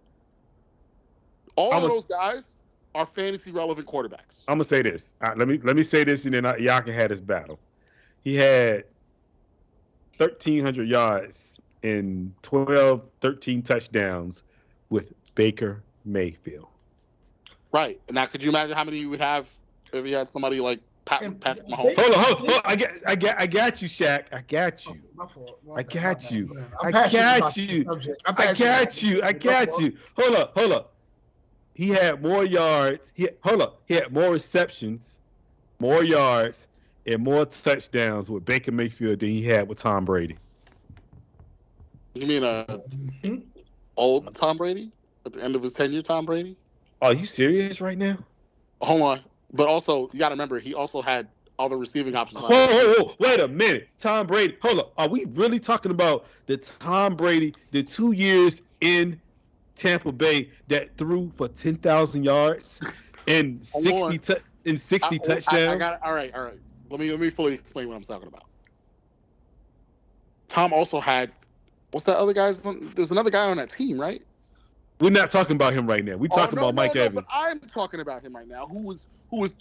S4: All of those guys are fantasy relevant quarterbacks.
S1: I'm gonna say this. Let me say this, and then y'all can have this battle. He had 1,300 yards and 13 touchdowns with Baker Mayfield.
S4: Right. Now, could you imagine how many you would have if you had somebody like Patrick Mahomes?
S1: Hold on. I got you, Shaq. I got you.
S3: My fault.
S1: I got you.
S3: I'm
S1: I
S3: passionate
S1: got
S3: about
S1: you.
S3: this subject.
S1: I got you. Hold up. He had more yards. He had more receptions, more yards, and more touchdowns with Baker Mayfield than he had with Tom Brady.
S4: You mean old Tom Brady? At the end of his tenure, Tom Brady?
S1: Are you serious right now?
S4: Hold on. But also, you got to remember, he also had other receiving options.
S1: Oh, wait a minute. Tom Brady. Hold up. Are we really talking about the Tom Brady, the 2 years in Tampa Bay that threw for 10,000 yards and 60 touchdowns?
S4: All right. Let me fully explain what I'm talking about. Tom also had, what's that other guy's? There's another guy on that team, right?
S1: We're not talking about him right now. We're talking about Mike Evans.
S4: But I'm talking about him right now, who was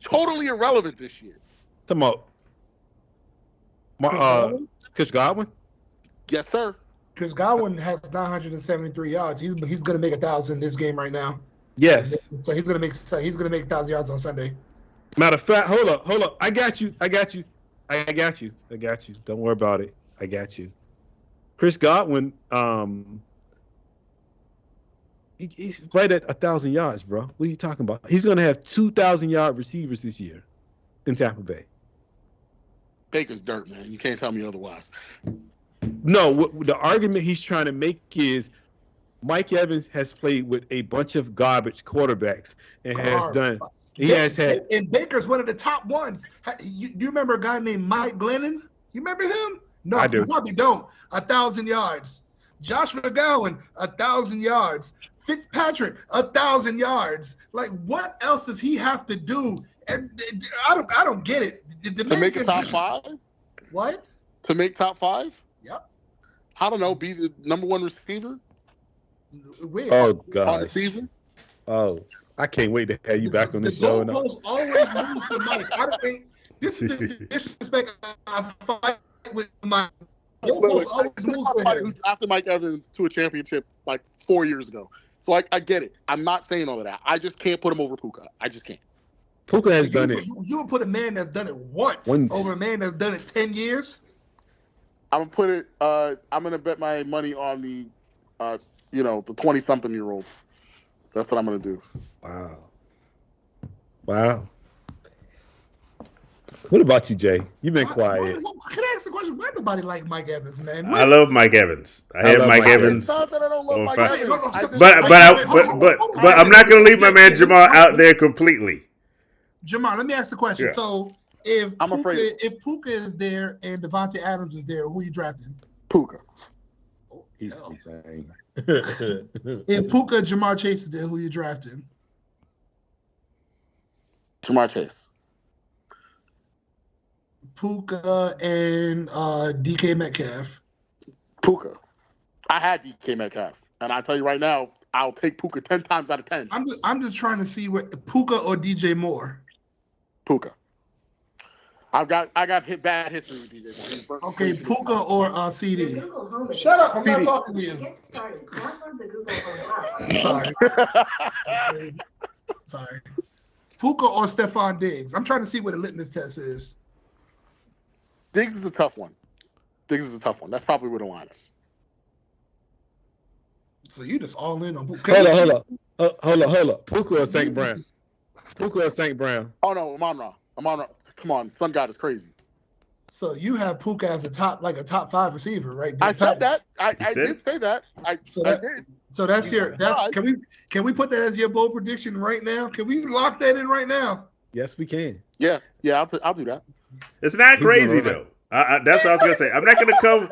S4: totally irrelevant this year.
S1: Talking about Chris Godwin?
S4: Yes, sir.
S3: Chris Godwin has 973 yards. He's going to make 1,000 this game right now.
S1: Yes.
S3: So he's going to make 1,000 yards on Sunday.
S1: Matter of fact, hold up. I got you. Don't worry about it. I got you. Chris Godwin, he's right at 1,000 yards, bro. What are you talking about? He's going to have 2,000-yard receivers this year in Tampa Bay.
S4: Baker's dirt, man. You can't tell me otherwise.
S1: No, the argument he's trying to make is Mike Evans has played with a bunch of garbage quarterbacks and has had.
S3: And Baker's one of the top ones. Do you remember a guy named Mike Glennon? You remember him? No,
S1: I do.
S3: You probably don't. 1,000 yards. Josh McGowan, 1,000 yards. Fitzpatrick, 1,000 yards. Like, what else does he have to do? And I don't get it.
S4: To make a top five?
S3: What?
S4: To make top five?
S3: Yep.
S4: I don't know. Be the number one receiver?
S3: Where?
S1: Oh,
S4: On the
S1: gosh.
S4: season?
S1: Oh, I can't wait to have you back on the show.
S3: The goalpost always moves the mic. I don't think this is the disrespect I fight with my goalpost always moves the him.
S4: After Mike Evans to a championship like 4 years ago. So I get it. I'm not saying all of that. I just can't put him over Puka. I just can't.
S1: Puka has done it.
S3: You would put a man that's done it once over a man that's done it 10 years?
S4: I'm gonna bet my money on the 20-something-year-old. That's what I'm gonna do.
S1: Wow. What about you, Jay? You've been quiet.
S3: Can I ask a question? Why nobody like Mike Evans, man?
S2: I love Mike Evans. I have Mike Evans.
S4: It's not that I don't love Mike Evans.
S2: But I'm not gonna leave my man Jamal out there completely.
S3: Jamal, let me ask the question.
S2: Yeah.
S3: So if Puka is there and Devontae Adams is there, who are you drafting?
S4: Puka.
S1: He's saying.
S3: If Puka and Jamar Chase is there, who are you drafting?
S4: Jamar Chase.
S3: Puka and DK Metcalf.
S4: Puka. I had DK Metcalf, and I tell you right now, I'll take Puka 10 times out of 10.
S3: I'm just trying to see what Puka or DJ Moore.
S4: Puka. I got bad history with DJ Moore.
S3: Okay, Puka or CD. Shut up! I'm not talking to you. Sorry. Puka or Stephon Diggs. I'm trying to see what the litmus test is.
S4: Diggs is a tough one. That's probably where the line is.
S3: So you just all in on Puka.
S1: Hold up. Puka or St. Brown?
S4: Oh no, Amon-Ra. Come on, Sun God is crazy.
S3: So you have Puka as a top 5 receiver, right?
S4: I said that. I did say that. I did.
S3: So that's your. Can we put that as your bold prediction right now? Can we lock that in right now?
S1: Yes, we can.
S4: Yeah. I'll do that.
S2: It's not crazy though. That's what I was gonna say. I'm not gonna come.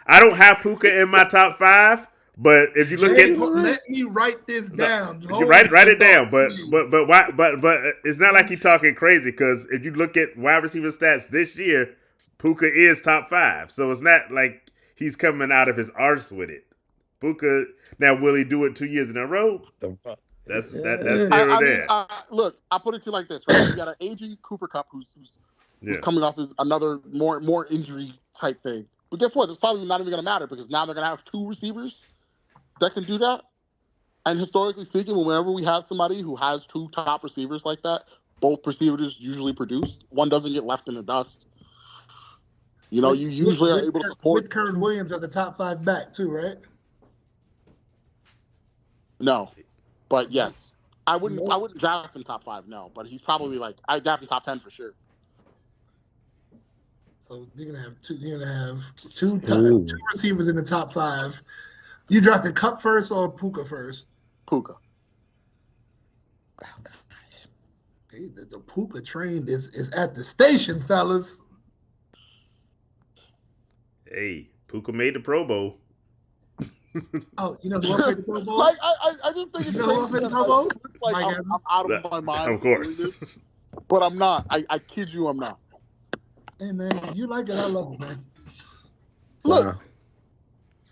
S2: I don't have Puka in my top 5, but if you look at,
S3: let me write this down.
S2: You write it down. But why? But it's not like you're talking crazy because if you look at wide receiver stats this year, Puka is top 5, so it's not like he's coming out of his arse with it. Puka, now will he do it 2 years in a row? That's zero there.
S4: Look, I'll put it to you like this, right? You got an aging Cooper Kupp who's coming off as another more injury type thing. But guess what? It's probably not even going to matter because now they're going to have 2 receivers that can do that. And historically speaking, whenever we have somebody who has 2 top receivers like that, both receivers usually produce. One doesn't get left in the dust. You know, you usually are able to support.
S3: Whitaker and Williams are the top 5 back too, right?
S4: No, but yes, I wouldn't draft him top 5. No, but he's probably like I draft him top 10 for sure.
S3: So you're gonna have 2. You're gonna have 2 receivers in the top 5. You drafted Kupp first or Puka first?
S4: Puka.
S3: Oh, gosh. Hey, the Puka train is at the station, fellas.
S2: Hey, Puka made the Pro Bowl.
S3: Oh, you know who else made the Pro Bowl?
S4: Like I just think it's
S3: who else made the Pro Bowl?
S4: Like I'm out of my mind.
S2: Of course.
S4: But I'm not. I kid you, I'm not.
S3: Hey man, you like it, I love it, man.
S4: Look,
S1: Wow.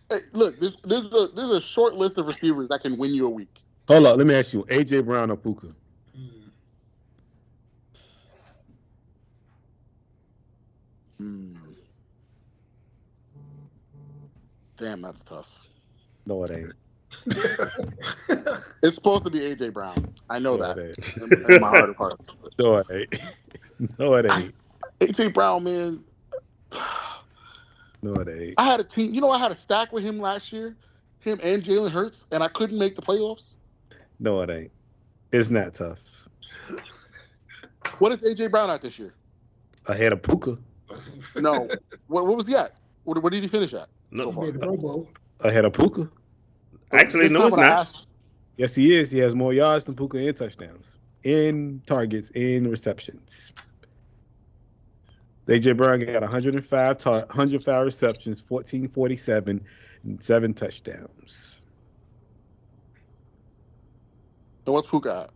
S4: hey, look. There's a short list of receivers that can win you a week.
S1: Hold up, let me ask you: AJ Brown or Puka?
S4: Damn, that's tough.
S1: No, it ain't.
S4: It's supposed to be AJ Brown. I know
S1: No,
S4: that.
S1: it ain't.
S4: In my heart of hearts.
S1: No, it ain't. No, it ain't.
S4: AJ Brown, man.
S1: No, it ain't.
S4: I had a team. You know, I had a stack with him last year, him and Jalen Hurts, and I couldn't make the playoffs.
S1: No, it ain't. It's not tough.
S4: What is AJ Brown at this year?
S1: Ahead of Puka.
S4: No. What was he at? What did he finish at?
S2: No.
S4: So far?
S3: Made the Pro Bowl.
S1: Ahead of Puka.
S2: Actually, no, it's
S4: what I
S2: not.
S4: asked.
S1: Yes, he is. He has more yards than Puka in touchdowns, in targets, in receptions. AJ Brown got 105 receptions, 1447, and 7 touchdowns.
S4: So what's Puka at?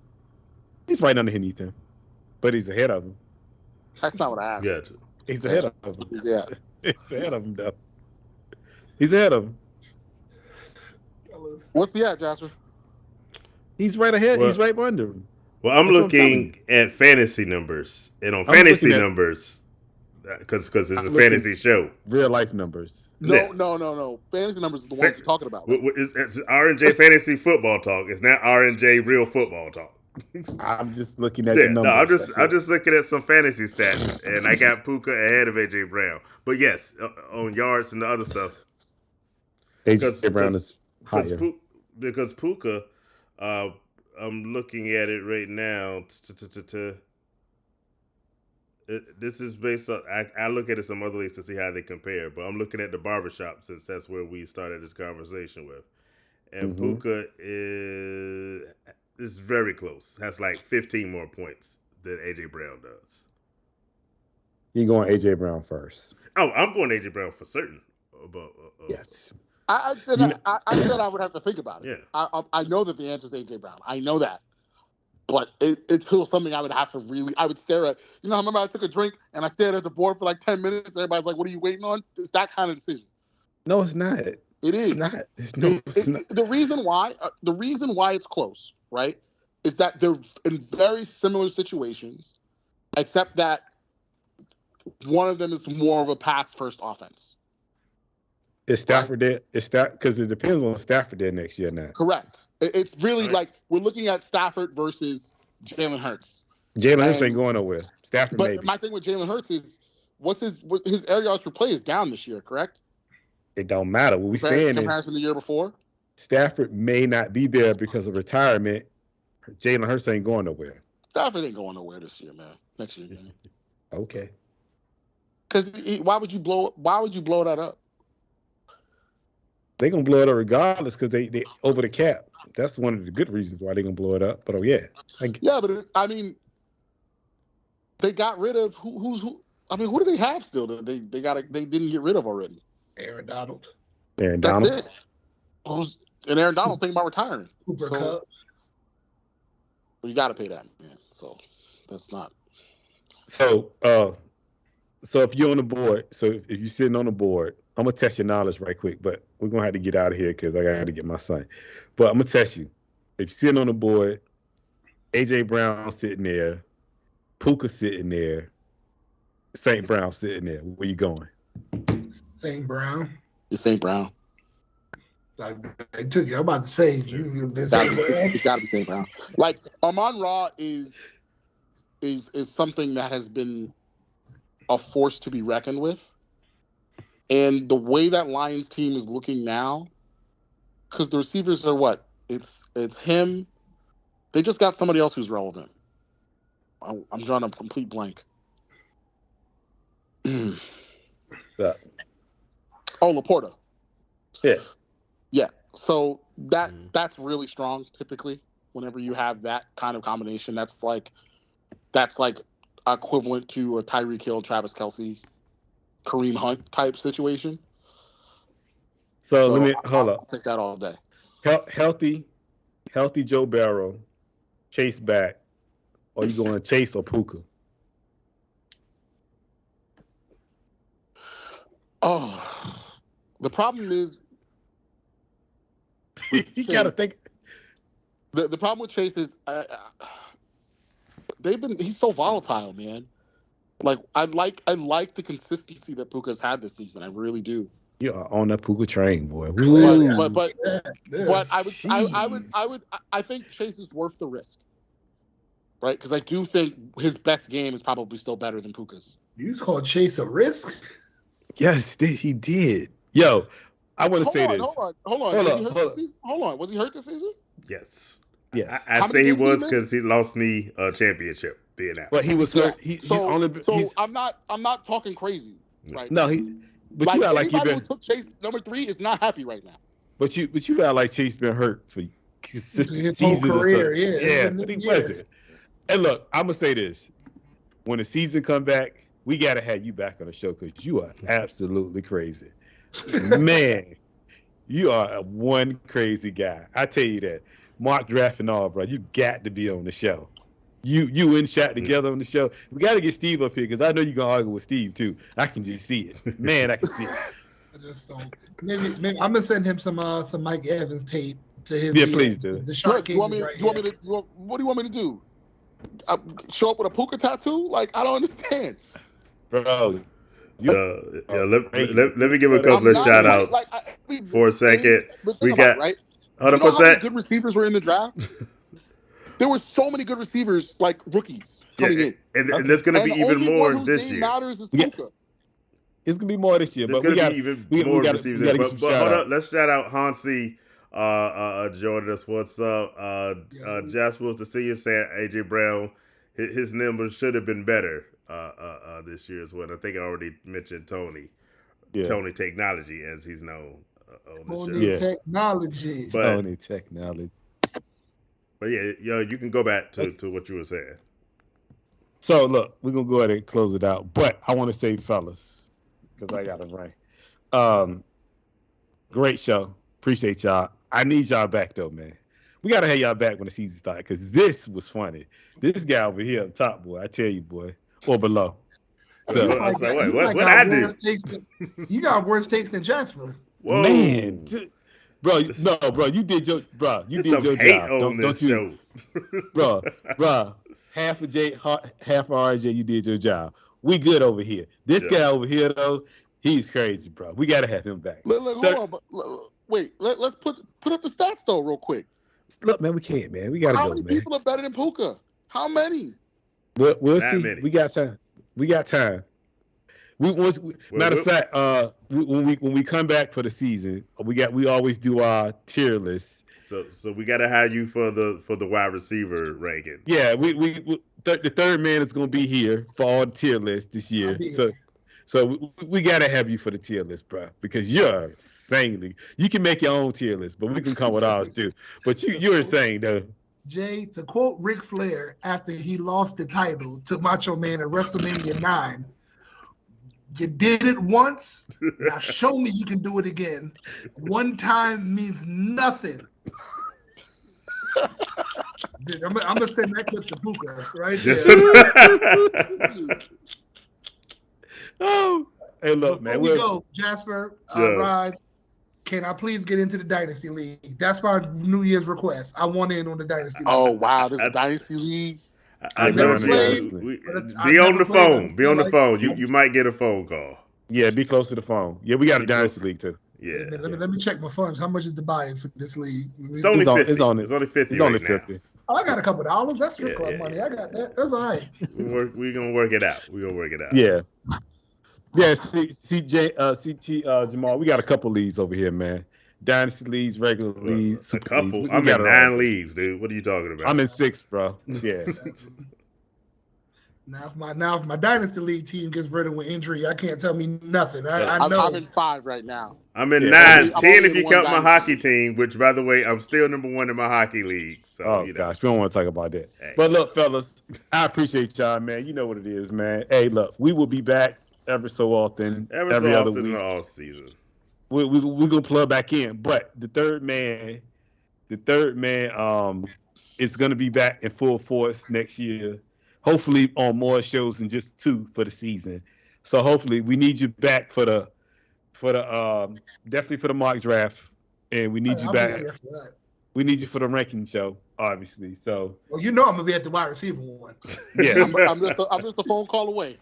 S1: He's right underneath him, but he's ahead of him.
S4: That's not what I asked.
S2: Yeah.
S1: He's ahead of him.
S4: Yeah.
S1: He's ahead of him, though. He's ahead of him.
S4: What's he at, Jasper?
S1: He's right ahead.
S2: Well-
S1: He's right under him.
S2: Well, I'm
S1: That's what I'm telling
S2: looking at fantasy numbers, and on
S1: I'm
S2: fantasy
S1: looking at-
S2: numbers, because it's a
S1: I'm
S2: fantasy show.
S1: Real life numbers.
S2: Yeah.
S4: No. Fantasy numbers are the ones you're talking about.
S2: It's R&J fantasy football talk. It's not R&J real football talk.
S1: I'm just looking at
S2: Yeah,
S1: the numbers.
S2: no, I'm
S1: That's it.
S2: just looking at some fantasy stats, and I got Puka ahead of AJ Brown. But yes, on yards and the other stuff,
S1: AJ Brown is higher.
S2: because Puka, I'm looking at it right now. This is based on. I look at it some other leagues to see how they compare, but I'm looking at the barbershop since that's where we started this conversation with, and Puka is very close. Has like 15 more points than AJ Brown does.
S1: You going AJ Brown first?
S2: Oh, I'm going AJ Brown for certain.
S1: Yes.
S4: I said I would have to think about it.
S2: Yeah.
S4: I know that the answer is AJ Brown. I know that. But it's still something I would have to I would stare at. You know, I remember I took a drink and I stared at the board for like 10 minutes. And everybody's like, what are you waiting on? It's that kind of decision.
S1: No, it's not.
S4: It is.
S1: It's not. It's not.
S4: The reason why it's close, right, is that they're in very similar situations, except that one of them is more of a pass-first offense.
S1: Is Stafford there? Because it depends on Stafford there next year now.
S4: Correct. It's really like we're looking at Stafford versus Jalen Hurts.
S1: Jalen Hurts ain't going nowhere. Stafford
S4: But
S1: maybe.
S4: my thing with Jalen Hurts is, his air yards per play is down this year, correct?
S1: It don't matter. What we
S4: In
S1: saying is
S4: comparison to the year before.
S1: Stafford may not be there because of retirement. Jalen Hurts ain't going nowhere.
S4: Stafford ain't going nowhere this year, man. Next year, man.
S1: Okay.
S4: Because why would you blow that up?
S1: They gonna blow it up regardless because they over the cap. That's one of the good reasons why they gonna blow it up. But
S4: Yeah, but I mean, they got rid of who? I mean, who do they have still that they didn't get rid of already?
S3: Aaron Donald.
S1: Aaron
S4: That's
S1: Donald.
S4: it. And Aaron Donald's thinking about retiring.
S3: Cooper
S4: So-
S3: Kupp.
S4: Well, you got to pay that, man. So that's not.
S1: So So if you're on the board, so if you're sitting on the board, I'm gonna test your knowledge right quick, but we're gonna have to get out of here because I got to get my son. But I'm gonna test you. If you're sitting on the board, AJ Brown sitting there, Puka sitting there, St. Brown sitting there. Where you going?
S3: St. Brown.
S4: It's St. Brown.
S3: I took you. I'm about to say
S4: It's got to be St. Brown. Like Amon-Ra is something that has been a force to be reckoned with, and the way that Lions team is looking now, because the receivers are what? It's him. They just got somebody else who's relevant. I'm drawing a complete blank.
S1: Yeah.
S4: Oh, Laporta.
S1: Yeah.
S4: Yeah. So that's really strong. Typically, whenever you have that kind of combination, that's like equivalent to a Tyreek Hill, Travis Kelce, Kareem Hunt type situation.
S1: So let me hold
S4: I'll
S1: up.
S4: take that all day.
S1: Healthy Joe Barrow, Chase back, or you going Chase or Puka?
S4: Oh, the problem is
S1: You gotta think.
S4: the problem with Chase is he's so volatile, man. Like I like the consistency that Puka's had this season. I really do.
S1: You are on that Puka train, boy.
S4: But I think Chase is worth the risk, right? Because I do think his best game is probably still better than Puka's.
S3: You just call Chase a risk?
S1: Yes, he did. Yo, I want to say this.
S4: Hold on. Was he hurt this season?
S2: Yes.
S1: Yeah.
S2: I say he was because he lost me a championship being out.
S1: But he was hurt.
S4: I'm not talking crazy, right?
S1: No, but
S4: like
S1: you act like
S4: anybody who took Chase number 3 is not happy right now.
S1: But you act like Chase been hurt for consistent
S3: his whole
S1: seasons.
S3: career,
S1: Yeah, but he wasn't. And look, I'm gonna say this: when the season come back, we gotta have you back on the show because you are absolutely crazy, man. You are one crazy guy. I tell you that. Mock draft and all, bro. You got to be on the show. You and Shaq together on the show. We got to get Steve up here because I know you're going to argue with Steve, too. I can just see it. Man, I can see it.
S3: I just don't. Maybe I'm going to send him some Mike Evans tape to his.
S1: Yeah, please do.
S4: What do you want me to do? Show up with a Puka tattoo? Like, I don't understand.
S1: Bro.
S2: Let me give a couple of shout outs for a second. We got
S4: right.
S2: Hold on
S4: for a
S2: second.
S4: Good receivers were in the draft. There were so many good receivers, like rookies, coming in.
S2: And there's going to be even more this year.
S4: Matters is Puka.
S1: It's going to be more this year.
S2: There's going to be even more receivers. But hold up. Let's shout out Hansi joining us. What's up? Josh Wilson Senior saying AJ Brown, his numbers should have been better this year as well. I think I already mentioned Tony. Yeah. Tony Technology, as he's known on the show.
S3: Technology.
S1: Tony Technology.
S2: But yeah, you can go back to what you were saying.
S1: So look, we're gonna go ahead and close it out. But I want to say, fellas, because I got to run. Great show. Appreciate y'all. I need y'all back though, man. We gotta have y'all back when the season starts because this was funny. This guy over here up top, boy. I tell you, boy, or below.
S2: So, what I do?
S3: You got worse takes than Jacksonville.
S1: Whoa. Man, bro, you did your job. Don't you, bro, half of RJ, you did your job. We good over here. This guy over here though, he's crazy, bro. We gotta have him back.
S4: Hold on, wait. Let's put up the stats though, real quick.
S1: Look, man, we can't, man. We gotta
S4: go.
S1: How
S4: many people are better than Puka? How many?
S1: We'll see. Many. We got time. Matter of fact, when we come back for the season, we always do our tier list.
S2: So we got to have you for the wide receiver ranking.
S1: Yeah, the third man is going to be here for all the tier lists this year. So we got to have you for the tier list, bro, because you're insanely. You can make your own tier list, but we can come with ours too. But you're insane though.
S3: Jay, to quote Ric Flair after he lost the title to Macho Man at WrestleMania 9. You did it once. Now show me you can do it again. One time means nothing. Dude, I'm gonna send that clip to Puka right there.
S1: Oh, hey, look,
S3: Before
S1: man.
S3: we go, Jasper,
S2: Yeah.
S3: Rod, can I please get into the Dynasty League? That's my New Year's request. I want in on the Dynasty League.
S4: Oh wow, this is a dynasty league.
S3: I've
S1: Yeah,
S3: never
S1: man,
S3: played.
S2: Be on the phone. Be on the
S3: like-
S2: phone. You might get a phone call.
S1: Yeah, be close to the phone. Yeah, we got a
S2: Be
S1: Dynasty
S2: close.
S1: League too.
S2: Yeah.
S3: Let me check my funds. How much is the buy-in for this league?
S2: It's only
S1: It's on-
S2: 50.
S1: it's on-
S2: It's only 50
S1: It's only
S2: right now.
S1: 50.
S3: Oh, I got a couple dollars. That's strip
S2: Yeah,
S3: club
S2: yeah,
S3: money.
S2: yeah.
S3: I got that. That's all right.
S2: We're gonna work it out. We're gonna work it out.
S1: Yeah. Yeah, CT Jamal, we got a couple leagues over here, man. Dynasty leagues, regular leagues,
S2: A
S1: super
S2: couple.
S1: leagues. We
S2: I'm
S1: got
S2: in
S1: it all.
S2: 9 leagues, dude. What are you talking about?
S1: I'm in 6, bro. Yeah.
S3: Now if my Dynasty League team gets rid of with injury, I can't tell me nothing. I know.
S4: I'm in 5 right now.
S2: I'm in
S1: Yeah.
S2: 9.
S4: I'm
S2: 10
S4: only
S2: if
S4: in
S2: you
S4: one
S2: count my
S4: dynasty
S2: hockey
S4: league.
S2: team, which, by the way, I'm still number 1 in my hockey league. So,
S1: Oh,
S2: you know.
S1: gosh. We don't want to talk about that.
S2: Hey.
S1: But look, fellas, I appreciate y'all, man. You know what it is, man. Hey, look, we will be back every so often,
S2: Every
S1: every
S2: so
S1: other
S2: often in
S1: week.
S2: the off season.
S1: We're going to plug back in. But the third man is going to be back in full force next year. Hopefully on more shows than just 2 for the season. So hopefully we need you back for the definitely for the mock draft, and we need you
S3: I'll be
S1: back.
S3: here for that.
S1: We need you for the ranking show, obviously. So
S3: Well, you know I'm gonna be at the wide receiver one.
S1: yeah.
S4: I'm just a phone call away.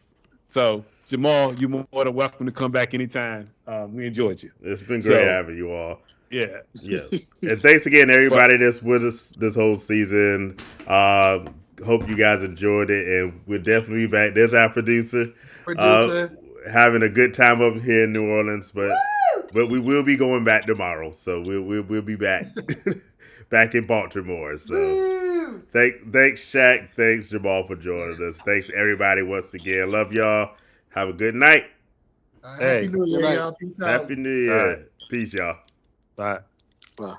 S1: So Jamal, you're more than welcome to come back anytime. We enjoyed you.
S2: It's been great
S1: So-
S2: having you all.
S1: Yeah.
S2: Yeah. And thanks again, everybody that's with us this whole season. Hope you guys enjoyed it, and we'll definitely be back. There's our producer. Having a good time over here in New Orleans, but we will be going back tomorrow, so we'll be back back in Baltimore. So thanks Shaq, thanks Jamal for joining us. Thanks everybody once again. Love y'all. Have a good night.
S3: Happy New Year, y'all. Peace out.
S2: Happy New Year.
S1: All right.
S2: Peace, y'all.
S1: Bye.
S4: Bye.